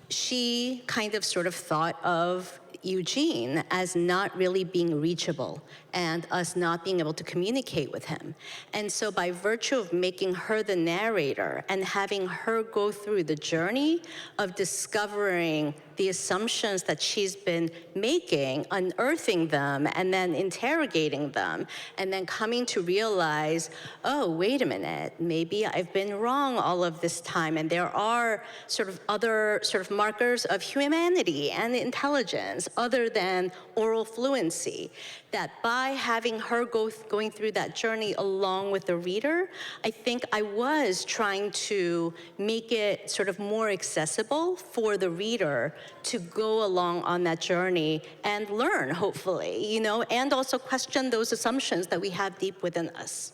She kind of sort of thought of Eugene as not really being reachable and us not being able to communicate with him. And so by virtue of making her the narrator and having her go through the journey of discovering the assumptions that she's been making, unearthing them, and then interrogating them, and then coming to realize, oh, wait a minute, maybe I've been wrong all of this time, and there are sort of other sort of markers of humanity and intelligence other than oral fluency, that by having her going through that journey along with the reader, I think I was trying to make it sort of more accessible for the reader to go along on that journey and learn, hopefully, you know, and also question those assumptions that we have deep within us.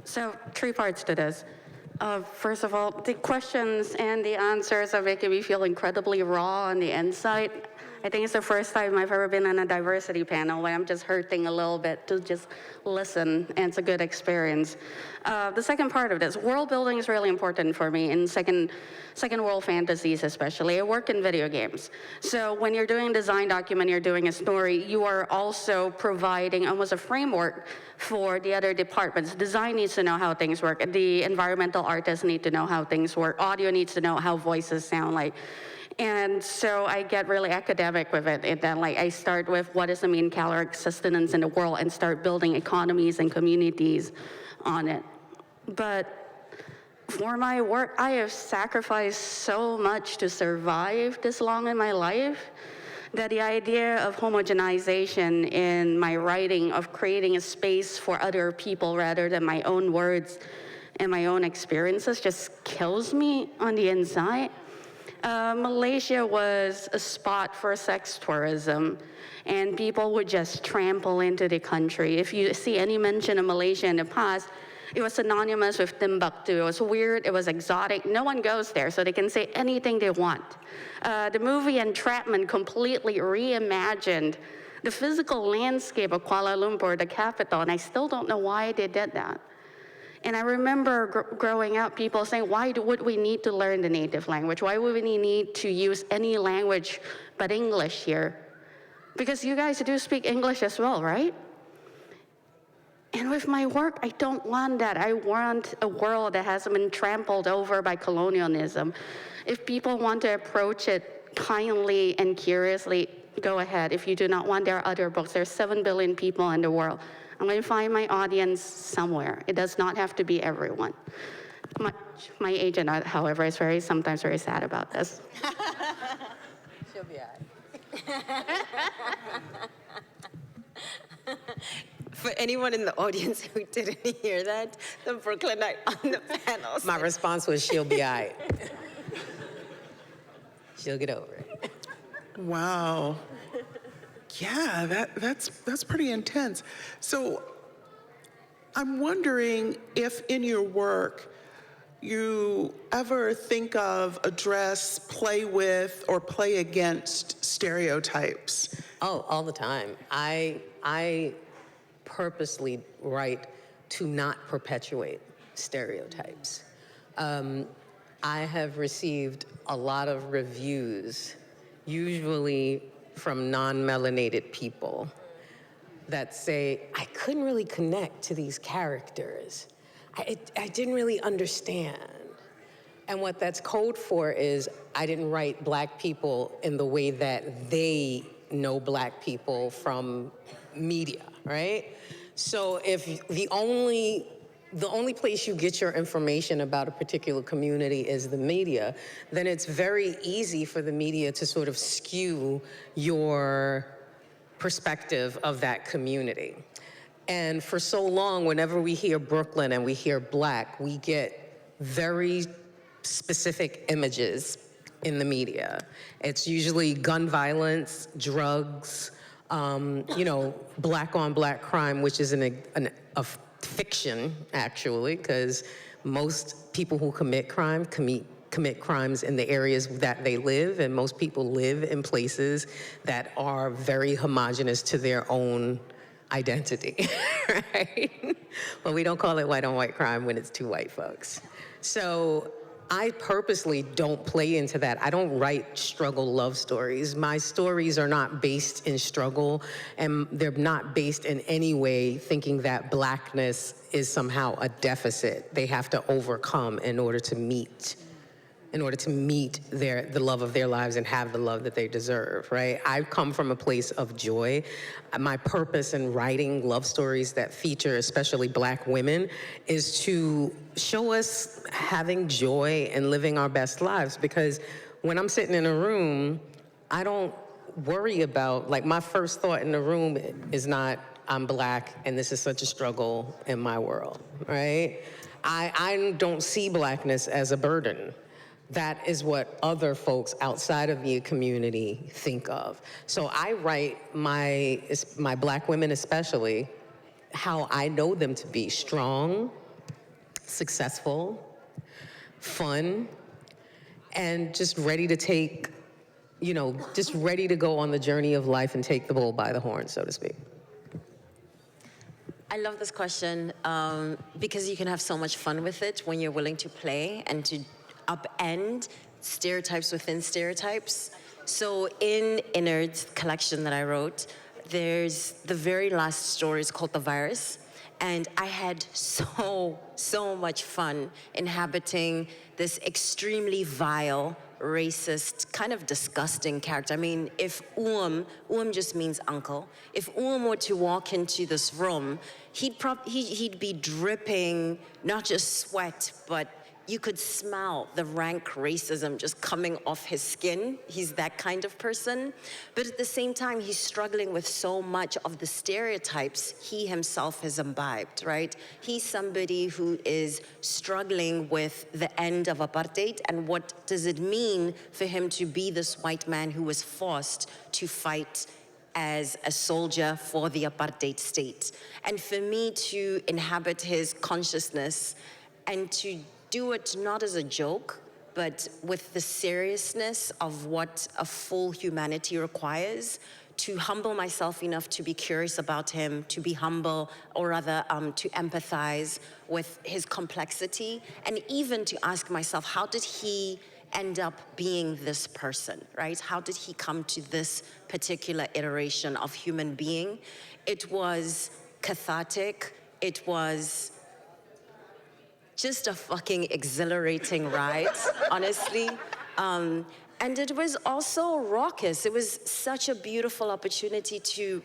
So 3 parts to this. First of all, the questions and the answers are making me feel incredibly raw on the inside. I think it's the first time I've ever been on a diversity panel where I'm just hurting a little bit to just listen, and it's a good experience. The second part of this, world building is really important for me in second world fantasies especially. I work in video games. So when you're doing a design document, you're doing a story, you are also providing almost a framework for the other departments. Design needs to know how things work. The environmental artists need to know how things work. Audio needs to know how voices sound like. And so I get really academic with it. And then I start with what is the mean caloric sustenance in the world and start building economies and communities on it. But for my work, I have sacrificed so much to survive this long in my life that the idea of homogenization in my writing, of creating a space for other people rather than my own words and my own experiences just kills me on the inside. Malaysia was a spot for sex tourism, and people would just trample into the country. If you see any mention of Malaysia in the past, it was synonymous with Timbuktu. It was weird, it was exotic. No one goes there, so they can say anything they want. The movie Entrapment completely reimagined the physical landscape of Kuala Lumpur, the capital, and I still don't know why they did that. And I remember growing up, people saying, why would we need to learn the native language? Why would we need to use any language but English here? Because you guys do speak English as well, right? And with my work, I don't want that. I want a world that hasn't been trampled over by colonialism. If people want to approach it kindly and curiously, go ahead. If you do not want, there are other books. There's 7 billion people in the world. I'm going to find my audience somewhere. It does not have to be everyone. My agent, however, is sometimes very sad about this. She'll be all right. For anyone in the audience who didn't hear that, the Brooklynite on the panel. My response was, she'll be all right. She'll get over it. Wow. Yeah, that's pretty intense. So I'm wondering if in your work you ever think of, address, play with, or play against stereotypes. Oh, all the time. I purposely write to not perpetuate stereotypes. I have received a lot of reviews, usually from non-melanated people, that say, I couldn't really connect to these characters. I didn't really understand. And what that's code for is I didn't write Black people in the way that they know Black people from media, right? So if the only place you get your information about a particular community is the media, then it's very easy for the media to sort of skew your perspective of that community. And for so long, whenever we hear Brooklyn and we hear Black, we get very specific images in the media. It's usually gun violence, drugs, Black on Black crime, which is a fiction, actually, because most people who commit crime commit crimes in the areas that they live, and most people live in places that are very homogenous to their own identity, right? But we don't call it white on white crime when it's two white folks. So I purposely don't play into that. I don't write struggle love stories. My stories are not based in struggle, and they're not based in any way thinking that Blackness is somehow a deficit they have to overcome in order to meet the love of their lives and have the love that they deserve, right? I come from a place of joy. My purpose in writing love stories that feature especially Black women is to show us having joy and living our best lives, because when I'm sitting in a room, I don't worry about, my first thought in the room is not, I'm Black and this is such a struggle in my world, right? I don't see Blackness as a burden. That is what other folks outside of the community think of. So I write my Black women especially, how I know them to be: strong, successful, fun, and just ready to take just ready to go on the journey of life and take the bull by the horn, so to speak? I love this question because you can have so much fun with it when you're willing to play and to upend stereotypes within stereotypes. So in Innard's collection that I wrote, there's the very last story is called The Virus. And I had so much fun inhabiting this extremely vile, racist, kind of disgusting character. I mean, if Uam just means uncle. If Uam were to walk into this room, he'd be dripping, not just sweat, but you could smell the rank racism just coming off his skin. He's that kind of person. But at the same time, he's struggling with so much of the stereotypes he himself has imbibed, right? He's somebody who is struggling with the end of apartheid and what does it mean for him to be this white man who was forced to fight as a soldier for the apartheid state. And for me to inhabit his consciousness and to do it not as a joke, but with the seriousness of what a full humanity requires, to humble myself enough to be curious about him, to be humble, or rather to empathize with his complexity, and even to ask myself, how did he end up being this person, right? How did he come to this particular iteration of human being? It was cathartic, it was just a fucking exhilarating ride, honestly. And it was also raucous. It was such a beautiful opportunity to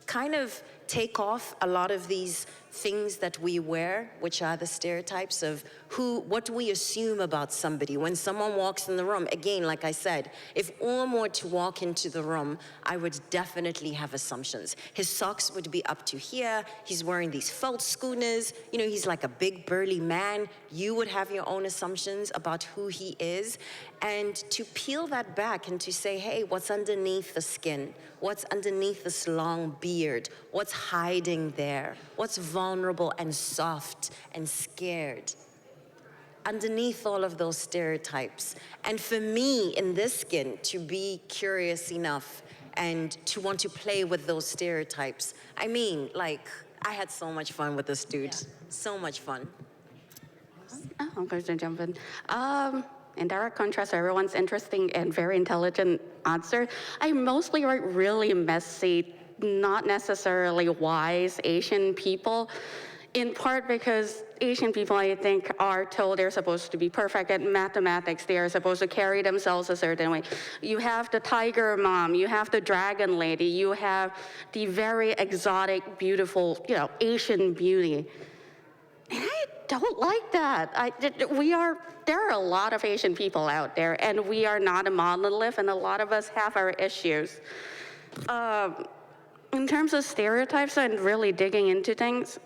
kind of take off a lot of these things that we wear, which are the stereotypes of what we assume about somebody. When someone walks in the room, again, like I said, if Uam were to walk into the room, I would definitely have assumptions. His socks would be up to here. He's wearing these felt schooners. He's like a big burly man. You would have your own assumptions about who he is. And to peel that back and to say, hey, what's underneath the skin? What's underneath this long beard? What's hiding there? What's vulnerable and soft and scared? Underneath all of those stereotypes. And for me, in this skin, to be curious enough and to want to play with those stereotypes. I mean, I had so much fun with this dude. Yeah. So much fun. I'm going to jump in. In direct contrast to everyone's interesting and very intelligent answer, I mostly write really messy, not necessarily wise Asian people, in part because Asian people, I think, are told they're supposed to be perfect at mathematics. They are supposed to carry themselves a certain way. You have the tiger mom, you have the dragon lady, you have the very exotic, beautiful, Asian beauty. And I don't like that. There are a lot of Asian people out there, and we are not a monolith, and a lot of us have our issues. In terms of stereotypes and really digging into things,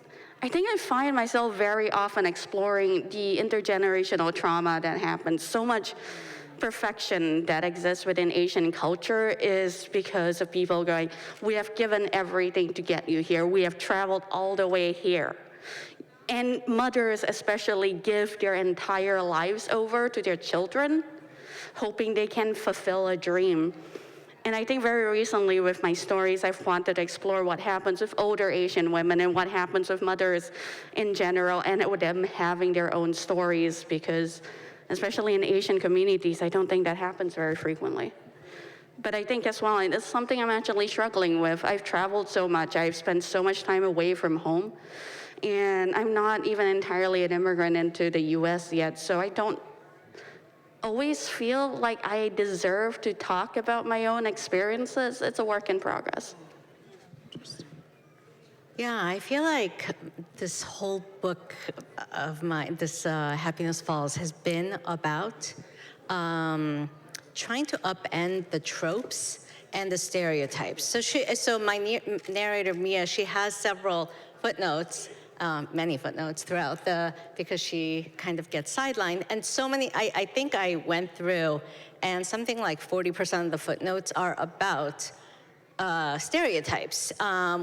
I think I find myself very often exploring the intergenerational trauma that happens. So much perfection that exists within Asian culture is because of people going, we have given everything to get you here. We have traveled all the way here. And mothers especially give their entire lives over to their children, hoping they can fulfill a dream. And I think very recently with my stories, I've wanted to explore what happens with older Asian women and what happens with mothers in general, and with them having their own stories, because especially in Asian communities, I don't think that happens very frequently. But I think as well, and it's something I'm actually struggling with. I've traveled so much, I've spent so much time away from home, and I'm not even entirely an immigrant into the US yet, so I don't always feel like I deserve to talk about my own experiences. It's a work in progress. Yeah, I feel like this whole book of mine, Happiness Falls, has been about trying to upend the tropes and the stereotypes. So my narrator, Mia, she has several footnotes, many footnotes throughout because she kind of gets sidelined. And so many, I think I went through, and something like 40% of the footnotes are about stereotypes,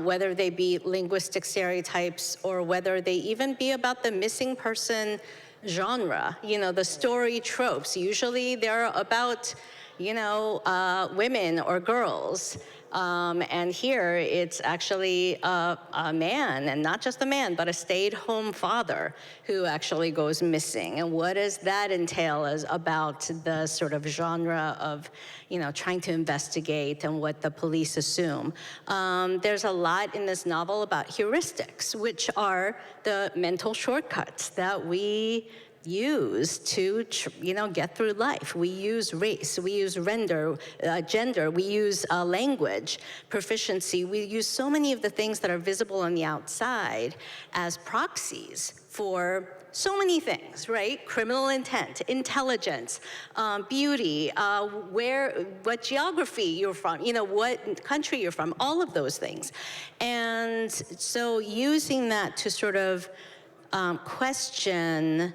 whether they be linguistic stereotypes or whether they even be about the missing person genre, the story tropes. Usually they're about women or girls. And here it's actually a man, and not just a man, but a stay-at-home father who actually goes missing. And what does that entail about the sort of genre of, trying to investigate and what the police assume? There's a lot in this novel about heuristics, which are the mental shortcuts that we use to, get through life. We use race, we use gender, we use language, proficiency. We use so many of the things that are visible on the outside as proxies for so many things, right? Criminal intent, intelligence, beauty, what geography you're from, what country you're from, all of those things. And so using that to sort of question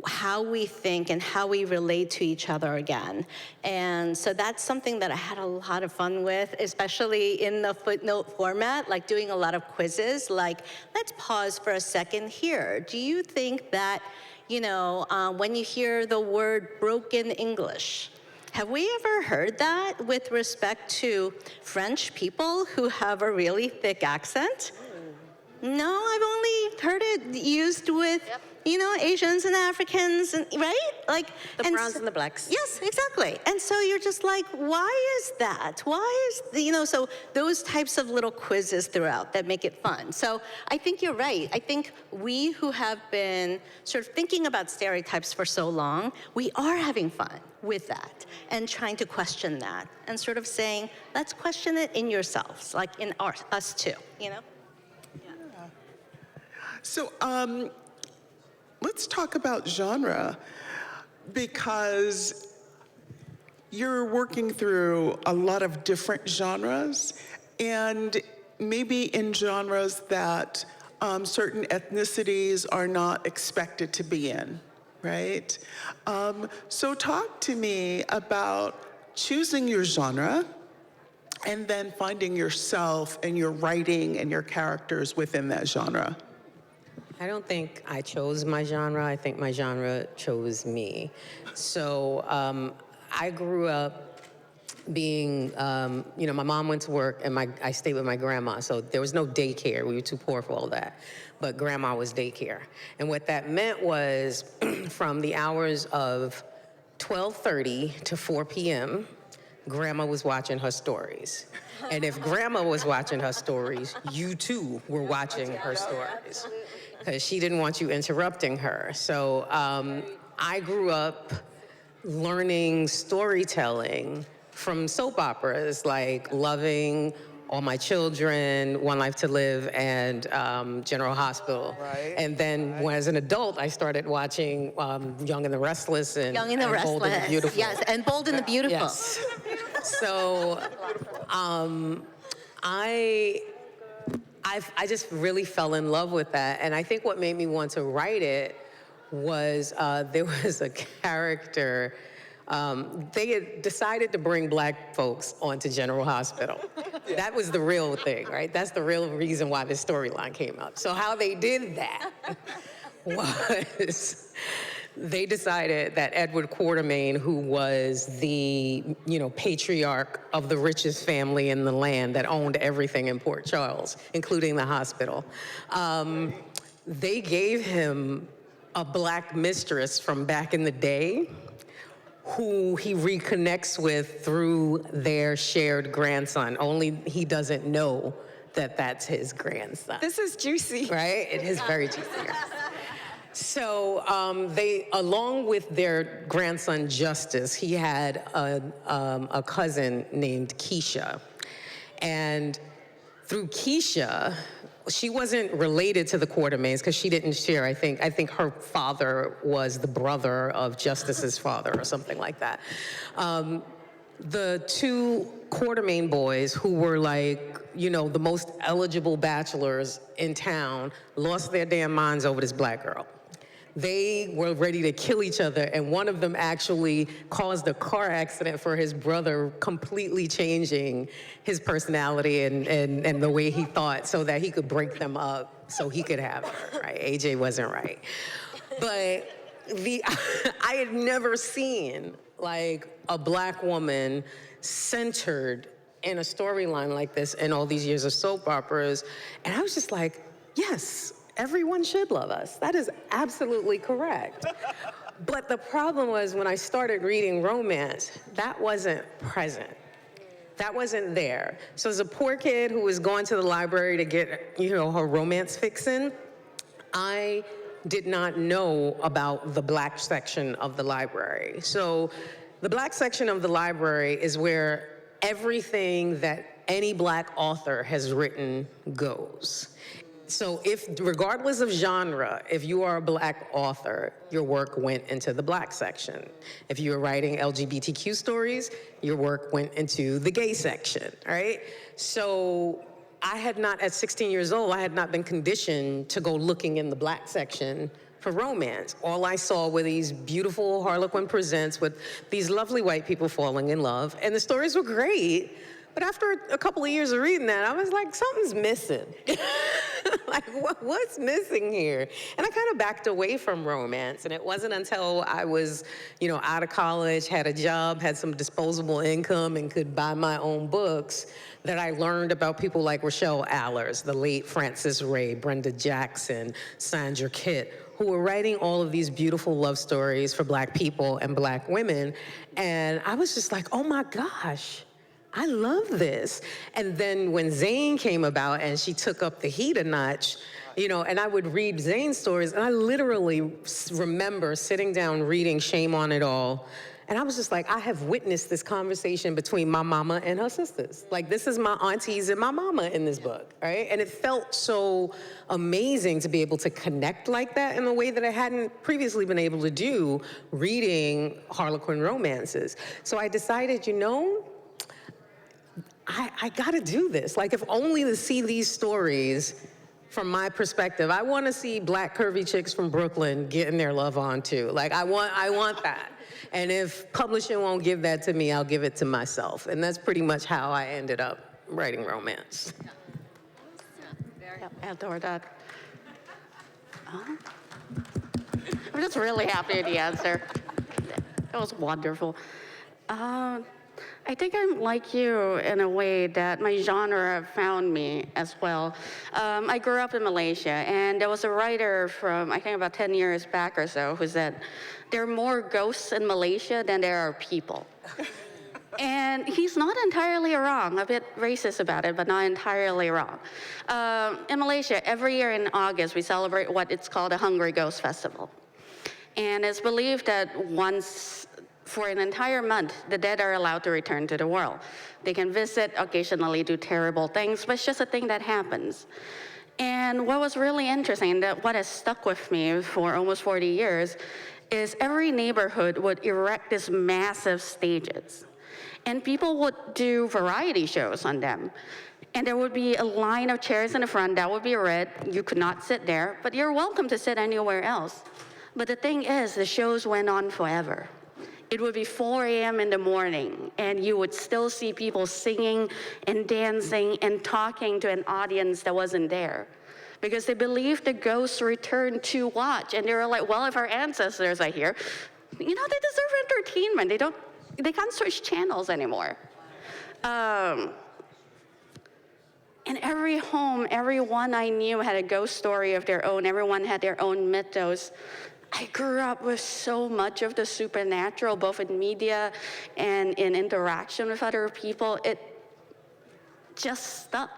how we think and how we relate to each other again. And so that's something that I had a lot of fun with, especially in the footnote format, like doing a lot of quizzes, like, let's pause for a second here. Do you think that, when you hear the word broken English, have we ever heard that with respect to French people who have a really thick accent? No, I've only heard it used with, Asians and Africans, right? Like the browns and the blacks. Yes, exactly. And so you're just like, why is that? Why is, so those types of little quizzes throughout that make it fun. So I think you're right. I think we who have been sort of thinking about stereotypes for so long, we are having fun with that and trying to question that and sort of saying, let's question it in yourselves, like in us too, So let's talk about genre, because you're working through a lot of different genres, and maybe in genres that certain ethnicities are not expected to be in, right? So talk to me about choosing your genre and then finding yourself and your writing and your characters within that genre. I don't think I chose my genre. I think my genre chose me. So I grew up being, my mom went to work and I stayed with my grandma. So there was no daycare. We were too poor for all that. But grandma was daycare. And what that meant was from the hours of 12:30 to 4 p.m., grandma was watching her stories. And if grandma was watching her stories, you too were watching her stories, because she didn't want you interrupting her. So I grew up learning storytelling from soap operas like Loving, All My Children, One Life to Live, and General Hospital. Right. And then as an adult, I started watching Young and the Restless and Young and the Restless. Bold and the Beautiful. Yes, and Bold and the Beautiful. Yes. So I just really fell in love with that. And I think what made me want to write it was there was a character. They had decided to bring black folks onto General Hospital. That was the real thing, right? That's the real reason why this storyline came up. So how they did that was they decided that Edward Quartermain, who was the, patriarch of the richest family in the land that owned everything in Port Charles, including the hospital, they gave him a black mistress from back in the day who he reconnects with through their shared grandson. Only he doesn't know that that's his grandson. This is juicy. Right? It is very juicy. So they, along with their grandson Justice, he had a cousin named Keisha. And through Keisha, she wasn't related to the Quartermains because she didn't share. I think her father was the brother of Justice's father or something like that. The two Quartermain boys, who were the most eligible bachelors in town, lost their damn minds over this black girl. They were ready to kill each other, and one of them actually caused a car accident for his brother, completely changing his personality and the way he thought so that he could break them up so he could have her, right? AJ wasn't right. But, I had never seen like a Black woman centered in a storyline like this in all these years of soap operas. And I was just like, yes, everyone should love us. That is absolutely correct. But the problem was when I started reading romance, that wasn't present. That wasn't there. So as a poor kid who was going to the library to get, her romance fixin', I did not know about the Black section of the library. So the Black section of the library is where everything that any Black author has written goes. So regardless of genre, if you are a Black author, your work went into the Black section. If you were writing LGBTQ stories, your work went into the gay section, right? So I had not, at 16 years old, I had not been conditioned to go looking in the Black section for romance. All I saw were these beautiful Harlequin presents with these lovely white people falling in love, and the stories were great. But after a couple of years of reading that, I was like, something's missing. Like, what's missing here? And I kind of backed away from romance. And it wasn't until I was, out of college, had a job, had some disposable income, and could buy my own books that I learned about people like Rochelle Allers, the late Frances Ray, Brenda Jackson, Sandra Kitt, who were writing all of these beautiful love stories for Black people and Black women. And I was just like, oh my gosh, I love this. And then when Zane came about and she took up the heat a notch, and I would read Zane's stories, and I literally remember sitting down reading Shame on It All. And I was just like, I have witnessed this conversation between my mama and her sisters. Like, this is my aunties and my mama in this book, right? And it felt so amazing to be able to connect like that in a way that I hadn't previously been able to do reading Harlequin romances. So I decided, I gotta do this. Like, if only to see these stories from my perspective. I wanna see Black curvy chicks from Brooklyn getting their love on too. Like, I want that. And if publishing won't give that to me, I'll give it to myself. And that's pretty much how I ended up writing romance. I adore that. I'm just really happy with the answer. That was wonderful. I think I'm like you in a way that my genre found me as well. I grew up in Malaysia, and there was a writer from, I think about 10 years back or so, who said, there are more ghosts in Malaysia than there are people. And he's not entirely wrong, a bit racist about it, but not entirely wrong. In Malaysia, every year in August, we celebrate what it's called a Hungry Ghost Festival. And it's believed that once, for an entire month, the dead are allowed to return to the world. They can visit, occasionally do terrible things, but it's just a thing that happens. And what was really interesting, that what has stuck with me for almost 40 years, is every neighborhood would erect these massive stages. And people would do variety shows on them. And there would be a line of chairs in the front that would be red. You could not sit there, but you're welcome to sit anywhere else. But the thing is, the shows went on forever. It would be 4 a.m. in the morning, and you would still see people singing and dancing and talking to an audience that wasn't there. Because they believed the ghosts returned to watch. And they were like, well, if our ancestors are here, they deserve entertainment. They can't switch channels anymore. And every home, everyone I knew had a ghost story of their own. Everyone had their own mythos. I grew up with so much of the supernatural, both in media and in interaction with other people. It just stuck.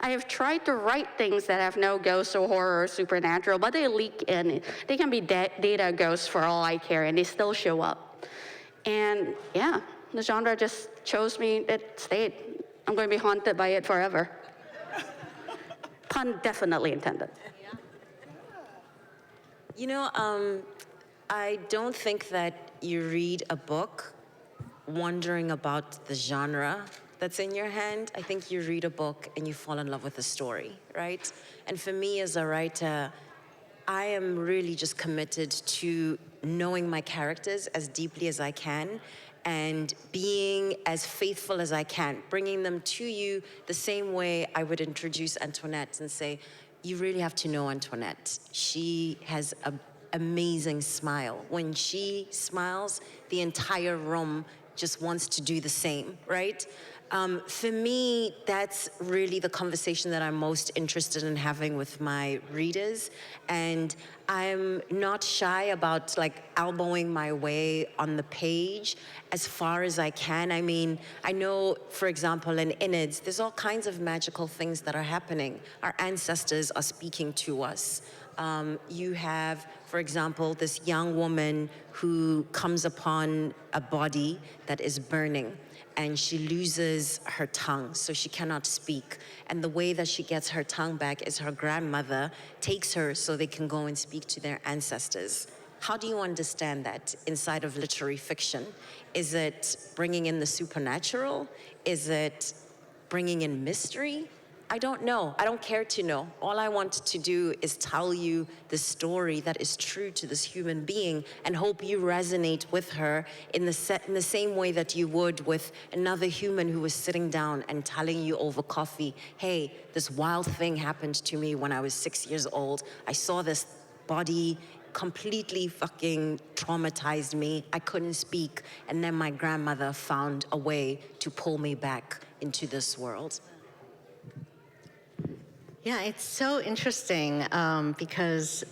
I have tried to write things that have no ghosts or horror or supernatural, but they leak in. They can be data ghosts for all I care, and they still show up. And yeah, the genre just chose me. It stayed. I'm going to be haunted by it forever. Pun definitely intended. I don't think that you read a book wondering about the genre that's in your hand. I think you read a book and you fall in love with the story, right? And for me as a writer, I am really just committed to knowing my characters as deeply as I can and being as faithful as I can, bringing them to you the same way I would introduce Antoinette and say, you really have to know Antoinette. She has a amazing smile. When she smiles, the entire room just wants to do the same, right? For me, that's really the conversation that I'm most interested in having with my readers. And I'm not shy about like elbowing my way on the page as far as I can. I mean, I know, for example, in Innards, there's all kinds of magical things that are happening. Our ancestors are speaking to us. You have, for example, this young woman who comes upon a body that is burning, and she loses her tongue, so she cannot speak. And the way that she gets her tongue back is her grandmother takes her so they can go and speak to their ancestors. How do you understand that inside of literary fiction? Is it bringing in the supernatural? Is it bringing in mystery? I don't know. I don't care to know. All I want to do is tell you the story that is true to this human being and hope you resonate with her in the same way that you would with another human who was sitting down and telling you over coffee, hey, this wild thing happened to me when I was 6 years old. I saw this body completely fucking traumatized me. I couldn't speak. And then my grandmother found a way to pull me back into this world. Yeah, it's so interesting because,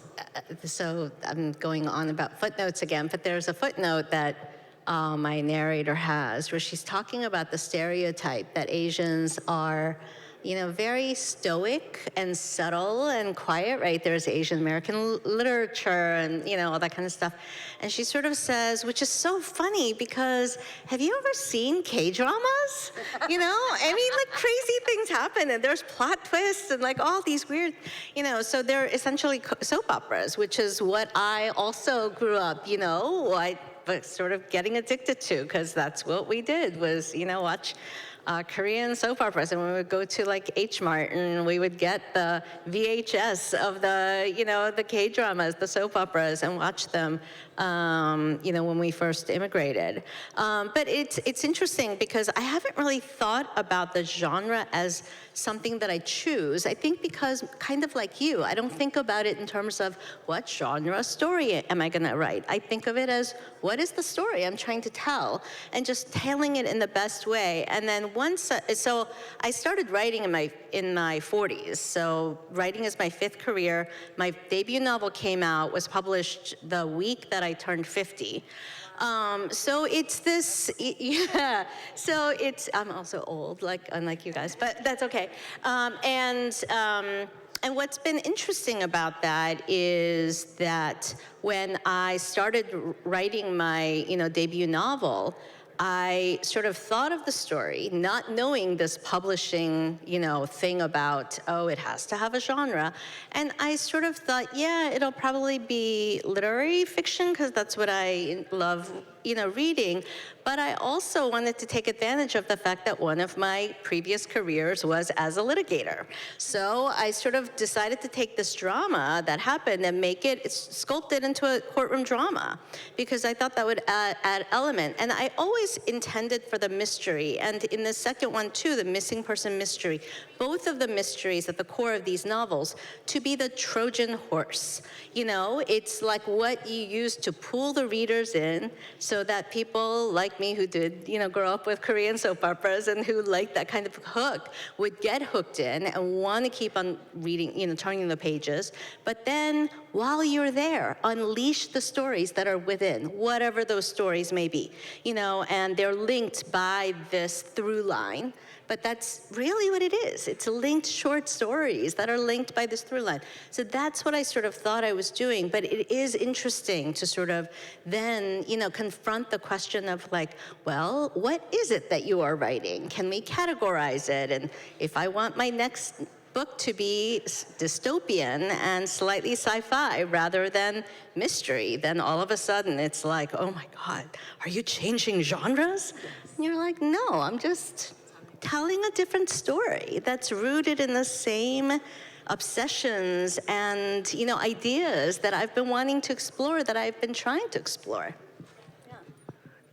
so I'm going on about footnotes again, but there's a footnote that my narrator has where she's talking about the stereotype that Asians are, you know, very stoic and subtle and quiet, right? There's Asian American literature and, you know, all that kind of stuff. And she sort of says, which is so funny because have you ever seen K-dramas? You know, I mean, like crazy things happen and there's plot twists and like all these weird, you know, so they're essentially soap operas, which is what I also grew up, you know, but sort of getting addicted to because that's what we did was, you know, watch Korean soap operas, and we would go to like H Mart and we would get the VHS of the, you know, the K-dramas, the soap operas, and watch them, you know, when we first immigrated. But it's interesting because I haven't really thought about the genre as something that I choose. I think because kind of like you, I don't think about it in terms of what genre story am I gonna write. I think of it as what is the story I'm trying to tell and just telling it in the best way. And then once, so I started writing in my 40s. So writing is my 5th career. My debut novel came out, was published the week that I turned 50. So it's this, yeah, so it's, I'm also old, like, unlike you guys, but that's okay. And what's been interesting about that is that when I started writing my, you know, debut novel, I sort of thought of the story, not knowing this publishing, you know, thing about, oh, it has to have a genre. And I sort of thought, yeah, it'll probably be literary fiction because that's what I love, you know, reading. But I also wanted to take advantage of the fact that one of my previous careers was as a litigator. So I sort of decided to take this drama that happened and make it, sculpt it into a courtroom drama because I thought that would add element. And I always intended for the mystery, and in the second one too, the missing person mystery, both of the mysteries at the core of these novels to be the Trojan horse. You know, it's like what you use to pull the readers in so that people like me who did, you know, grow up with Korean soap operas and who liked that kind of hook would get hooked in and want to keep on reading, you know, turning the pages. But then while you're there, unleash the stories that are within, whatever those stories may be, you know, and they're linked by this through line. But that's really what it is. It's linked short stories that are linked by this through line. So that's what I sort of thought I was doing. But it is interesting to sort of then, you know, confront the question of like, well, what is it that you are writing? Can we categorize it? And if I want my next book to be dystopian and slightly sci-fi rather than mystery, then all of a sudden it's like, oh my God, are you changing genres? And you're like, no, I'm just telling a different story that's rooted in the same obsessions and, you know, ideas that I've been wanting to explore, that I've been trying to explore.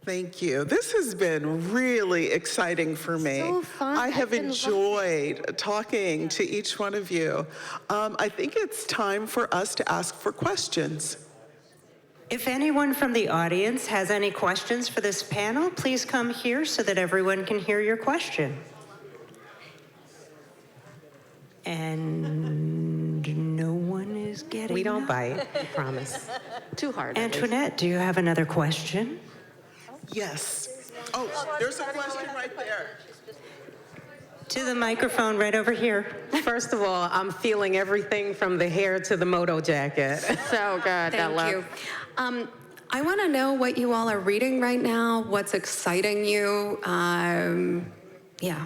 Thank you. This has been really exciting for me. So fun. I have enjoyed talking to each one of you. I think it's time for us to ask for questions. If anyone from the audience has any questions for this panel, please come here so that everyone can hear your question. And no one is getting We don't up. bite, I promise. Too hard. Antoinette, do you have another question? Yes. Oh, there's a question right there. To the microphone right over here. First of all, I'm feeling everything from the hair to the moto jacket. So good. Thank you. I want to know what you all are reading right now, what's exciting you. Yeah.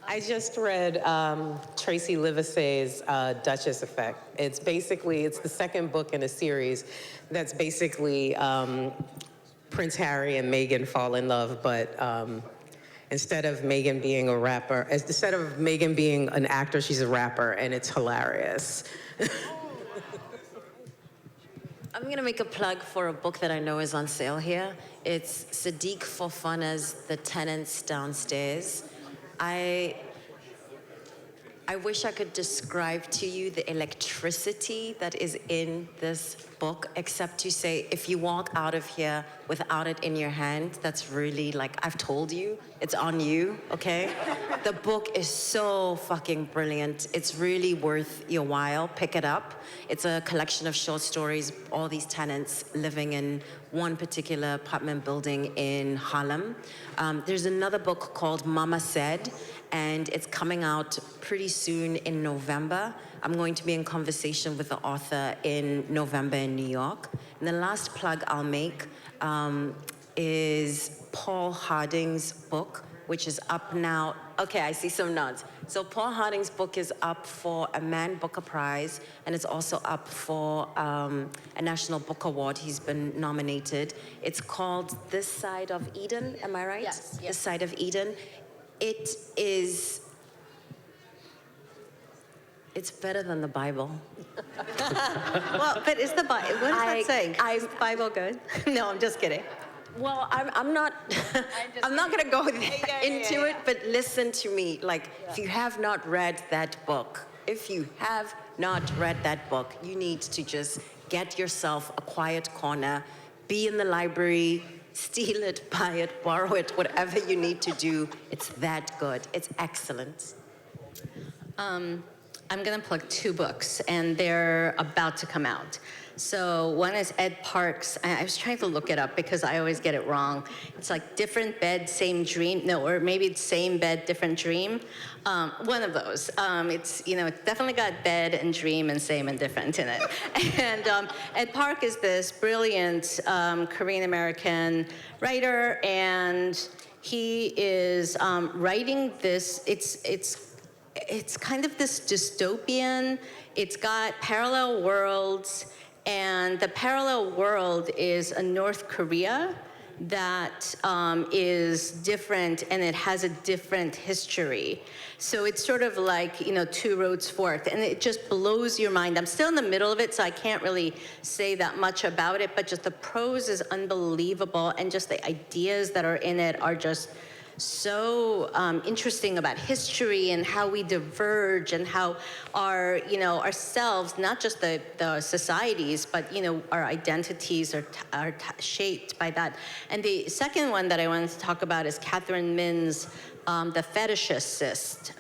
I just read Tracy Livesey's Duchess Effect. It's the second book in a series that's basically Prince Harry and Meghan fall in love, but instead of Meghan being an actor, she's a rapper, and it's hilarious. I'm going to make a plug for a book that I know is on sale here. It's Sadiq Fofana's The Tenants Downstairs. I wish I could describe to you the electricity that is in this book, except to say, if you walk out of here without it in your hand, that's really, like, I've told you, it's on you, okay? The book is so fucking brilliant. It's really worth your while. Pick it up. It's a collection of short stories, all these tenants living in one particular apartment building in Harlem. There's another book called Mama Said, and it's coming out pretty soon in November. I'm going to be in conversation with the author in November in New York. And the last plug I'll make is Paul Harding's book, which is up now. Okay, I see some nods. So Paul Harding's book is up for a Man Booker Prize, and it's also up for a National Book Award. He's been nominated. It's called This Side of Eden, am I right? Yes. This Side of Eden. It's better than the Bible. Well, but is the Bible, what is that saying? Is the Bible good? No, I'm just kidding. Well, I'm not going to go into it, but listen to me. Like, if you have not read that book, you need to just get yourself a quiet corner, be in the library, steal it, buy it, borrow it, whatever you need to do. It's that good. It's excellent. I'm going to plug two books, and they're about to come out. So one is Ed Park's, I was trying to look it up because I always get it wrong. It's like Different Bed, Same Dream. No, or maybe it's Same Bed, Different Dream. One of those. It's definitely got bed and dream and same and different in it. And Ed Park is this brilliant Korean-American writer, and he is writing this, it's kind of this dystopian, it's got parallel worlds, and the parallel world is a North Korea that is different, and it has a different history. So it's sort of like, two roads forked, and it just blows your mind. I'm still in the middle of it, so I can't really say that much about it, but just the prose is unbelievable, and just the ideas that are in it are just so interesting about history and how we diverge and how our, ourselves, not just the societies, but, our identities are shaped by that. And the second one that I wanted to talk about is Catherine Min's The Fetishist,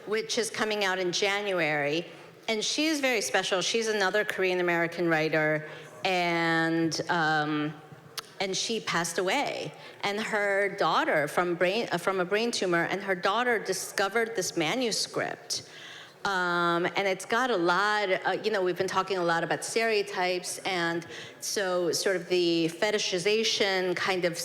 which is coming out in January. And she is very special. She's another Korean-American writer, and she passed away. And her daughter, from a brain tumor, and her daughter discovered this manuscript. And it's got a lot, we've been talking a lot about stereotypes, and so sort of the fetishization kind of,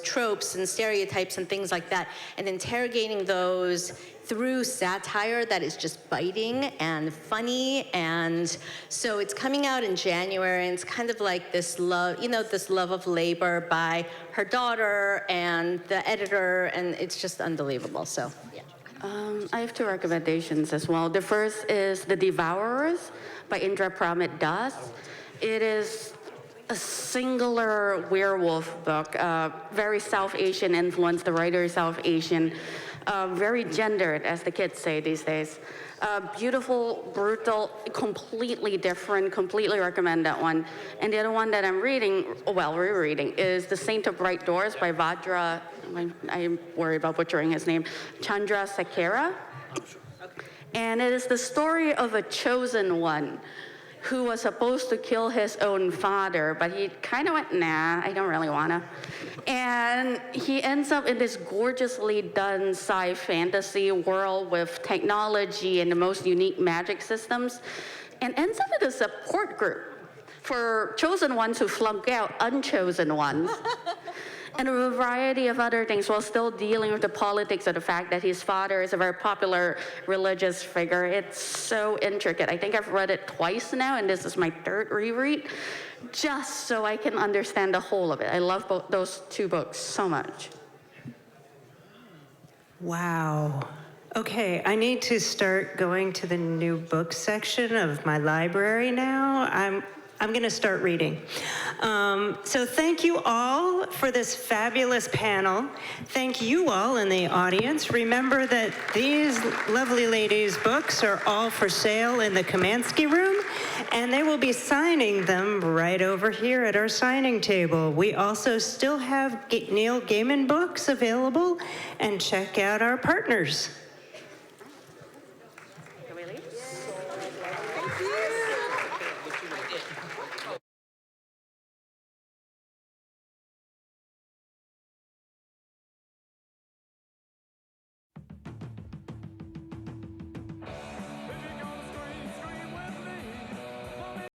tropes and stereotypes and things like that, and interrogating those through satire that is just biting and funny. And so it's coming out in January, and it's kind of like this love, this love of labor by her daughter and the editor, and it's just unbelievable, so yeah. I have two recommendations as well. The first is The Devourers by Indra Pramit Das. It is a singular werewolf book, very South Asian influence. The writer is South Asian, very gendered, as the kids say these days. Beautiful, brutal, completely different, completely recommend that one. And the other one that I'm reading, well, rereading, is The Saint of Bright Doors by Vajra, I worry about butchering his name, Chandrasekhara. And it is the story of a chosen one who was supposed to kill his own father, but he kind of went, nah, I don't really wanna. And he ends up in this gorgeously done sci-fantasy world with technology and the most unique magic systems, and ends up in a support group for chosen ones who flunk out unchosen ones. And a variety of other things while still dealing with the politics of the fact that his father is a very popular religious figure. It's so intricate. I think I've read it twice now, and this is my third reread, just so I can understand the whole of it. I love those two books so much. Wow. Okay, I need to start going to the new book section of my library now. I'm going to start reading. So thank you all for this fabulous panel. Thank you all in the audience. Remember that these lovely ladies' books are all for sale in the Kamansky room, and they will be signing them right over here at our signing table. We also still have Neil Gaiman books available, and check out our partners.